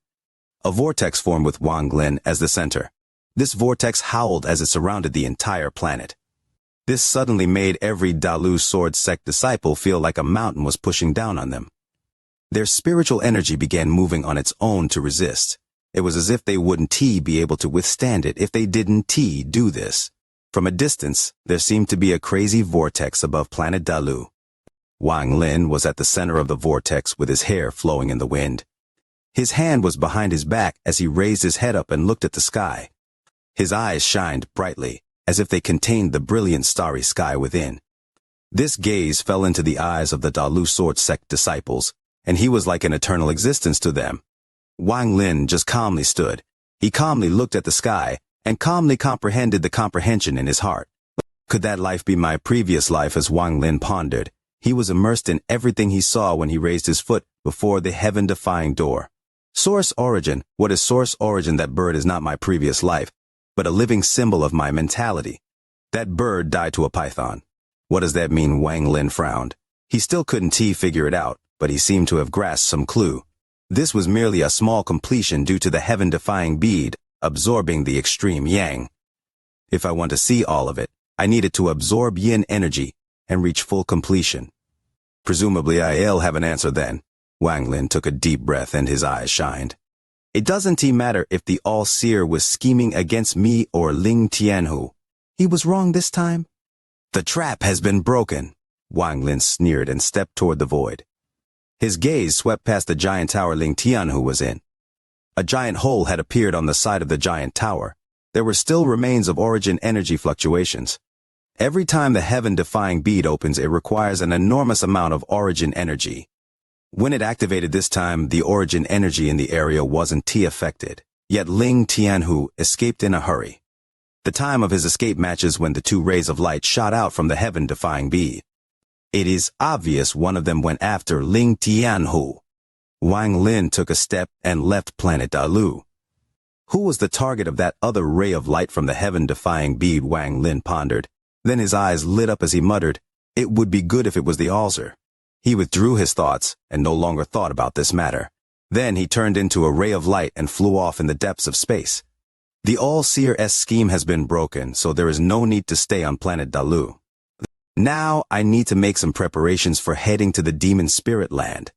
A vortex formed with Wang Lin as the center. This vortex howled as it surrounded the entire planet. This suddenly made every Dalu sword sect disciple feel like a mountain was pushing down on them. Their spiritual energy began moving on its own to resist. It was as if they wouldn't be able to withstand it if they didn't do this. From a distance, there seemed to be a crazy vortex above planet Dalu. Wang Lin was at the center of the vortex with his hair flowing in the wind. His hand was behind his back as he raised his head up and looked at the sky. His eyes shined brightly, as if they contained the brilliant starry sky within. This gaze fell into the eyes of the Dalu sword sect disciples, and he was like an eternal existence to them. Wang Lin just calmly stood. He calmly looked at the sky, and calmly comprehended the comprehension in his heart. Could that life be my previous life? As Wang Lin pondered, he was immersed in everything he saw when he raised his foot before the heaven-defying door. Source origin. What is source origin? That bird is not my previous life, but a living symbol of my mentality. That bird died to a python. What does that mean? Wang Lin frowned. He still couldn't figure it out, but he seemed to have grasped some clue. This was merely a small completion due to the heaven-defying bead, absorbing the extreme yang. If I want to see all of it, I needed to absorb yin energy and reach full completion. Presumably I'll have an answer then. Wang Lin took a deep breath and his eyes shined. It doesn't matter if the All-Seer was scheming against me or Ling Tianhu. He was wrong this time. The trap has been broken. Wang Lin sneered and stepped toward the void. His gaze swept past the giant tower Ling Tianhu was in. A giant hole had appeared on the side of the giant tower. There were still remains of origin energy fluctuations. Every time the heaven-defying bead opens, it requires an enormous amount of origin energy. When it activated this time, the origin energy in the area wasn't affected. Yet Ling Tianhu escaped in a hurry. The time of his escape matches when the two rays of light shot out from the heaven-defying bead. It is obvious one of them went after Ling Tianhu. Wang Lin took a step and left planet Dalu. Who was the target of that other ray of light from the heaven-defying bead? Wang Lin pondered. Then his eyes lit up as he muttered, "It would be good if it was the Alzer." He withdrew his thoughts and no longer thought about this matter. Then he turned into a ray of light and flew off in the depths of space. The All-Seer's scheme has been broken, so there is no need to stay on planet Dalu. Now I need to make some preparations for heading to the demon spirit land.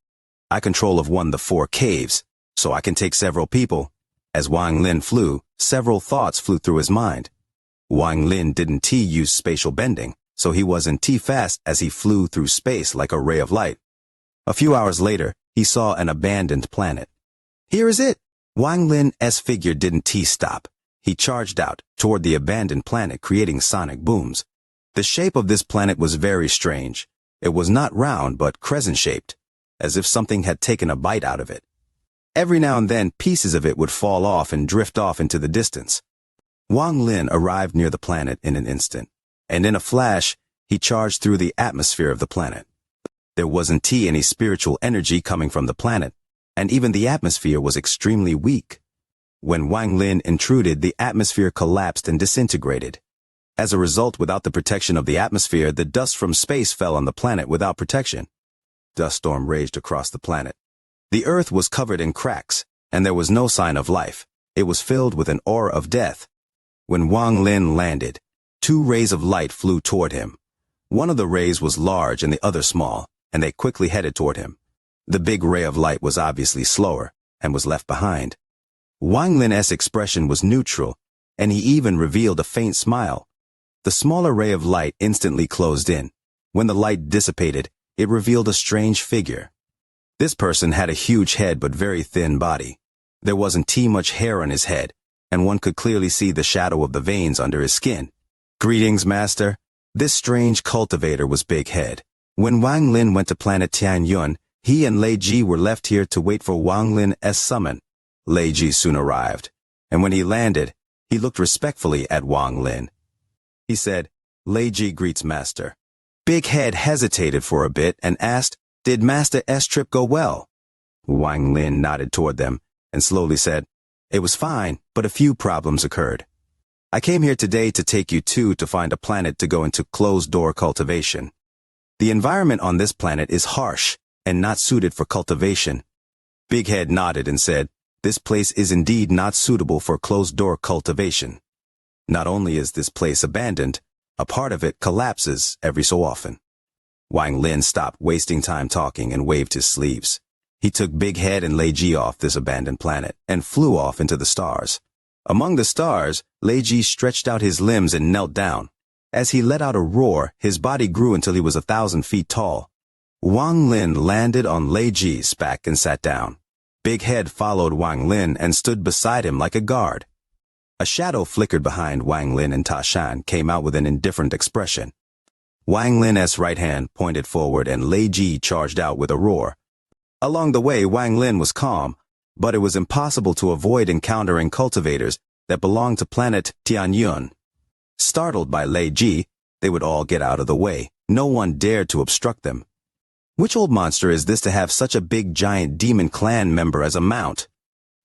I control of one of the 4 caves, so I can take several people. As Wang Lin flew, several thoughts flew through his mind. Wang Lin didn't use spatial bending, so he wasn't fast as he flew through space like a ray of light. A few hours later, he saw an abandoned planet. Here is it! Wang Lin's figure didn't stop. He charged out toward the abandoned planet, creating sonic booms. The shape of this planet was very strange. It was not round but crescent-shaped, as if something had taken a bite out of it. Every now and then, pieces of it would fall off and drift off into the distance. Wang Lin arrived near the planet in an instant, and in a flash, he charged through the atmosphere of the planet. There wasn't any spiritual energy coming from the planet, and even the atmosphere was extremely weak. When Wang Lin intruded, the atmosphere collapsed and disintegrated. As a result, without the protection of the atmosphere, the dust from space fell on the planet without protection. Dust storm raged across the planet. The earth was covered in cracks, and there was no sign of life. It was filled with an aura of death. When Wang Lin landed, 2 rays of light flew toward him. One of the rays was large and the other small, and they quickly headed toward him. The big ray of light was obviously slower and was left behind. Wang Lin's expression was neutral, and he even revealed a faint smile. The smaller ray of light instantly closed in. When the light dissipated, it revealed a strange figure. This person had a huge head but very thin body. There wasn't much hair on his head, and one could clearly see the shadow of the veins under his skin. "Greetings, Master." This strange cultivator was Big Head. When Wang Lin went to planet Tianyun, he and Lei Ji were left here to wait for Wang Lin's summon. Lei Ji soon arrived, and when he landed, he looked respectfully at Wang Lin. He said, "Lei Ji greets Master." Big Head hesitated for a bit and asked, "Did Master's trip go well?" Wang Lin nodded toward them and slowly said, "It was fine, but a few problems occurred. I came here today to take you to find a planet to go into closed-door cultivation. The environment on this planet is harsh and not suited for cultivation." Big Head nodded and said, "This place is indeed not suitable for closed-door cultivation. Not only is this place abandoned, a part of it collapses every so often." Wang Lin stopped wasting time talking and waved his sleeves. He took Big Head and Lei Ji off this abandoned planet and flew off into the stars. Among the stars, Lei Ji stretched out his limbs and knelt down. As he let out a roar, his body grew until he was 1,000 feet tall. Wang Lin landed on Lei Ji's back and sat down. Big Head followed Wang Lin and stood beside him like a guard. A shadow flickered behind Wang Lin, and Ta Shan came out with an indifferent expression. Wang Lin's right hand pointed forward and Lei Ji charged out with a roar. Along the way, Wang Lin was calm, but it was impossible to avoid encountering cultivators that belonged to planet Tianyun. Startled by Lei Ji, they would all get out of the way. No one dared to obstruct them. Which old monster is this to have such a big giant demon clan member as a mount?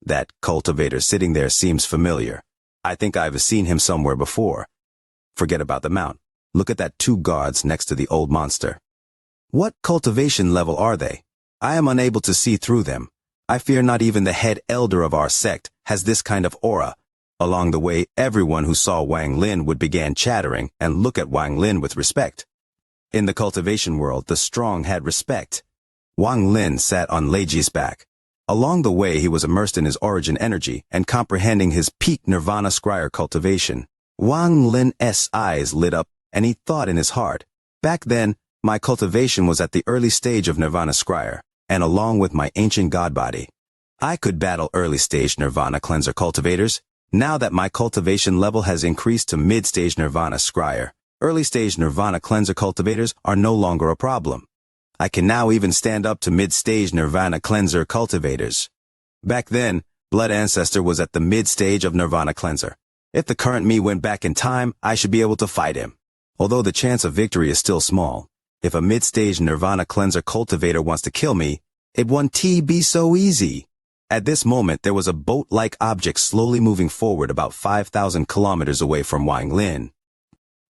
That cultivator sitting there seems familiar. I think I've seen him somewhere before. Forget about the mount. Look at that 2 guards next to the old monster. What cultivation level are they? I am unable to see through them. I fear not even the head elder of our sect has this kind of aura. Along the way, everyone who saw Wang Lin would begin chattering and look at Wang Lin with respect. In the cultivation world, the strong had respect. Wang Lin sat on Lei Ji's back. Along the way, he was immersed in his origin energy and comprehending his peak nirvana scryer cultivation. Wang Lin's eyes lit up, and he thought in his heart, "Back then, my cultivation was at the early stage of nirvana scryer, and along with my ancient god body, I could battle early-stage nirvana cleanser cultivators. Now that my cultivation level has increased to mid-stage nirvana scryer, early-stage nirvana cleanser cultivators are no longer a problem. I can now even stand up to mid-stage nirvana cleanser cultivators. Back then, Blood Ancestor was at the mid-stage of nirvana cleanser. If the current me went back in time, I should be able to fight him. Although the chance of victory is still small, If a mid-stage Nirvana cleanser cultivator wants to kill me, it won't be so easy. At this moment, there was a boat-like object slowly moving forward about 5,000 kilometers away from Wang Lin.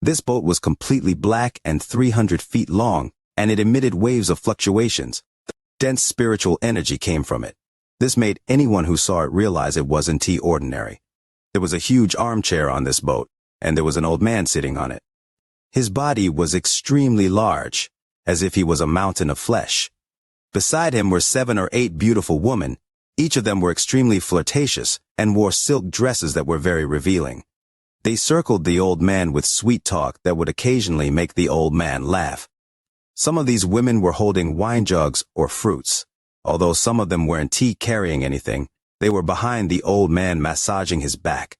This boat was completely black and 300 feet long, and it emitted waves of fluctuations. Dense spiritual energy came from it. This made anyone who saw it realize it wasn't ordinary. There was a huge armchair on this boat, and there was an old man sitting on it. His body was extremely large, as if he was a mountain of flesh. Beside him were 7 or 8 beautiful women. Each of them were extremely flirtatious and wore silk dresses that were very revealing. They circled the old man with sweet talk that would occasionally make the old man laugh. Some of these women were holding wine jugs or fruits. Although some of them weren't carrying anything, they were behind the old man massaging his back.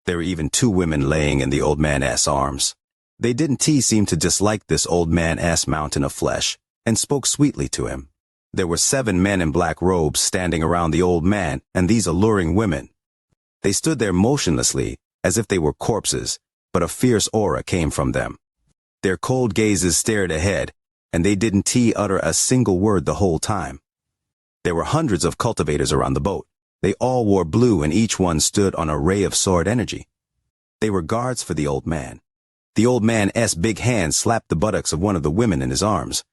There were even 2 women laying in the old man's arms. They didn't seem to dislike this old man's mountain of flesh, and spoke sweetly to him. There were 7 men in black robes standing around the old man and these alluring women. They stood there motionlessly, as if they were corpses, but a fierce aura came from them. Their cold gazes stared ahead, and they didn't utter a single word the whole time. There were hundreds of cultivators around the boat. They all wore blue and each one stood on a ray of sword energy. They were guards for the old man. The old man's big hand slapped the buttocks of one of the women in his arms.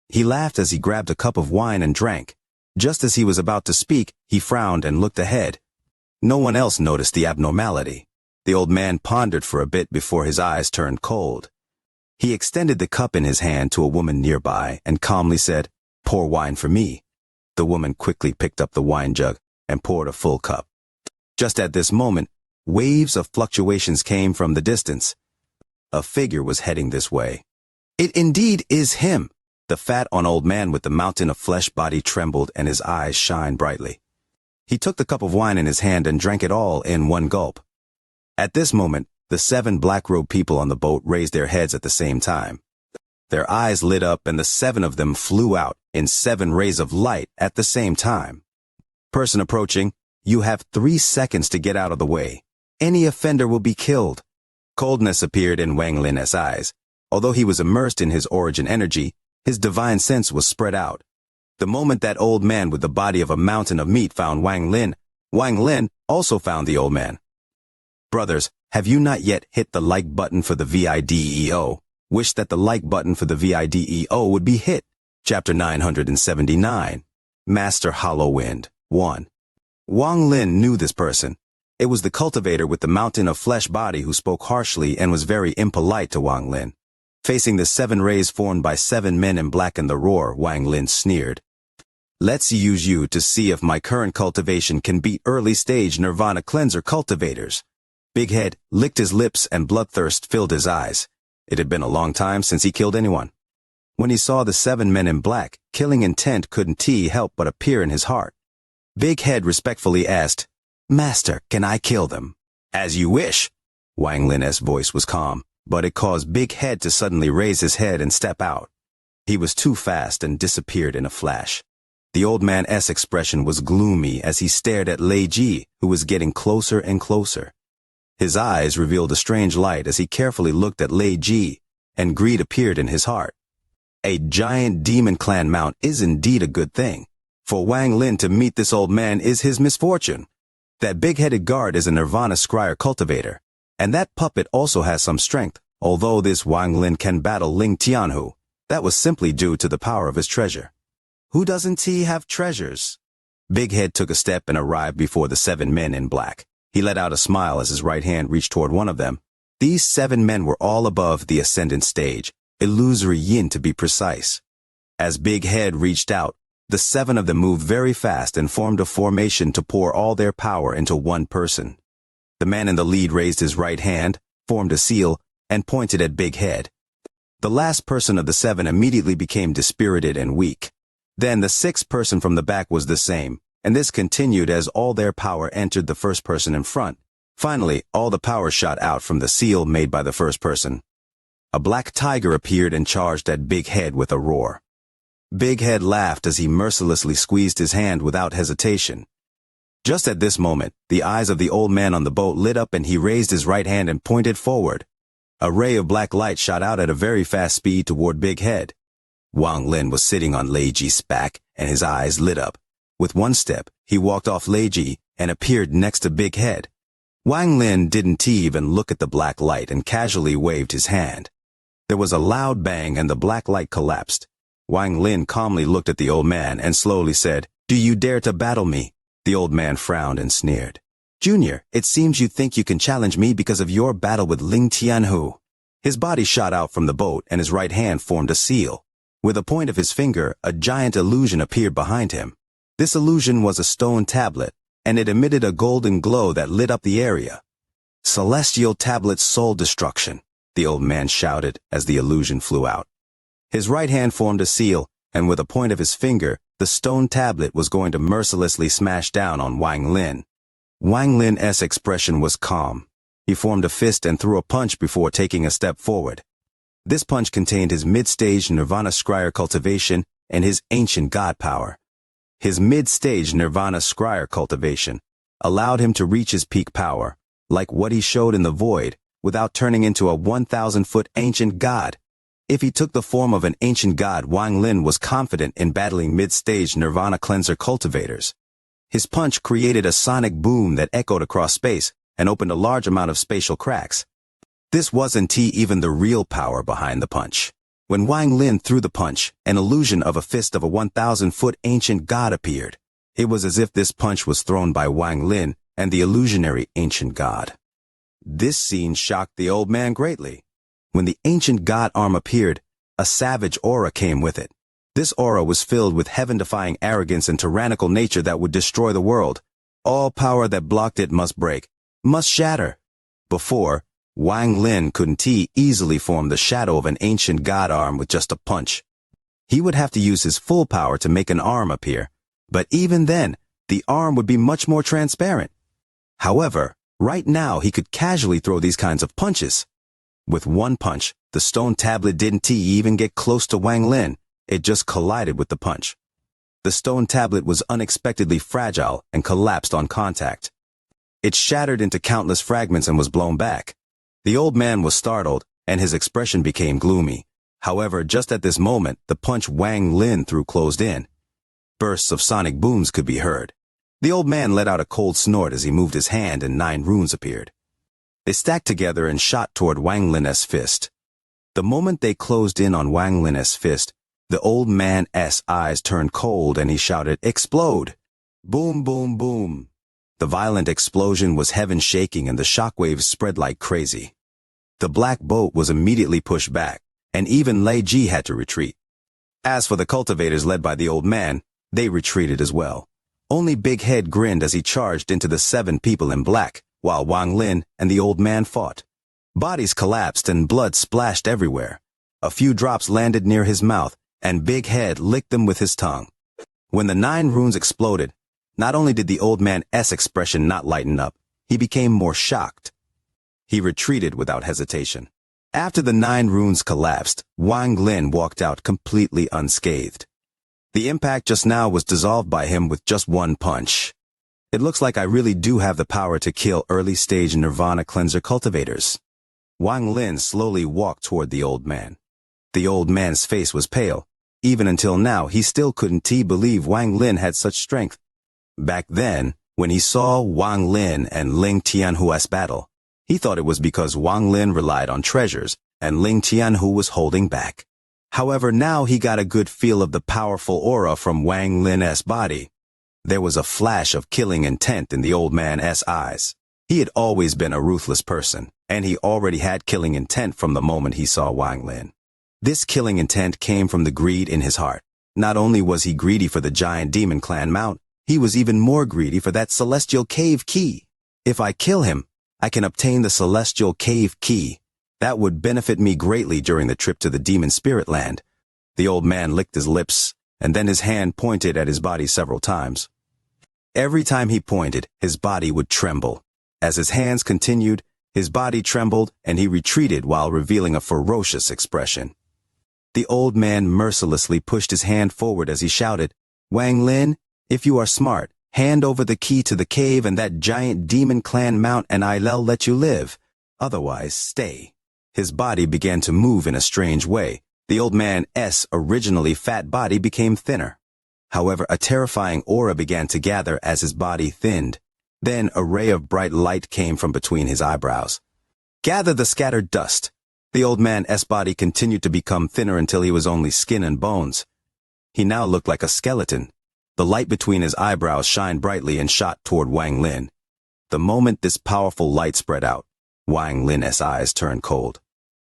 He laughed as he grabbed a cup of wine and drank. Just as he was about to speak, he frowned and looked ahead. No one else noticed the abnormality. The old man pondered for a bit before his eyes turned cold. He extended the cup in his hand to a woman nearby and calmly said, "Pour wine for me." The woman quickly picked up the wine jug and poured a full cup. Just at this moment, waves of fluctuations came from the distance. A figure was heading this way. It indeed is him. The fat old man with the mountain of flesh body trembled and his eyes shined brightly. He took the cup of wine in his hand and drank it all in one gulp. At this moment, the 7 black-robed people on the boat raised their heads at the same time. Their eyes lit up and the 7 of them flew out in 7 rays of light at the same time. Person approaching, you have 3 seconds to get out of the way. Any offender will be killed. Coldness appeared in Wang Lin's eyes. Although he was immersed in his origin energy, his divine sense was spread out. The moment that old man with the body of a mountain of meat found Wang Lin also found the old man. Brothers, have you not yet hit the like button for the video? Wish that the like button for the video would be hit. Chapter 979. Master Hollowwind 1. Wang Lin knew this person. It was the cultivator with the mountain of flesh body who spoke harshly and was very impolite to Wang Lin. Facing the 7 rays formed by 7 men in black in the roar, Wang Lin sneered. Let's use you to see if my current cultivation can beat early-stage Nirvana cleanser cultivators. Big Head licked his lips and bloodthirst filled his eyes. It had been a long time since he killed anyone. When he saw the 7 men in black, killing intent couldn't help but appear in his heart. Big Head respectfully asked, "Master, can I kill them?" "As you wish." Wang Lin's voice was calm, but it caused Big Head to suddenly raise his head and step out. He was too fast and disappeared in a flash. The old man's expression was gloomy as he stared at Lei Ji, who was getting closer and closer. His eyes revealed a strange light as he carefully looked at Lei Ji, and greed appeared in his heart. A giant demon clan mount is indeed a good thing. For Wang Lin to meet this old man is his misfortune. That big-headed guard is a Nirvana scryer cultivator, and that puppet also has some strength, although this Wang Lin can battle Ling Tianhu. That was simply due to the power of his treasure. Who doesn't he have treasures? Big Head took a step and arrived before the 7 men in black. He let out a smile as his right hand reached toward one of them. These 7 men were all above the ascendant stage, illusory yin to be precise. As Big Head reached out, the 7 of them moved very fast and formed a formation to pour all their power into one person. The man in the lead raised his right hand, formed a seal, and pointed at Big Head. The last person of the 7 immediately became dispirited and weak. Then the 6th person from the back was the same, and this continued as all their power entered the first person in front. Finally, all the power shot out from the seal made by the first person. A black tiger appeared and charged at Big Head with a roar. Big Head laughed as he mercilessly squeezed his hand without hesitation. Just at this moment, the eyes of the old man on the boat lit up and he raised his right hand and pointed forward. A ray of black light shot out at a very fast speed toward Big Head. Wang Lin was sitting on Lei Ji's back, and his eyes lit up. With one step, he walked off Lei Ji and appeared next to Big Head. Wang Lin didn't even look at the black light and casually waved his hand. There was a loud bang and the black light collapsed. Wang Lin calmly looked at the old man and slowly said, "Do you dare to battle me?" The old man frowned and sneered. "Junior, it seems you think you can challenge me because of your battle with Ling Tianhu." His body shot out from the boat and his right hand formed a seal. With a point of his finger, a giant illusion appeared behind him. This illusion was a stone tablet, and it emitted a golden glow that lit up the area. "Celestial Tablet Soul Destruction," the old man shouted as the illusion flew out. His right hand formed a seal, and with a point of his finger, the stone tablet was going to mercilessly smash down on Wang Lin. Wang Lin's expression was calm. He formed a fist and threw a punch before taking a step forward. This punch contained his mid-stage Nirvana Scryer cultivation and his ancient god power. His mid-stage Nirvana Scryer cultivation allowed him to reach his peak power, like what he showed in the void, without turning into a 1,000-foot ancient god. If he took the form of an ancient god, Wang Lin was confident in battling mid-stage Nirvana Cleanser cultivators. His punch created a sonic boom that echoed across space and opened a large amount of spatial cracks. This wasn't even the real power behind the punch. When Wang Lin threw the punch, an illusion of a fist of a 1,000-foot ancient god appeared. It was as if this punch was thrown by Wang Lin and the illusionary ancient god. This scene shocked the old man greatly. When the ancient god arm appeared, a savage aura came with it. This aura was filled with heaven-defying arrogance and tyrannical nature that would destroy the world. All power that blocked it must break, must shatter. Before, Wang Lin couldn't easily form the shadow of an ancient god arm with just a punch. He would have to use his full power to make an arm appear, but even then, the arm would be much more transparent. However, right now he could casually throw these kinds of punches. With one punch, the stone tablet didn't even get close to Wang Lin. It just collided with the punch. The stone tablet was unexpectedly fragile and collapsed on contact. It shattered into countless fragments and was blown back. The old man was startled, and his expression became gloomy. However, just at this moment, the punch Wang Lin threw closed in. Bursts of sonic booms could be heard. The old man let out a cold snort as he moved his hand and 9 runes appeared. They stacked together and shot toward Wang Lin's fist. The moment they closed in on Wang Lin's fist, the old man's eyes turned cold and he shouted, "Explode!" Boom, boom, boom. The violent explosion was heaven shaking and the shockwaves spread like crazy. The black boat was immediately pushed back, and even Lei Ji had to retreat. As for the cultivators led by the old man, they retreated as well. Only Big Head grinned as he charged into the 7 people in black, while Wang Lin and the old man fought. Bodies collapsed and blood splashed everywhere. A few drops landed near his mouth, and Big Head licked them with his tongue. When the 9 runes exploded, not only did the old man's expression not lighten up, he became more shocked. He retreated without hesitation. After the 9 runes collapsed, Wang Lin walked out completely unscathed. The impact just now was dissolved by him with just one punch. It looks like I really do have the power to kill early-stage Nirvana Cleanser cultivators. Wang Lin slowly walked toward the old man. The old man's face was pale. Even until now, he still couldn't believe Wang Lin had such strength. Back then, when he saw Wang Lin and Ling Tianhu's battle, he thought it was because Wang Lin relied on treasures and Ling Tianhu was holding back. However, now he got a good feel of the powerful aura from Wang Lin's body. There was a flash of killing intent in the old man's eyes. He had always been a ruthless person, and he already had killing intent from the moment he saw Wang Lin. This killing intent came from the greed in his heart. Not only was he greedy for the giant demon clan mount, he was even more greedy for that celestial cave key. If I kill him, I can obtain the celestial cave key. That would benefit me greatly during the trip to the demon spirit land. The old man licked his lips, and then his hand pointed at his body several times. Every time he pointed, his body would tremble. As his hands continued, his body trembled, and he retreated while revealing a ferocious expression. The old man mercilessly pushed his hand forward as he shouted, "Wang Lin, if you are smart, hand over the key to the cave and that giant demon clan mount and I'll let you live. Otherwise, stay." His body began to move in a strange way, The old man's originally fat body became thinner. However, a terrifying aura began to gather as his body thinned. Then a ray of bright light came from between his eyebrows. Gather the scattered dust. The old man's body continued to become thinner until he was only skin and bones. He now looked like a skeleton. The light between his eyebrows shined brightly and shot toward Wang Lin. The moment this powerful light spread out, Wang Lin's eyes turned cold.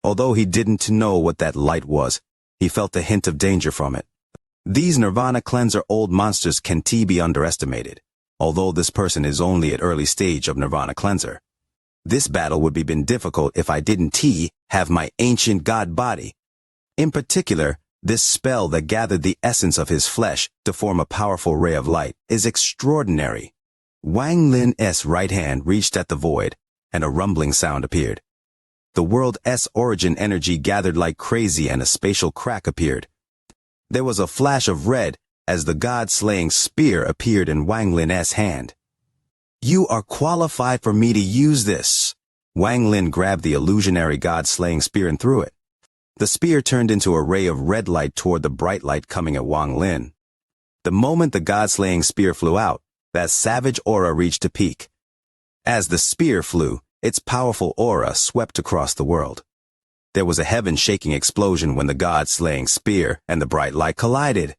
Although he didn't know what that light was, he felt a hint of danger from it. These Nirvana cleanser old monsters can't be underestimated, although this person is only at early stage of Nirvana cleanser. This battle would be been difficult if I didn't have my ancient god body. In particular, this spell that gathered the essence of his flesh to form a powerful ray of light is extraordinary. Wang Lin's right hand reached at the void, and a rumbling sound appeared. The world's origin energy gathered like crazy and a spatial crack appeared. There was a flash of red as the god-slaying spear appeared in Wang Lin's hand. You are qualified for me to use this. Wang Lin grabbed the illusionary god-slaying spear and threw it. The spear turned into a ray of red light toward the bright light coming at Wang Lin. The moment the god-slaying spear flew out, that savage aura reached a peak. As the spear flew, its powerful aura swept across the world. There was a heaven-shaking explosion when the god-slaying spear and the bright light collided.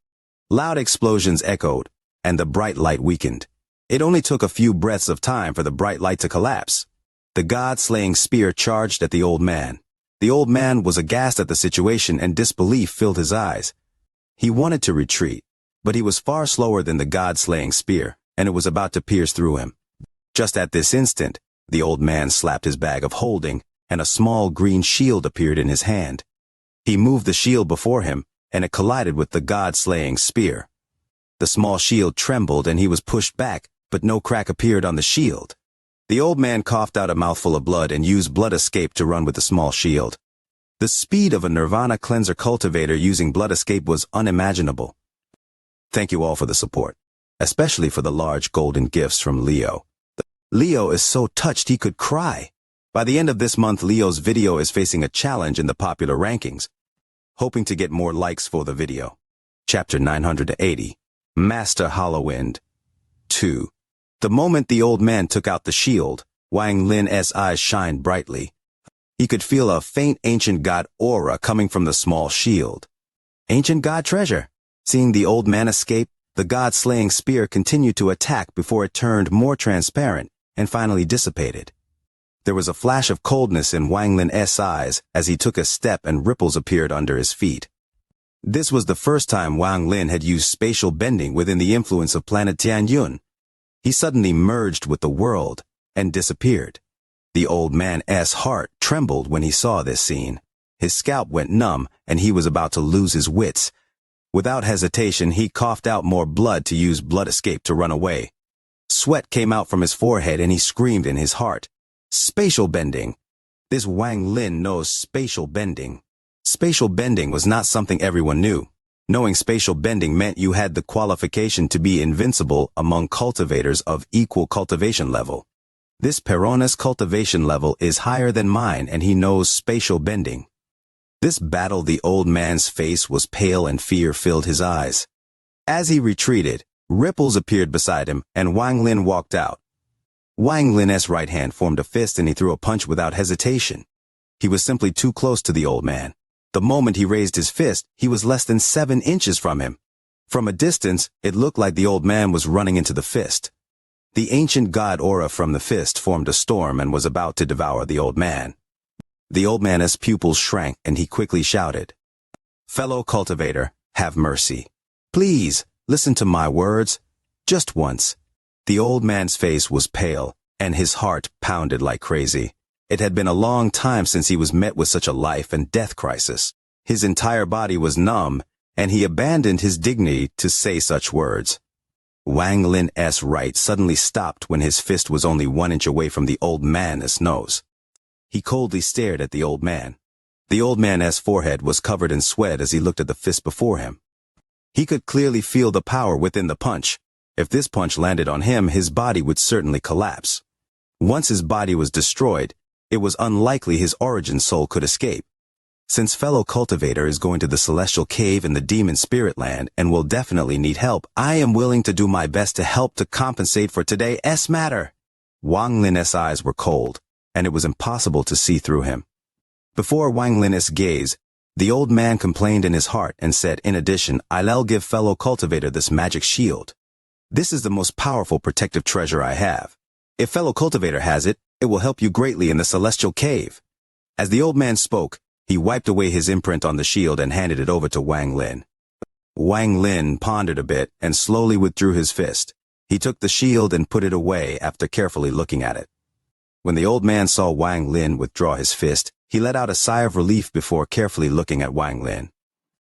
Loud explosions echoed, and the bright light weakened. It only took a few breaths of time for the bright light to collapse. The god-slaying spear charged at the old man. The old man was aghast at the situation and disbelief filled his eyes. He wanted to retreat, but he was far slower than the god-slaying spear, and it was about to pierce through him. Just at this instant, the old man slapped his bag of holding, and a small green shield appeared in his hand. He moved the shield before him, and it collided with the god-slaying spear. The small shield trembled and he was pushed back, but no crack appeared on the shield. The old man coughed out a mouthful of blood and used blood escape to run with the small shield. The speed of a Nirvana cleanser cultivator using blood escape was unimaginable. Thank you all for the support, especially for the large golden gifts from Leo. Leo is so touched he could cry. By the end of this month, Leo's video is facing a challenge in the popular rankings. Hoping to get more likes for the video. Chapter 980, Master Hollowwind. 2. The moment the old man took out the shield, Wang Lin's eyes shined brightly. He could feel a faint ancient god aura coming from the small shield. Ancient god treasure. Seeing the old man escape, the god-slaying spear continued to attack before it turned more transparent and finally dissipated. There was a flash of coldness in Wang Lin's eyes as he took a step and ripples appeared under his feet. This was the first time Wang Lin had used spatial bending within the influence of planet Tianyun. He suddenly merged with the world and disappeared. The old man's heart trembled when he saw this scene. His scalp went numb and he was about to lose his wits. Without hesitation, he coughed out more blood to use blood escape to run away. Sweat came out from his forehead and he screamed in his heart. Spatial bending. This Wang Lin knows spatial bending. Spatial bending was not something everyone knew. Knowing spatial bending meant you had the qualification to be invincible among cultivators of equal cultivation level. This Peronis cultivation level is higher than mine and he knows spatial bending. This battle, the old man's face was pale and fear filled his eyes. As he retreated, ripples appeared beside him and Wang Lin walked out. Wang Lin's right hand formed a fist and he threw a punch without hesitation. He was simply too close to the old man. The moment he raised his fist, he was less than 7 inches from him. From a distance, it looked like the old man was running into the fist. The ancient god aura from the fist formed a storm and was about to devour the old man. The old man's pupils shrank and he quickly shouted, "Fellow cultivator, have mercy. Please, listen to my words. Just once." The old man's face was pale, and his heart pounded like crazy. It had been a long time since he was met with such a life and death crisis. His entire body was numb, and he abandoned his dignity to say such words. Wang Lin's right suddenly stopped when his fist was only 1 inch away from the old man's nose. He coldly stared at the old man. The old man's forehead was covered in sweat as he looked at the fist before him. He could clearly feel the power within the punch. If this punch landed on him, his body would certainly collapse. Once his body was destroyed, it was unlikely his origin soul could escape. Since fellow cultivator is going to the celestial cave in the demon spirit land and will definitely need help, I am willing to do my best to help to compensate for today's matter. Wang Lin's eyes were cold, and it was impossible to see through him. Before Wang Lin's gaze, the old man complained in his heart and said, in addition, I'll give fellow cultivator this magic shield. This is the most powerful protective treasure I have. If fellow cultivator has it, it will help you greatly in the celestial cave. As the old man spoke, he wiped away his imprint on the shield and handed it over to Wang Lin. Wang Lin pondered a bit and slowly withdrew his fist. He took the shield and put it away after carefully looking at it. When the old man saw Wang Lin withdraw his fist, he let out a sigh of relief before carefully looking at Wang Lin.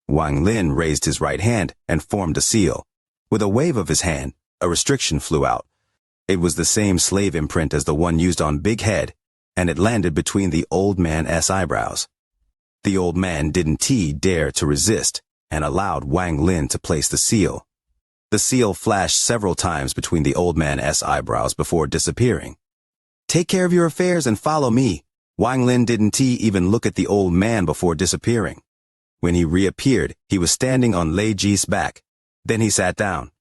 Wang Lin raised his right hand and formed a seal. With a wave of his hand, a restriction flew out. It was the same slave imprint as the one used on Big Head, and it landed between the old man's eyebrows. The old man didn't dare to resist and allowed Wang Lin to place the seal. The seal flashed several times between the old man's eyebrows before disappearing. Take care of your affairs and follow me. Wang Lin didn't even look at the old man before disappearing. When he reappeared, he was standing on Lei Ji's back. Then he sat down.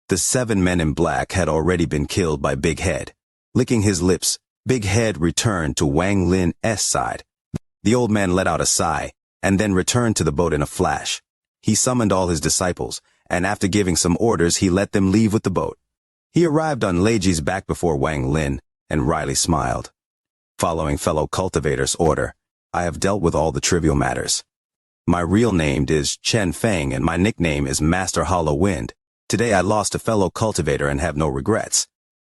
The 7 men in black had already been killed by Big Head. Licking his lips, Big Head returned to Wang Lin's side. The old man let out a sigh, and then returned to the boat in a flash. He summoned all his disciples, and after giving some orders, he let them leave with the boat. He arrived on Lei Ji's back before Wang Lin, and wryly smiled. Following fellow cultivator's order, I have dealt with all the trivial matters. My real name is Chen Feng, and my nickname is Master Hollow Wind. Today I lost a fellow cultivator and have no regrets.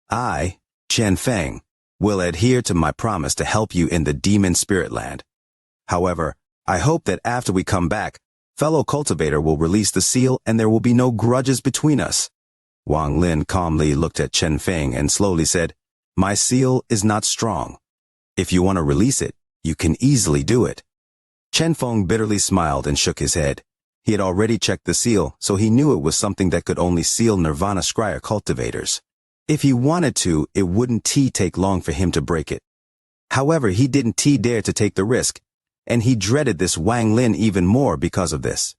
I, Chen Feng, will adhere to my promise to help you in the demon spirit land. However, I hope that after we come back, fellow cultivator will release the seal and there will be no grudges between us. Wang Lin calmly looked at Chen Feng and slowly said, my seal is not strong. If you want to release it, you can easily do it. Chen Feng bitterly smiled and shook his head. He had already checked the seal, so he knew it was something that could only seal Nirvana Scryer cultivators. If he wanted to, it wouldn't take long for him to break it. However, he didn't dare to take the risk, and he dreaded this Wang Lin even more because of this.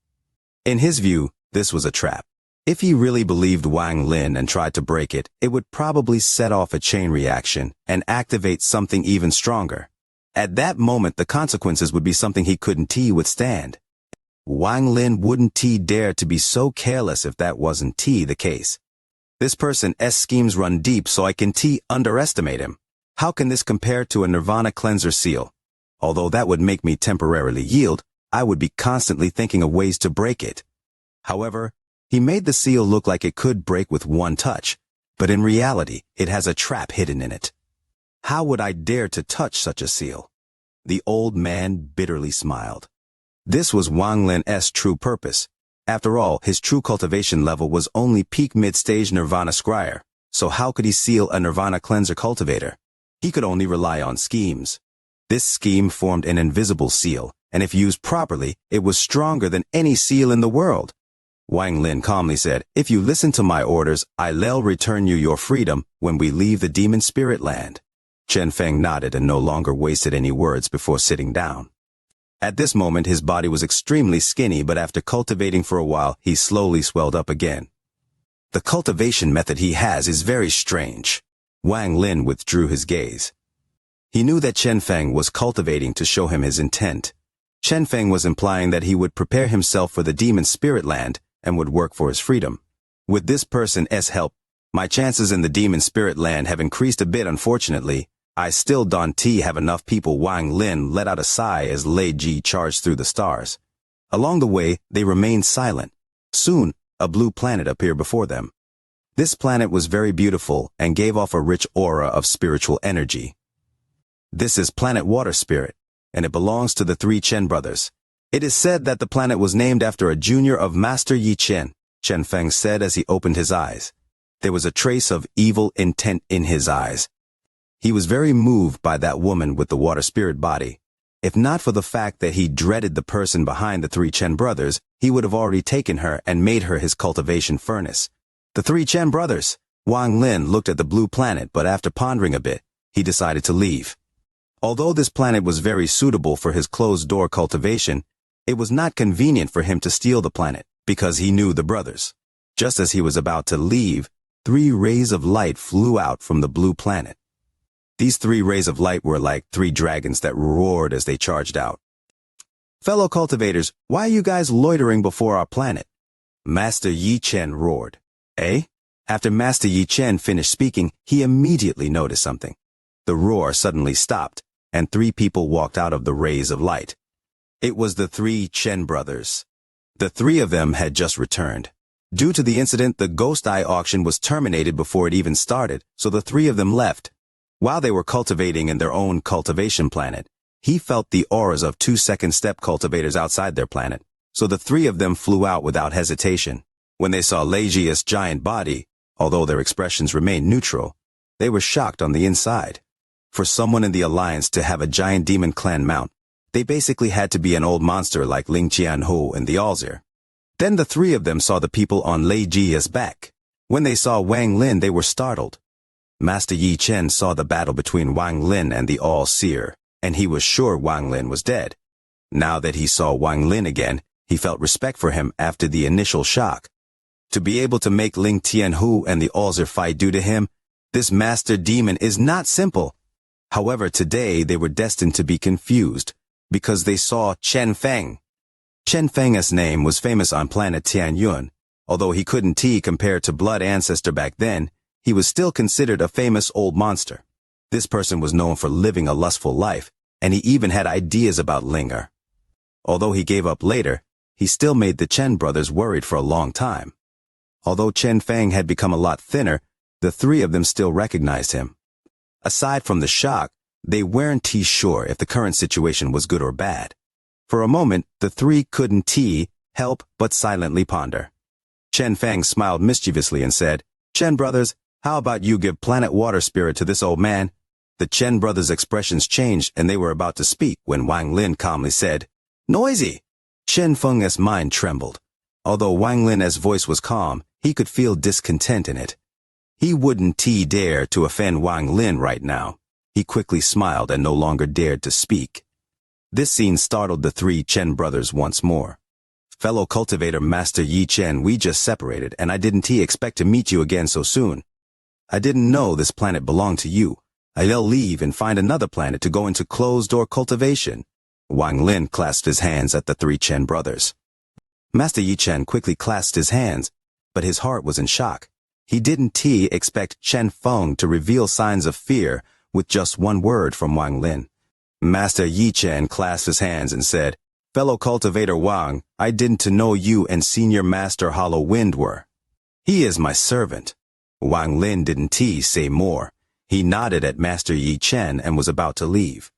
In his view, this was a trap. If he really believed Wang Lin and tried to break it, it would probably set off a chain reaction and activate something even stronger. At that moment, the consequences would be something he couldn't withstand. Wang Lin wouldn't dare to be so careless if that wasn't the case. This person's schemes run deep, so I can underestimate him. How can this compare to a Nirvana cleanser seal? Although that would make me temporarily yield, I would be constantly thinking of ways to break it. However, he made the seal look like it could break with one touch, but in reality, it has a trap hidden in it. How would I dare to touch such a seal? The old man bitterly smiled. This was Wang Lin's true purpose. After all, his true cultivation level was only peak mid-stage Nirvana Scryer, so how could he seal a Nirvana cleanser cultivator? He could only rely on schemes. This scheme formed an invisible seal, and if used properly, it was stronger than any seal in the world. Wang Lin calmly said, if you listen to my orders, I'll return you your freedom when we leave the demon spirit land. Chen Feng nodded and no longer wasted any words before sitting down. At this moment, his body was extremely skinny, but after cultivating for a while, he slowly swelled up again. The cultivation method he has is very strange. Wang Lin withdrew his gaze. He knew that Chen Feng was cultivating to show him his intent. Chen Feng was implying that he would prepare himself for the demon spirit land and would work for his freedom. With this person's help, my chances in the demon spirit land have increased a bit. Unfortunately, I still don't have enough people. Wang Lin let out a sigh as Lei Ji charged through the stars. Along the way, they remained silent. Soon, a blue planet appeared before them. This planet was very beautiful and gave off a rich aura of spiritual energy. This is planet Water Spirit, and it belongs to the 3 Chen brothers. It is said that the planet was named after a junior of Master Yi Chen, Chen Feng said as he opened his eyes. There was a trace of evil intent in his eyes. He was very moved by that woman with the water spirit body. If not for the fact that he dreaded the person behind the 3 Chen brothers, he would have already taken her and made her his cultivation furnace. The 3 Chen brothers. Wang Lin looked at the blue planet, but after pondering a bit, he decided to leave. Although this planet was very suitable for his closed-door cultivation, it was not convenient for him to steal the planet, because he knew the brothers. Just as he was about to leave, 3 rays of light flew out from the blue planet. These 3 rays of light were like 3 dragons that roared as they charged out. "Fellow cultivators, why are you guys loitering before our planet?" Master Yi Chen roared. "Eh?" After Master Yi Chen finished speaking, he immediately noticed something. The roar suddenly stopped, and 3 people walked out of the rays of light. It was the 3 Chen brothers. The 3 of them had just returned. Due to the incident, the Ghost Eye auction was terminated before it even started, so the 3 of them left. While they were cultivating in their own cultivation planet, he felt the auras of 2 second-step cultivators outside their planet, so the 3 of them flew out without hesitation. When they saw Lei Jia's giant body, although their expressions remained neutral, they were shocked on the inside. For someone in the Alliance to have a giant demon clan mount, they basically had to be an old monster like Ling Qianhu and the Alzir. Then the 3 of them saw the people on Lei Jia's back. When they saw Wang Lin, they were startled. Master Yi Chen saw the battle between Wang Lin and the All-Seer, and he was sure Wang Lin was dead. Now that he saw Wang Lin again, he felt respect for him after the initial shock. To be able to make Ling Tianhu and the Alzir fight due to him, this master demon is not simple. However, today they were destined to be confused, because they saw Chen Feng. Chen Feng's name was famous on planet Tianyun. Although he couldn't compare to Blood Ancestor back then, he was still considered a famous old monster. This person was known for living a lustful life, and he even had ideas about Linger. Although he gave up later, he still made the Chen brothers worried for a long time. Although Chen Feng had become a lot thinner, the 3 of them still recognized him. Aside from the shock, they weren't sure if the current situation was good or bad. For a moment, the 3 couldn't help but silently ponder. Chen Feng smiled mischievously and said, "Chen brothers, how about you give planet water spirit to this old man?" The Chen brothers' expressions changed and they were about to speak when Wang Lin calmly said, "Noisy!" Chen Feng's mind trembled. Although Wang Lin's voice was calm, he could feel discontent in it. He wouldn't dare to offend Wang Lin right now. He quickly smiled and no longer dared to speak. This scene startled the 3 Chen brothers once more. "Fellow cultivator Master Yi Chen, we just separated and I didn't expect to meet you again so soon. I didn't know this planet belonged to you. I'll leave and find another planet to go into closed-door cultivation." Wang Lin clasped his hands at the 3 Chen brothers. Master Yi Chen quickly clasped his hands, but his heart was in shock. He didn't expect Chen Feng to reveal signs of fear with just one word from Wang Lin. Master Yi Chen clasped his hands and said, "Fellow cultivator Wang, I didn't know you and Senior Master Hollow Wind were. He is my servant." Wang Lin didn't say more. He nodded at Master Yi Chen and was about to leave.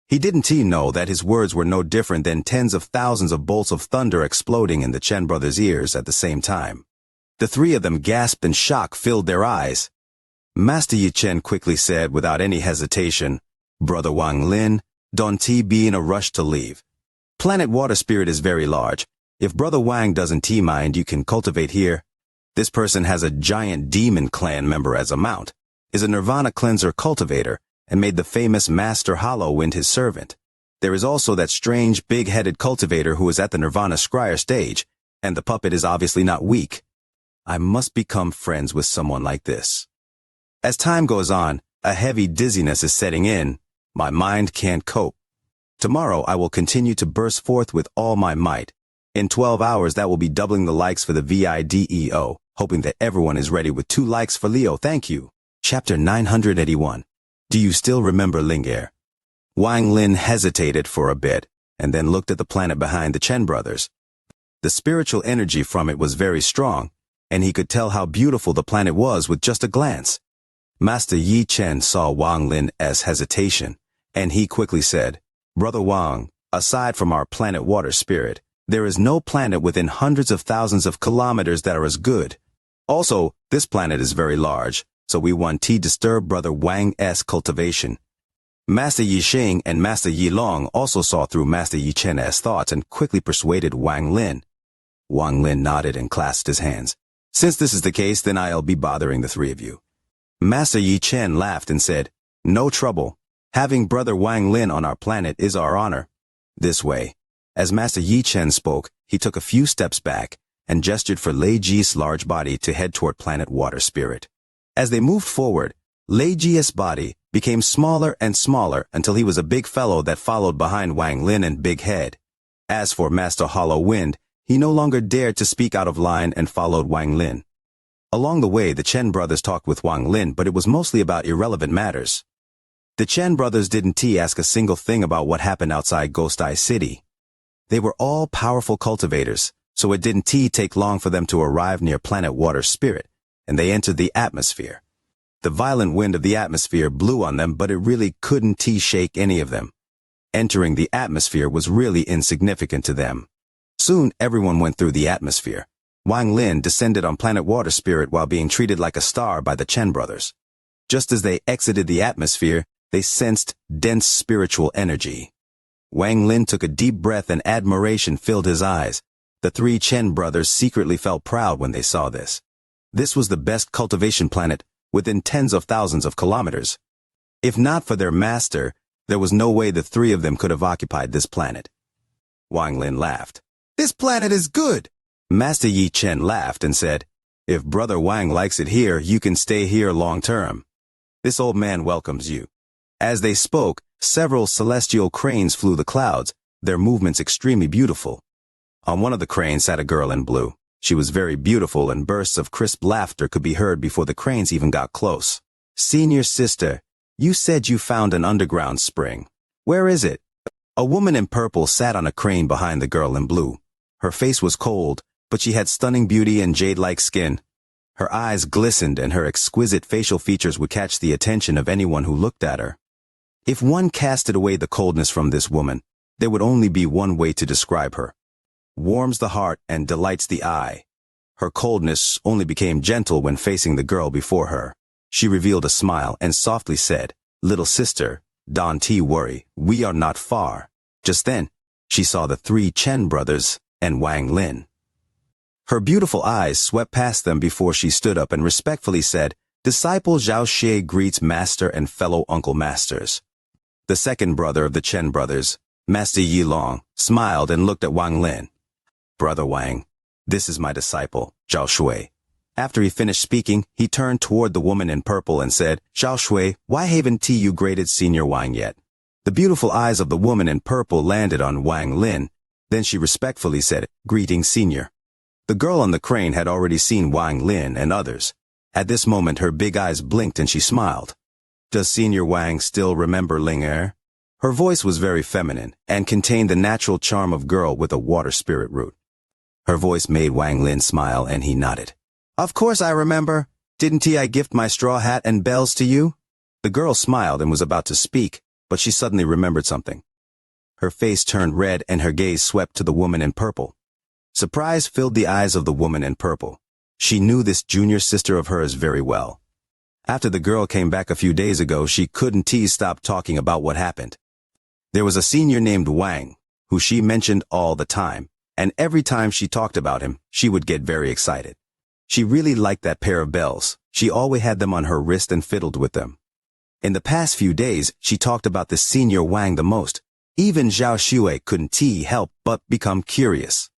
He didn't know that his words were no different than tens of thousands of bolts of thunder exploding in the Chen brothers' ears at the same time. The 3 of them gasped and shock filled their eyes. Master Yi Chen quickly said without any hesitation, "Brother Wang Lin, don't be in a rush to leave. Planet Water Spirit is very large. If Brother Wang doesn't mind, you can cultivate here. This person has a giant demon clan member as a mount, is a Nirvana cleanser cultivator, and made the famous Master Hollow Wind his servant. There is also that strange big-headed cultivator who is at the Nirvana Scryer stage, and the puppet is obviously not weak. I must become friends with someone like this." As time goes on, a heavy dizziness is setting in. My mind can't cope. Tomorrow I will continue to burst forth with all my might. In 12 hours that will be doubling the likes for the video, hoping that everyone is ready with 2 likes for Leo. Thank you. Chapter 981. Do you still remember Linger? Wang Lin hesitated for a bit, and then looked at the planet behind the Chen brothers. The spiritual energy from it was very strong, and he could tell how beautiful the planet was with just a glance. Master Yi Chen saw Wang Lin's hesitation, and he quickly said, "Brother Wang, aside from our planet Water Spirit, there is no planet within hundreds of thousands of kilometers that are as good. Also, this planet is very large, so we want to disturb Brother Wang's cultivation." Master Yi Xing and Master Yi Long also saw through Master Yi Chen's thoughts and quickly persuaded Wang Lin. Wang Lin nodded and clasped his hands. "Since this is the case, then I'll be bothering the 3 of you." Master Yi Chen laughed and said, "No trouble. Having brother Wang Lin on our planet is our honor. This way. As Master Yi Chen spoke, he took a few steps back and gestured for Lei Ji's large body to head toward planet Water Spirit. As they moved forward, Lei Ji's body became smaller and smaller until he was a big fellow that followed behind Wang Lin and Big Head. As for Master Hollow Wind, he no longer dared to speak out of line and followed Wang Lin. Along the way, the Chen brothers talked with Wang Lin, but it was mostly about irrelevant matters. The Chen brothers didn't ask a single thing about what happened outside Ghost Eye City. They were all powerful cultivators, so it didn't take long for them to arrive near planet Water Spirit, and they entered the atmosphere. The violent wind of the atmosphere blew on them, but it really couldn't shake any of them. Entering the atmosphere was really insignificant to them. Soon, everyone went through the atmosphere. Wang Lin descended on planet Water Spirit while being treated like a star by the Chen brothers. Just as they exited the atmosphere, they sensed dense spiritual energy. Wang Lin took a deep breath and admiration filled his eyes. The three Chen brothers secretly felt proud when they saw this. This was the best cultivation planet within tens of thousands of kilometers. If not for their master, there was no way the three of them could have occupied this planet. Wang Lin laughed. "This planet is good." Master Yi Chen laughed and said, "If Brother Wang likes it here, you can stay here long term. This old man welcomes you." As they spoke, several celestial cranes flew the clouds, their movements extremely beautiful. On one of the cranes sat a girl in blue. She was very beautiful, and bursts of crisp laughter could be heard before the cranes even got close. "Senior sister, you said you found an underground spring. Where is it?" A woman in purple sat on a crane behind the girl in blue. Her face was cold, but she had stunning beauty and jade-like skin. Her eyes glistened, and her exquisite facial features would catch the attention of anyone who looked at her. If one casted away the coldness from this woman, there would only be one way to describe her. Warms the heart and delights the eye. Her coldness only became gentle when facing the girl before her. She revealed a smile and softly said, "Little sister, don't worry, we are not far." Just then, she saw the three Chen brothers and Wang Lin. Her beautiful eyes swept past them before she stood up and respectfully said, "Disciple Xianxia greets master and fellow uncle masters." The second brother of the Chen brothers, Master Yi Long, smiled and looked at Wang Lin. "Brother Wang, this is my disciple, Zhao Shui." After he finished speaking, he turned toward the woman in purple and said, "Zhao Shui, why haven't you greeted Senior Wang yet?" The beautiful eyes of the woman in purple landed on Wang Lin. Then she respectfully said, "Greetings, Senior." The girl on the crane had already seen Wang Lin and others. At this moment, her big eyes blinked and she smiled. "Does Senior Wang still remember Ling Er?" Her voice was very feminine and contained the natural charm of girl with a water spirit root. Her voice made Wang Lin smile, and he nodded. "Of course I remember. Didn't I gift my straw hat and bells to you?" The girl smiled and was about to speak, but she suddenly remembered something. Her face turned red and her gaze swept to the woman in purple. Surprise filled the eyes of the woman in purple. She knew this junior sister of hers very well. After the girl came back a few days ago, she couldn't stop talking about what happened. There was a senior named Wang, who she mentioned all the time, and every time she talked about him, she would get very excited. She really liked that pair of bells. She always had them on her wrist and fiddled with them. In the past few days, she talked about the senior Wang the most. Even Zhao Shui couldn't help but become curious.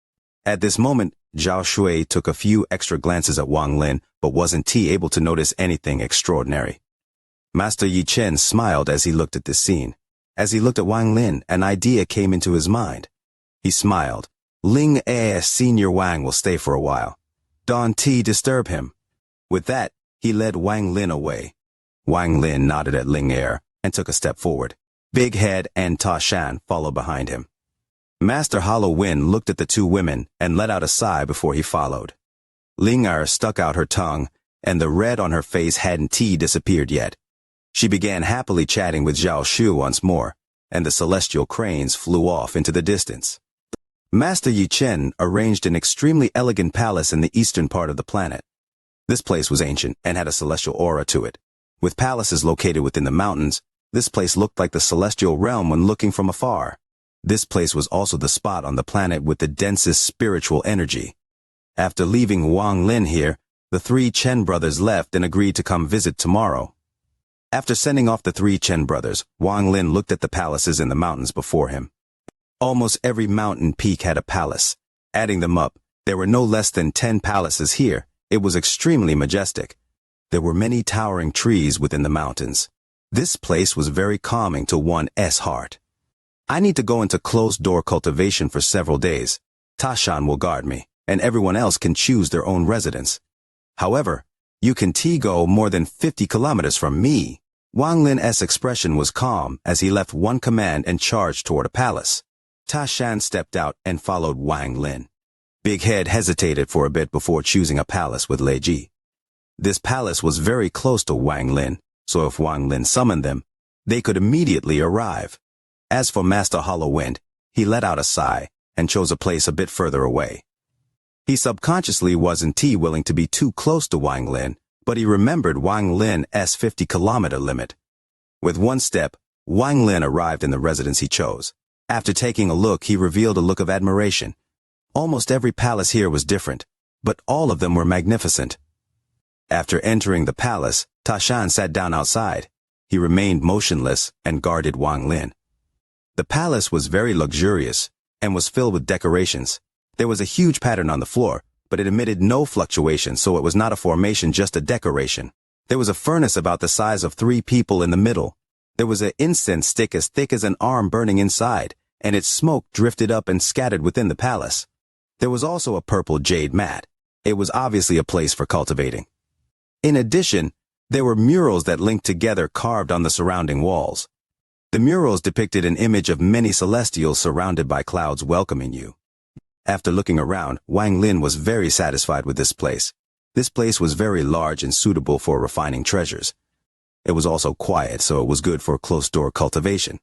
At this moment, Zhao Shui took a few extra glances at Wang Lin, but wasn't able to notice anything extraordinary. Master Yi Chen smiled as he looked at this scene. As he looked at Wang Lin, an idea came into his mind. He smiled. "Ling Er, Senior Wang will stay for a while. Don't disturb him." With that, he led Wang Lin away. Wang Lin nodded at Ling Er and took a step forward. Big Head and Ta Shan followed behind him. Master Hollow Wind looked at the two women and let out a sigh before he followed. Ling Er stuck out her tongue, and the red on her face hadn't disappeared yet. She began happily chatting with Zhao Shu once more, and the celestial cranes flew off into the distance. Master Yi Chen arranged an extremely elegant palace in the eastern part of the planet. This place was ancient and had a celestial aura to it. With palaces located within the mountains, this place looked like the celestial realm when looking from afar. This place was also the spot on the planet with the densest spiritual energy. After leaving Wang Lin here, the three Chen brothers left and agreed to come visit tomorrow. After sending off the three Chen brothers, Wang Lin looked at the palaces in the mountains before him. Almost every mountain peak had a palace. Adding them up, there were no less than 10 palaces here. It was extremely majestic. There were many towering trees within the mountains. This place was very calming to one's heart. I need to go into closed-door cultivation for several days. Tashan will guard me, and everyone else can choose their own residence. However, you can go more than 50 kilometers from me. Wang Lin's expression was calm as he left one command and charged toward a palace. Tashan stepped out and followed Wang Lin. Big Head hesitated for a bit before choosing a palace with Lei Ji. This palace was very close to Wang Lin, so if Wang Lin summoned them, they could immediately arrive. As for Master Hollow Wind, he let out a sigh and chose a place a bit further away. He subconsciously wasn't willing to be too close to Wang Lin, but he remembered Wang Lin's 50-kilometer limit. With one step, Wang Lin arrived in the residence he chose. After taking a look, he revealed a look of admiration. Almost every palace here was different, but all of them were magnificent. After entering the palace, Tashan sat down outside. He remained motionless and guarded Wang Lin. The palace was very luxurious and was filled with decorations. There was a huge pattern on the floor, but it emitted no fluctuation, so it was not a formation, just a decoration. There was a furnace about the size of 3 people in the middle. There was an incense stick as thick as an arm burning inside, and its smoke drifted up and scattered within the palace. There was also a purple jade mat. It was obviously a place for cultivating. In addition, there were murals that linked together carved on the surrounding walls. The murals depicted an image of many celestials surrounded by clouds welcoming you. After looking around, Wang Lin was very satisfied with this place. This place was very large and suitable for refining treasures. It was also quiet, so it was good for closed-door cultivation.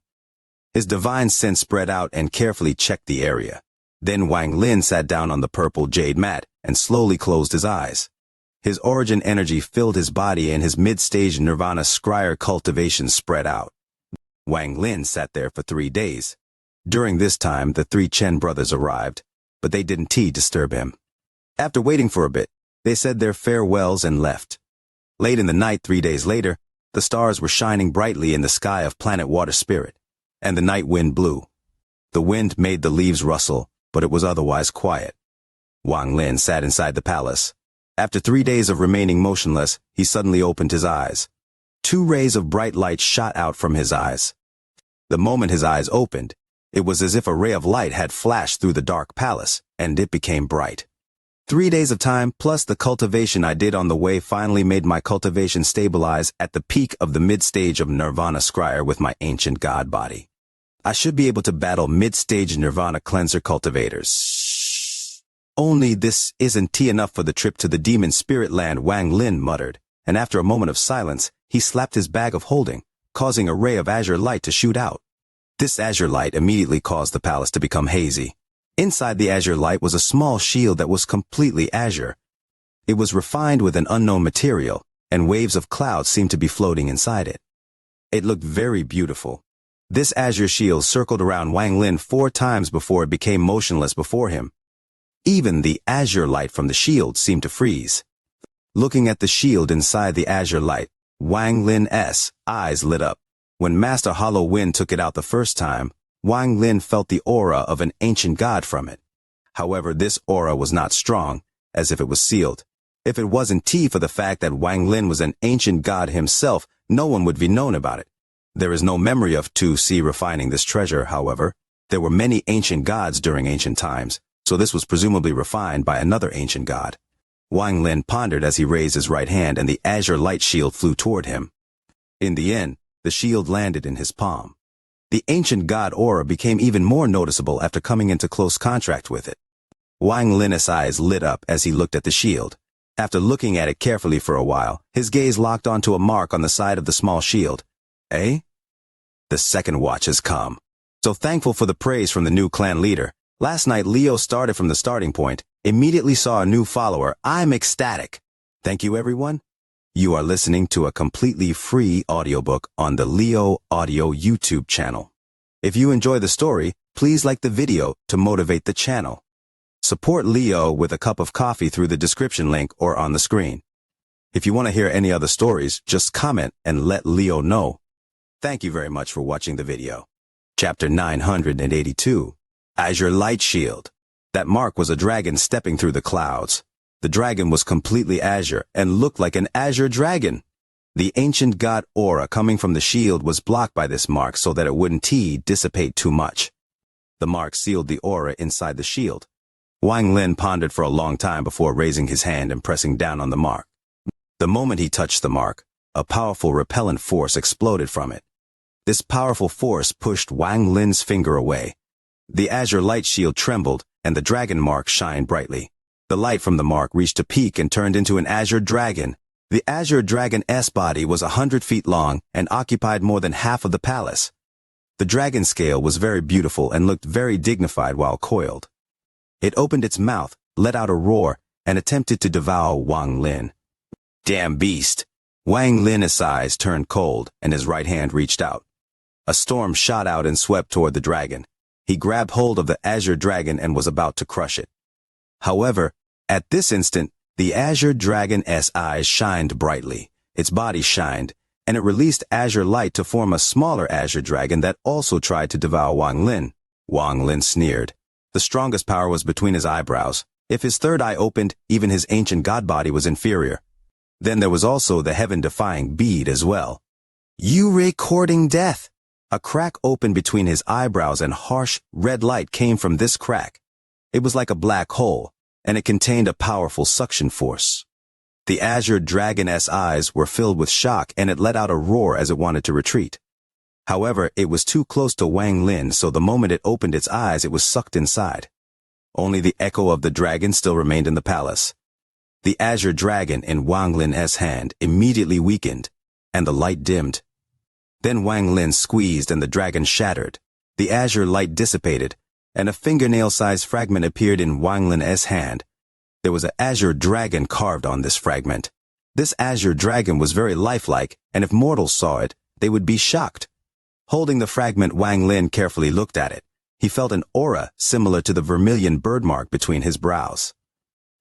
His divine sense spread out and carefully checked the area. Then Wang Lin sat down on the purple jade mat and slowly closed his eyes. His origin energy filled his body and his mid-stage nirvana scryer cultivation spread out. Wang Lin sat there for 3 days. During this time, the 3 Chen brothers arrived, but they didn't disturb him. After waiting for a bit, they said their farewells and left. Late in the night, 3 days later, the stars were shining brightly in the sky of planet Water Spirit, and the night wind blew. The wind made the leaves rustle, but it was otherwise quiet. Wang Lin sat inside the palace. After 3 days of remaining motionless, he suddenly opened his eyes. 2 rays of bright light shot out from his eyes. The moment his eyes opened, it was as if a ray of light had flashed through the dark palace, and it became bright. 3 days of time plus the cultivation I did on the way finally made my cultivation stabilize at the peak of the mid-stage of Nirvana Scryer with my ancient god body. I should be able to battle mid-stage Nirvana Cleanser cultivators. Only this isn't enough for the trip to the demon spirit land, Wang Lin muttered, and after a moment of silence, he slapped his bag of holding, causing a ray of azure light to shoot out. This azure light immediately caused the palace to become hazy. Inside the azure light was a small shield that was completely azure. It was refined with an unknown material, and waves of clouds seemed to be floating inside it. It looked very beautiful. This azure shield circled around Wang Lin 4 times before it became motionless before him. Even the azure light from the shield seemed to freeze. Looking at the shield inside the azure light, Wang Lin's eyes lit up. When Master Hollow Wind took it out the first time, Wang Lin felt the aura of an ancient god from it. However, this aura was not strong, as if it was sealed. If it wasn't for the fact that Wang Lin was an ancient god himself, no one would be known about it. There is no memory of 2C refining this treasure, however. There were many ancient gods during ancient times, so this was presumably refined by another ancient god. Wang Lin pondered as he raised his right hand and the azure light shield flew toward him. In the end, the shield landed in his palm. The ancient god aura became even more noticeable after coming into close contact with it. Wang Lin's eyes lit up as he looked at the shield. After looking at it carefully for a while, his gaze locked onto a mark on the side of the small shield. The second watch has come. So thankful for the praise from the new clan leader. Last night Leo started from the starting point, immediately saw a new follower. I'm ecstatic. Thank you, everyone. You are listening to a completely free audiobook on the Leo Audio YouTube channel. If you enjoy the story, please like the video to motivate the channel. Support Leo with a cup of coffee through the description link or on the screen. If you want to hear any other stories, just comment and let Leo know. Thank you very much for watching the video. Chapter 982. Azure Light Shield. That mark was a dragon stepping through the clouds. The dragon was completely azure and looked like an azure dragon. The ancient god aura coming from the shield was blocked by this mark so that it wouldn't dissipate too much. The mark sealed the aura inside the shield. Wang Lin pondered for a long time before raising his hand and pressing down on the mark. The moment he touched the mark, a powerful repellent force exploded from it. This powerful force pushed Wang Lin's finger away. The azure light shield trembled, and the dragon mark shined brightly. The light from the mark reached a peak and turned into an azure dragon. The azure dragon's body was 100 feet long and occupied more than half of the palace. The dragon scale was very beautiful and looked very dignified while coiled. It opened its mouth, let out a roar, and attempted to devour Wang Lin. Damn beast! Wang Lin's eyes turned cold, and his right hand reached out. A storm shot out and swept toward the dragon. He grabbed hold of the azure dragon and was about to crush it. However, at this instant, the azure dragon's eyes shined brightly, its body shined, and it released azure light to form a smaller azure dragon that also tried to devour Wang Lin. Wang Lin sneered. The strongest power was between his eyebrows. If his third eye opened, even his ancient god body was inferior. Then there was also the heaven-defying bead as well. You recording death! A crack opened between his eyebrows and harsh, red light came from this crack. It was like a black hole, and it contained a powerful suction force. The azure dragon's eyes were filled with shock, and it let out a roar as it wanted to retreat. However, it was too close to Wang Lin, so the moment it opened its eyes, it was sucked inside. Only the echo of the dragon still remained in the palace. The azure dragon in Wang Lin's hand immediately weakened, and the light dimmed. Then Wang Lin squeezed and the dragon shattered. The azure light dissipated, and a fingernail-sized fragment appeared in Wang Lin's hand. There was an azure dragon carved on this fragment. This azure dragon was very lifelike, and if mortals saw it, they would be shocked. Holding the fragment, Wang Lin carefully looked at it. He felt an aura similar to the vermilion bird mark between his brows.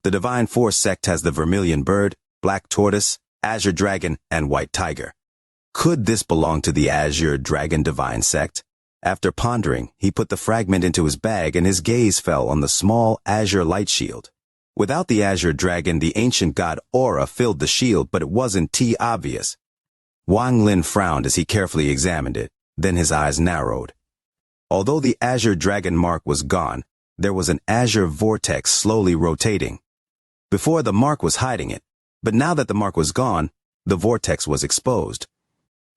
The Divine Force sect has the vermilion bird, black tortoise, azure dragon, and white tiger. Could this belong to the azure dragon divine sect? After pondering, he put the fragment into his bag and his gaze fell on the small azure light shield. Without the azure dragon, the ancient god aura filled the shield, but it wasn't obvious. Wang Lin frowned as he carefully examined it, then his eyes narrowed. Although the azure dragon mark was gone, there was an azure vortex slowly rotating. Before, the mark was hiding it, but now that the mark was gone, the vortex was exposed.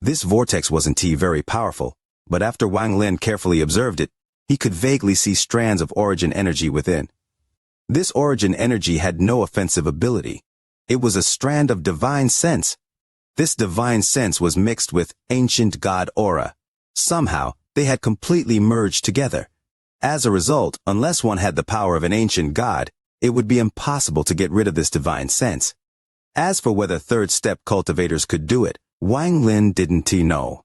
This vortex wasn't very powerful, but after Wang Lin carefully observed it, he could vaguely see strands of origin energy within. This origin energy had no offensive ability. It was a strand of divine sense. This divine sense was mixed with ancient god aura. Somehow, they had completely merged together. As a result, unless one had the power of an ancient god, it would be impossible to get rid of this divine sense. As for whether third-step cultivators could do it, Wang Lin didn't know.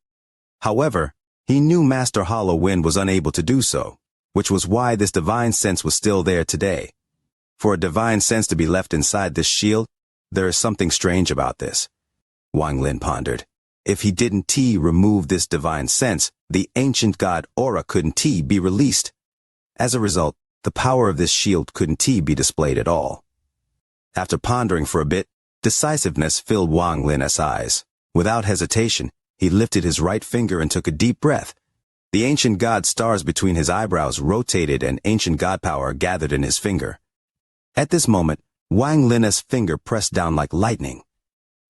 However, he knew Master Hollow Wind was unable to do so, which was why this divine sense was still there today. For a divine sense to be left inside this shield, there is something strange about this. Wang Lin pondered. If he didn't remove this divine sense, the ancient god aura couldn't be released. As a result, the power of this shield couldn't be displayed at all. After pondering for a bit, decisiveness filled Wang Lin's eyes. Without hesitation, he lifted his right finger and took a deep breath. The ancient god stars between his eyebrows rotated and ancient god power gathered in his finger. At this moment, Wang Lin's finger pressed down like lightning.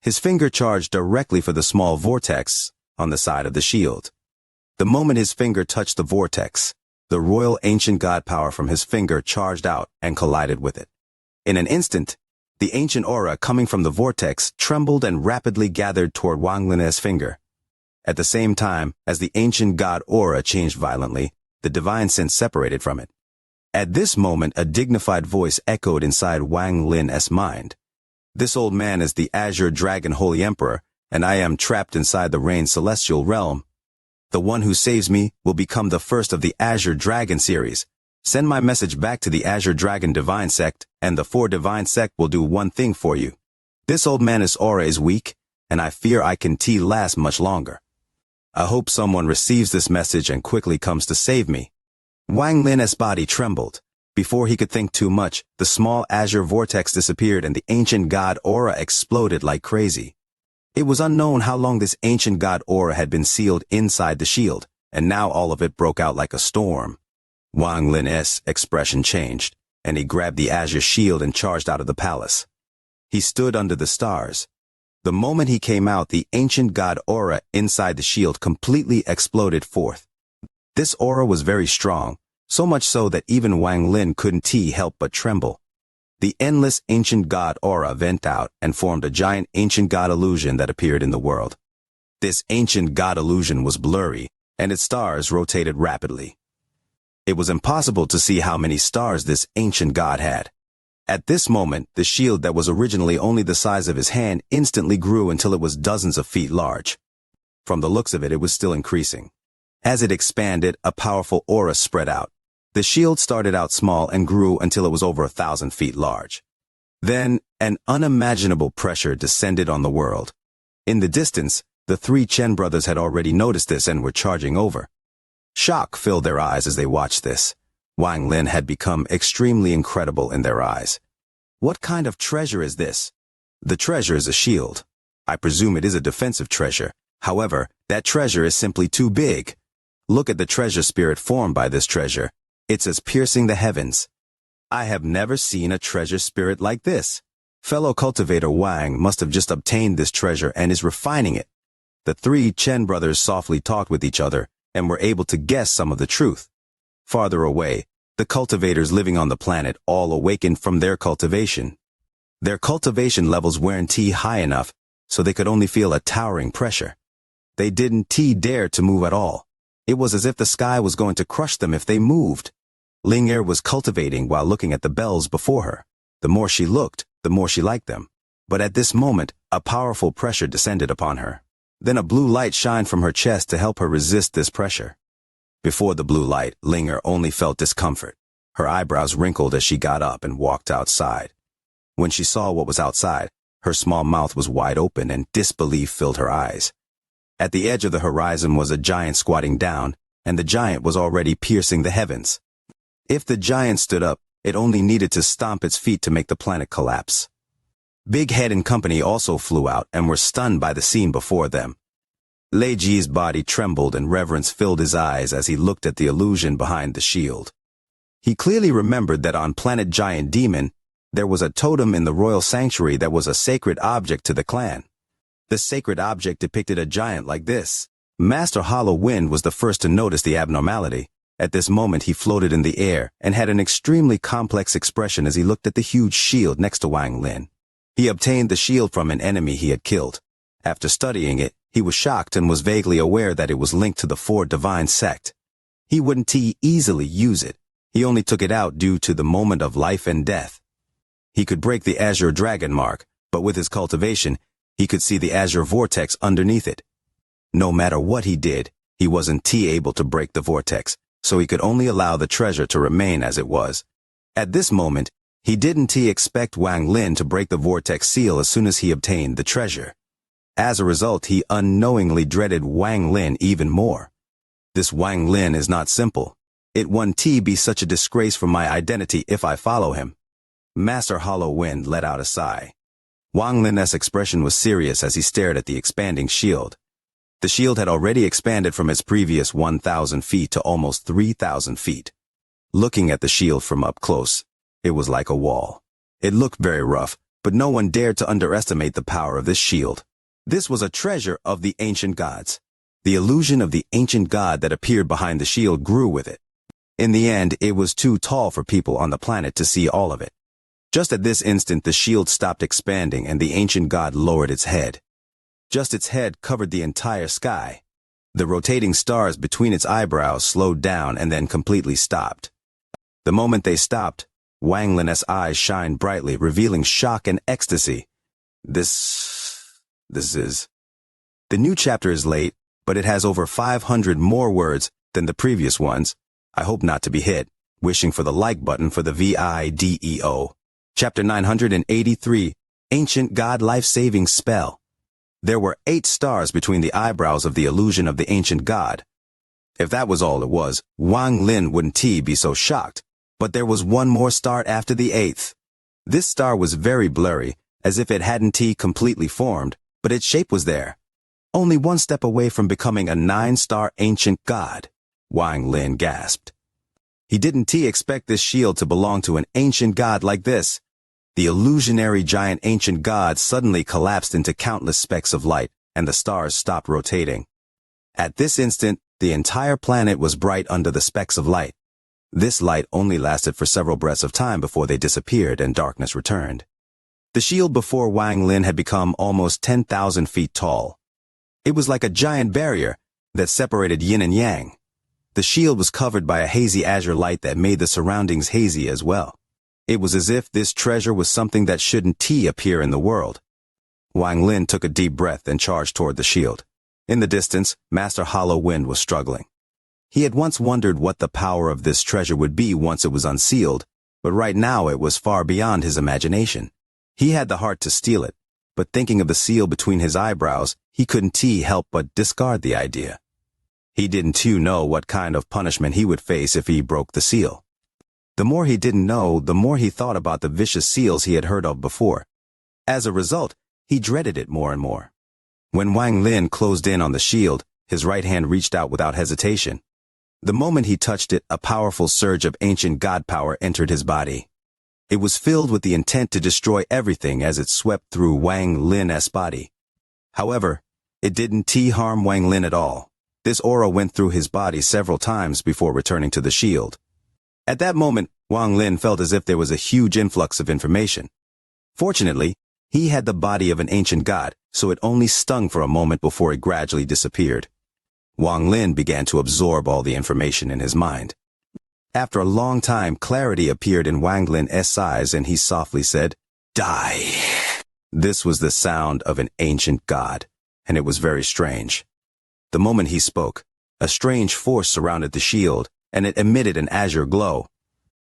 His finger charged directly for the small vortex on the side of the shield. The moment his finger touched the vortex, the royal ancient god power from his finger charged out and collided with it. In an instant, the ancient aura coming from the vortex trembled and rapidly gathered toward Wang Lin's finger. At the same time as the ancient god aura changed violently, the divine sense separated from it. At this moment, a dignified voice echoed inside Wang Lin's mind. This old man is the Azure Dragon Holy Emperor, and I am trapped inside the Rain Celestial Realm. The one who saves me will become the first of the Azure Dragon series. Send my message back to the Azure Dragon Divine Sect, and the 4 Divine Sect will do one thing for you. This old man's aura is weak, and I fear I can last much longer. I hope someone receives this message and quickly comes to save me. Wang Lin's body trembled. Before he could think too much, the small azure vortex disappeared and the ancient god aura exploded like crazy. It was unknown how long this ancient god aura had been sealed inside the shield, and now all of it broke out like a storm. Wang Lin's expression changed, and he grabbed the azure shield and charged out of the palace. He stood under the stars. The moment he came out, the ancient god aura inside the shield completely exploded forth. This aura was very strong, so much so that even Wang Lin couldn't help but tremble. The endless ancient god aura went out and formed a giant ancient god illusion that appeared in the world. This ancient god illusion was blurry, and its stars rotated rapidly. It was impossible to see how many stars this ancient god had. At this moment, the shield that was originally only the size of his hand instantly grew until it was dozens of feet large. From the looks of it, it was still increasing. As it expanded, a powerful aura spread out. The shield started out small and grew until it was over 1,000 feet large. Then, an unimaginable pressure descended on the world. In the distance, the three Chen brothers had already noticed this and were charging over. Shock filled their eyes as they watched this. Wang Lin had become extremely incredible in their eyes. What kind of treasure is this? The treasure is a shield. I presume it is a defensive treasure. However, that treasure is simply too big. Look at the treasure spirit formed by this treasure. It's as piercing the heavens. I have never seen a treasure spirit like this. Fellow cultivator Wang must have just obtained this treasure and is refining it. The three Chen brothers softly talked with each other and were able to guess some of the truth. Farther away, the cultivators living on the planet all awakened from their cultivation. Their cultivation levels weren't high enough, so they could only feel a towering pressure. They didn't dare to move at all. It was as if the sky was going to crush them if they moved. Ling was cultivating while looking at the bells before her. The more she looked, the more she liked them. But at this moment, a powerful pressure descended upon her. Then a blue light shined from her chest to help her resist this pressure. Before the blue light, Ling only felt discomfort. Her eyebrows wrinkled as she got up and walked outside. When she saw what was outside, her small mouth was wide open and disbelief filled her eyes. At the edge of the horizon was a giant squatting down, and the giant was already piercing the heavens. If the giant stood up, it only needed to stomp its feet to make the planet collapse. Big Head and company also flew out and were stunned by the scene before them. Lei Ji's body trembled and reverence filled his eyes as he looked at the illusion behind the shield. He clearly remembered that on planet Giant Demon, there was a totem in the royal sanctuary that was a sacred object to the clan. The sacred object depicted a giant like this. Master Hollow Wind was the first to notice the abnormality. At this moment he floated in the air and had an extremely complex expression as he looked at the huge shield next to Wang Lin. He obtained the shield from an enemy he had killed. After studying it, he was shocked and was vaguely aware that it was linked to the Four Divine Sect. He wouldn't easily use it. He only took it out due to the moment of life and death. He could break the Azure Dragon mark, but with his cultivation, he could see the Azure Vortex underneath it. No matter what he did, he wasn't able to break the vortex, so he could only allow the treasure to remain as it was. At this moment, he didn't expect Wang Lin to break the vortex seal as soon as he obtained the treasure. As a result, he unknowingly dreaded Wang Lin even more. This Wang Lin is not simple. It won't be such a disgrace for my identity if I follow him. Master Hollow Wind let out a sigh. Wang Lin's expression was serious as he stared at the expanding shield. The shield had already expanded from its previous 1,000 feet to almost 3,000 feet. Looking at the shield from up close, it was like a wall. It looked very rough, but no one dared to underestimate the power of this shield. This was a treasure of the ancient gods. The illusion of the ancient god that appeared behind the shield grew with it. In the end, it was too tall for people on the planet to see all of it. Just at this instant, the shield stopped expanding and the ancient god lowered its head. Just its head covered the entire sky. The rotating stars between its eyebrows slowed down and then completely stopped. The moment they stopped, Wang Lin's eyes shined brightly, revealing shock and ecstasy. This is... The new chapter is late, but it has over 500 more words than the previous ones. I hope not to be hit. Wishing for the like button for the video. Chapter 983, Ancient God life-saving spell. There were 8 stars between the eyebrows of the illusion of the ancient god. If that was all it was, Wang Lin wouldn't be so shocked. But there was one more star after the 8th. This star was very blurry, as if it hadn't completely formed, but its shape was there. Only one step away from becoming a 9-star ancient god. Wang Lin gasped. He didn't expect this shield to belong to an ancient god like this. The illusionary giant ancient god suddenly collapsed into countless specks of light, and the stars stopped rotating. At this instant, the entire planet was bright under the specks of light. This light only lasted for several breaths of time before they disappeared and darkness returned. The shield before Wang Lin had become almost 10,000 feet tall. It was like a giant barrier that separated yin and yang. The shield was covered by a hazy azure light that made the surroundings hazy as well. It was as if this treasure was something that shouldn't appear in the world. Wang Lin took a deep breath and charged toward the shield. In the distance, Master Hollow Wind was struggling. He had once wondered what the power of this treasure would be once it was unsealed, but right now it was far beyond his imagination. He had the heart to steal it, but thinking of the seal between his eyebrows, he couldn't help but discard the idea. He didn't know what kind of punishment he would face if he broke the seal. The more he didn't know, the more he thought about the vicious seals he had heard of before. As a result, he dreaded it more and more. When Wang Lin closed in on the shield, his right hand reached out without hesitation. The moment he touched it, a powerful surge of ancient god power entered his body. It was filled with the intent to destroy everything as it swept through Wang Lin's body. However, it didn't harm Wang Lin at all. This aura went through his body several times before returning to the shield. At that moment, Wang Lin felt as if there was a huge influx of information. Fortunately, he had the body of an ancient god, so it only stung for a moment before it gradually disappeared. Wang Lin began to absorb all the information in his mind. After a long time, clarity appeared in Wang Lin's eyes and he softly said, "Die." This was the sound of an ancient god, and it was very strange. The moment he spoke, a strange force surrounded the shield, and it emitted an azure glow.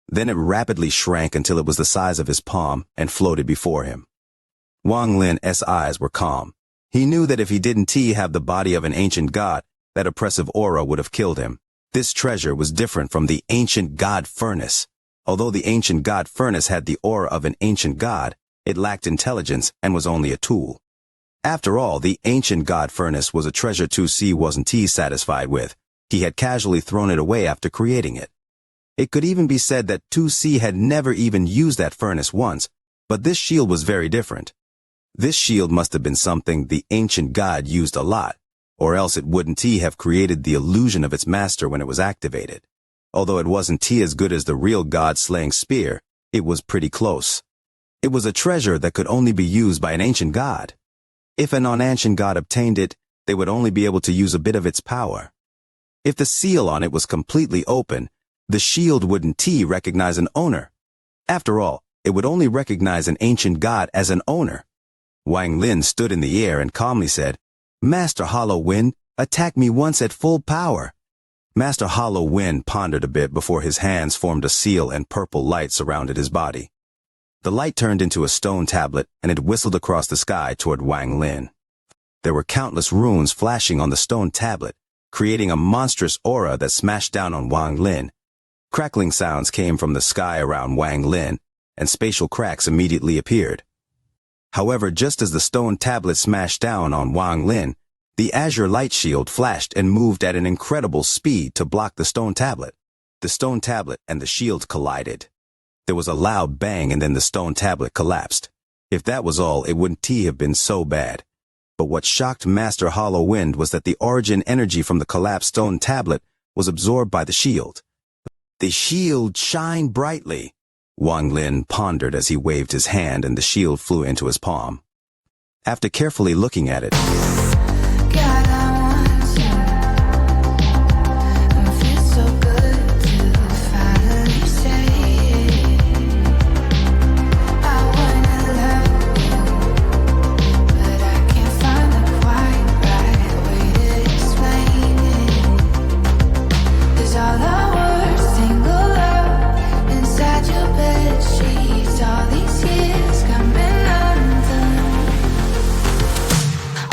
Then it rapidly shrank until it was the size of his palm and floated before him. Wang Lin's eyes were calm. He knew that if he didn't have the body of an ancient god, that oppressive aura would have killed him. This treasure was different from the ancient god furnace. Although the ancient god furnace had the aura of an ancient god, it lacked intelligence and was only a tool. After all, the ancient god furnace was a treasure 2C wasn't satisfied with. He had casually thrown it away after creating it. It could even be said that 2C had never even used that furnace once, but this shield was very different. This shield must have been something the ancient god used a lot, or else it wouldn't have created the illusion of its master when it was activated. Although it wasn't as good as the real god-slaying spear, it was pretty close. It was a treasure that could only be used by an ancient god. If an non-ancient god obtained it, they would only be able to use a bit of its power. If the seal on it was completely open, the shield wouldn't recognize an owner. After all, it would only recognize an ancient god as an owner. Wang Lin stood in the air and calmly said, "Master Hollow Wind, attack me once at full power." Master Hollow Wind pondered a bit before his hands formed a seal and purple light surrounded his body. The light turned into a stone tablet and it whistled across the sky toward Wang Lin. There were countless runes flashing on the stone tablet, creating a monstrous aura that smashed down on Wang Lin. Crackling sounds came from the sky around Wang Lin, and spatial cracks immediately appeared. However, just as the stone tablet smashed down on Wang Lin, the azure light shield flashed and moved at an incredible speed to block the stone tablet. The stone tablet and the shield collided. There was a loud bang and then the stone tablet collapsed. If that was all, it wouldn't have been so bad. But what shocked Master Hollow Wind was that the origin energy from the collapsed stone tablet was absorbed by the shield. The shield shined brightly. Wang Lin pondered as he waved his hand and the shield flew into his palm. After carefully looking at it,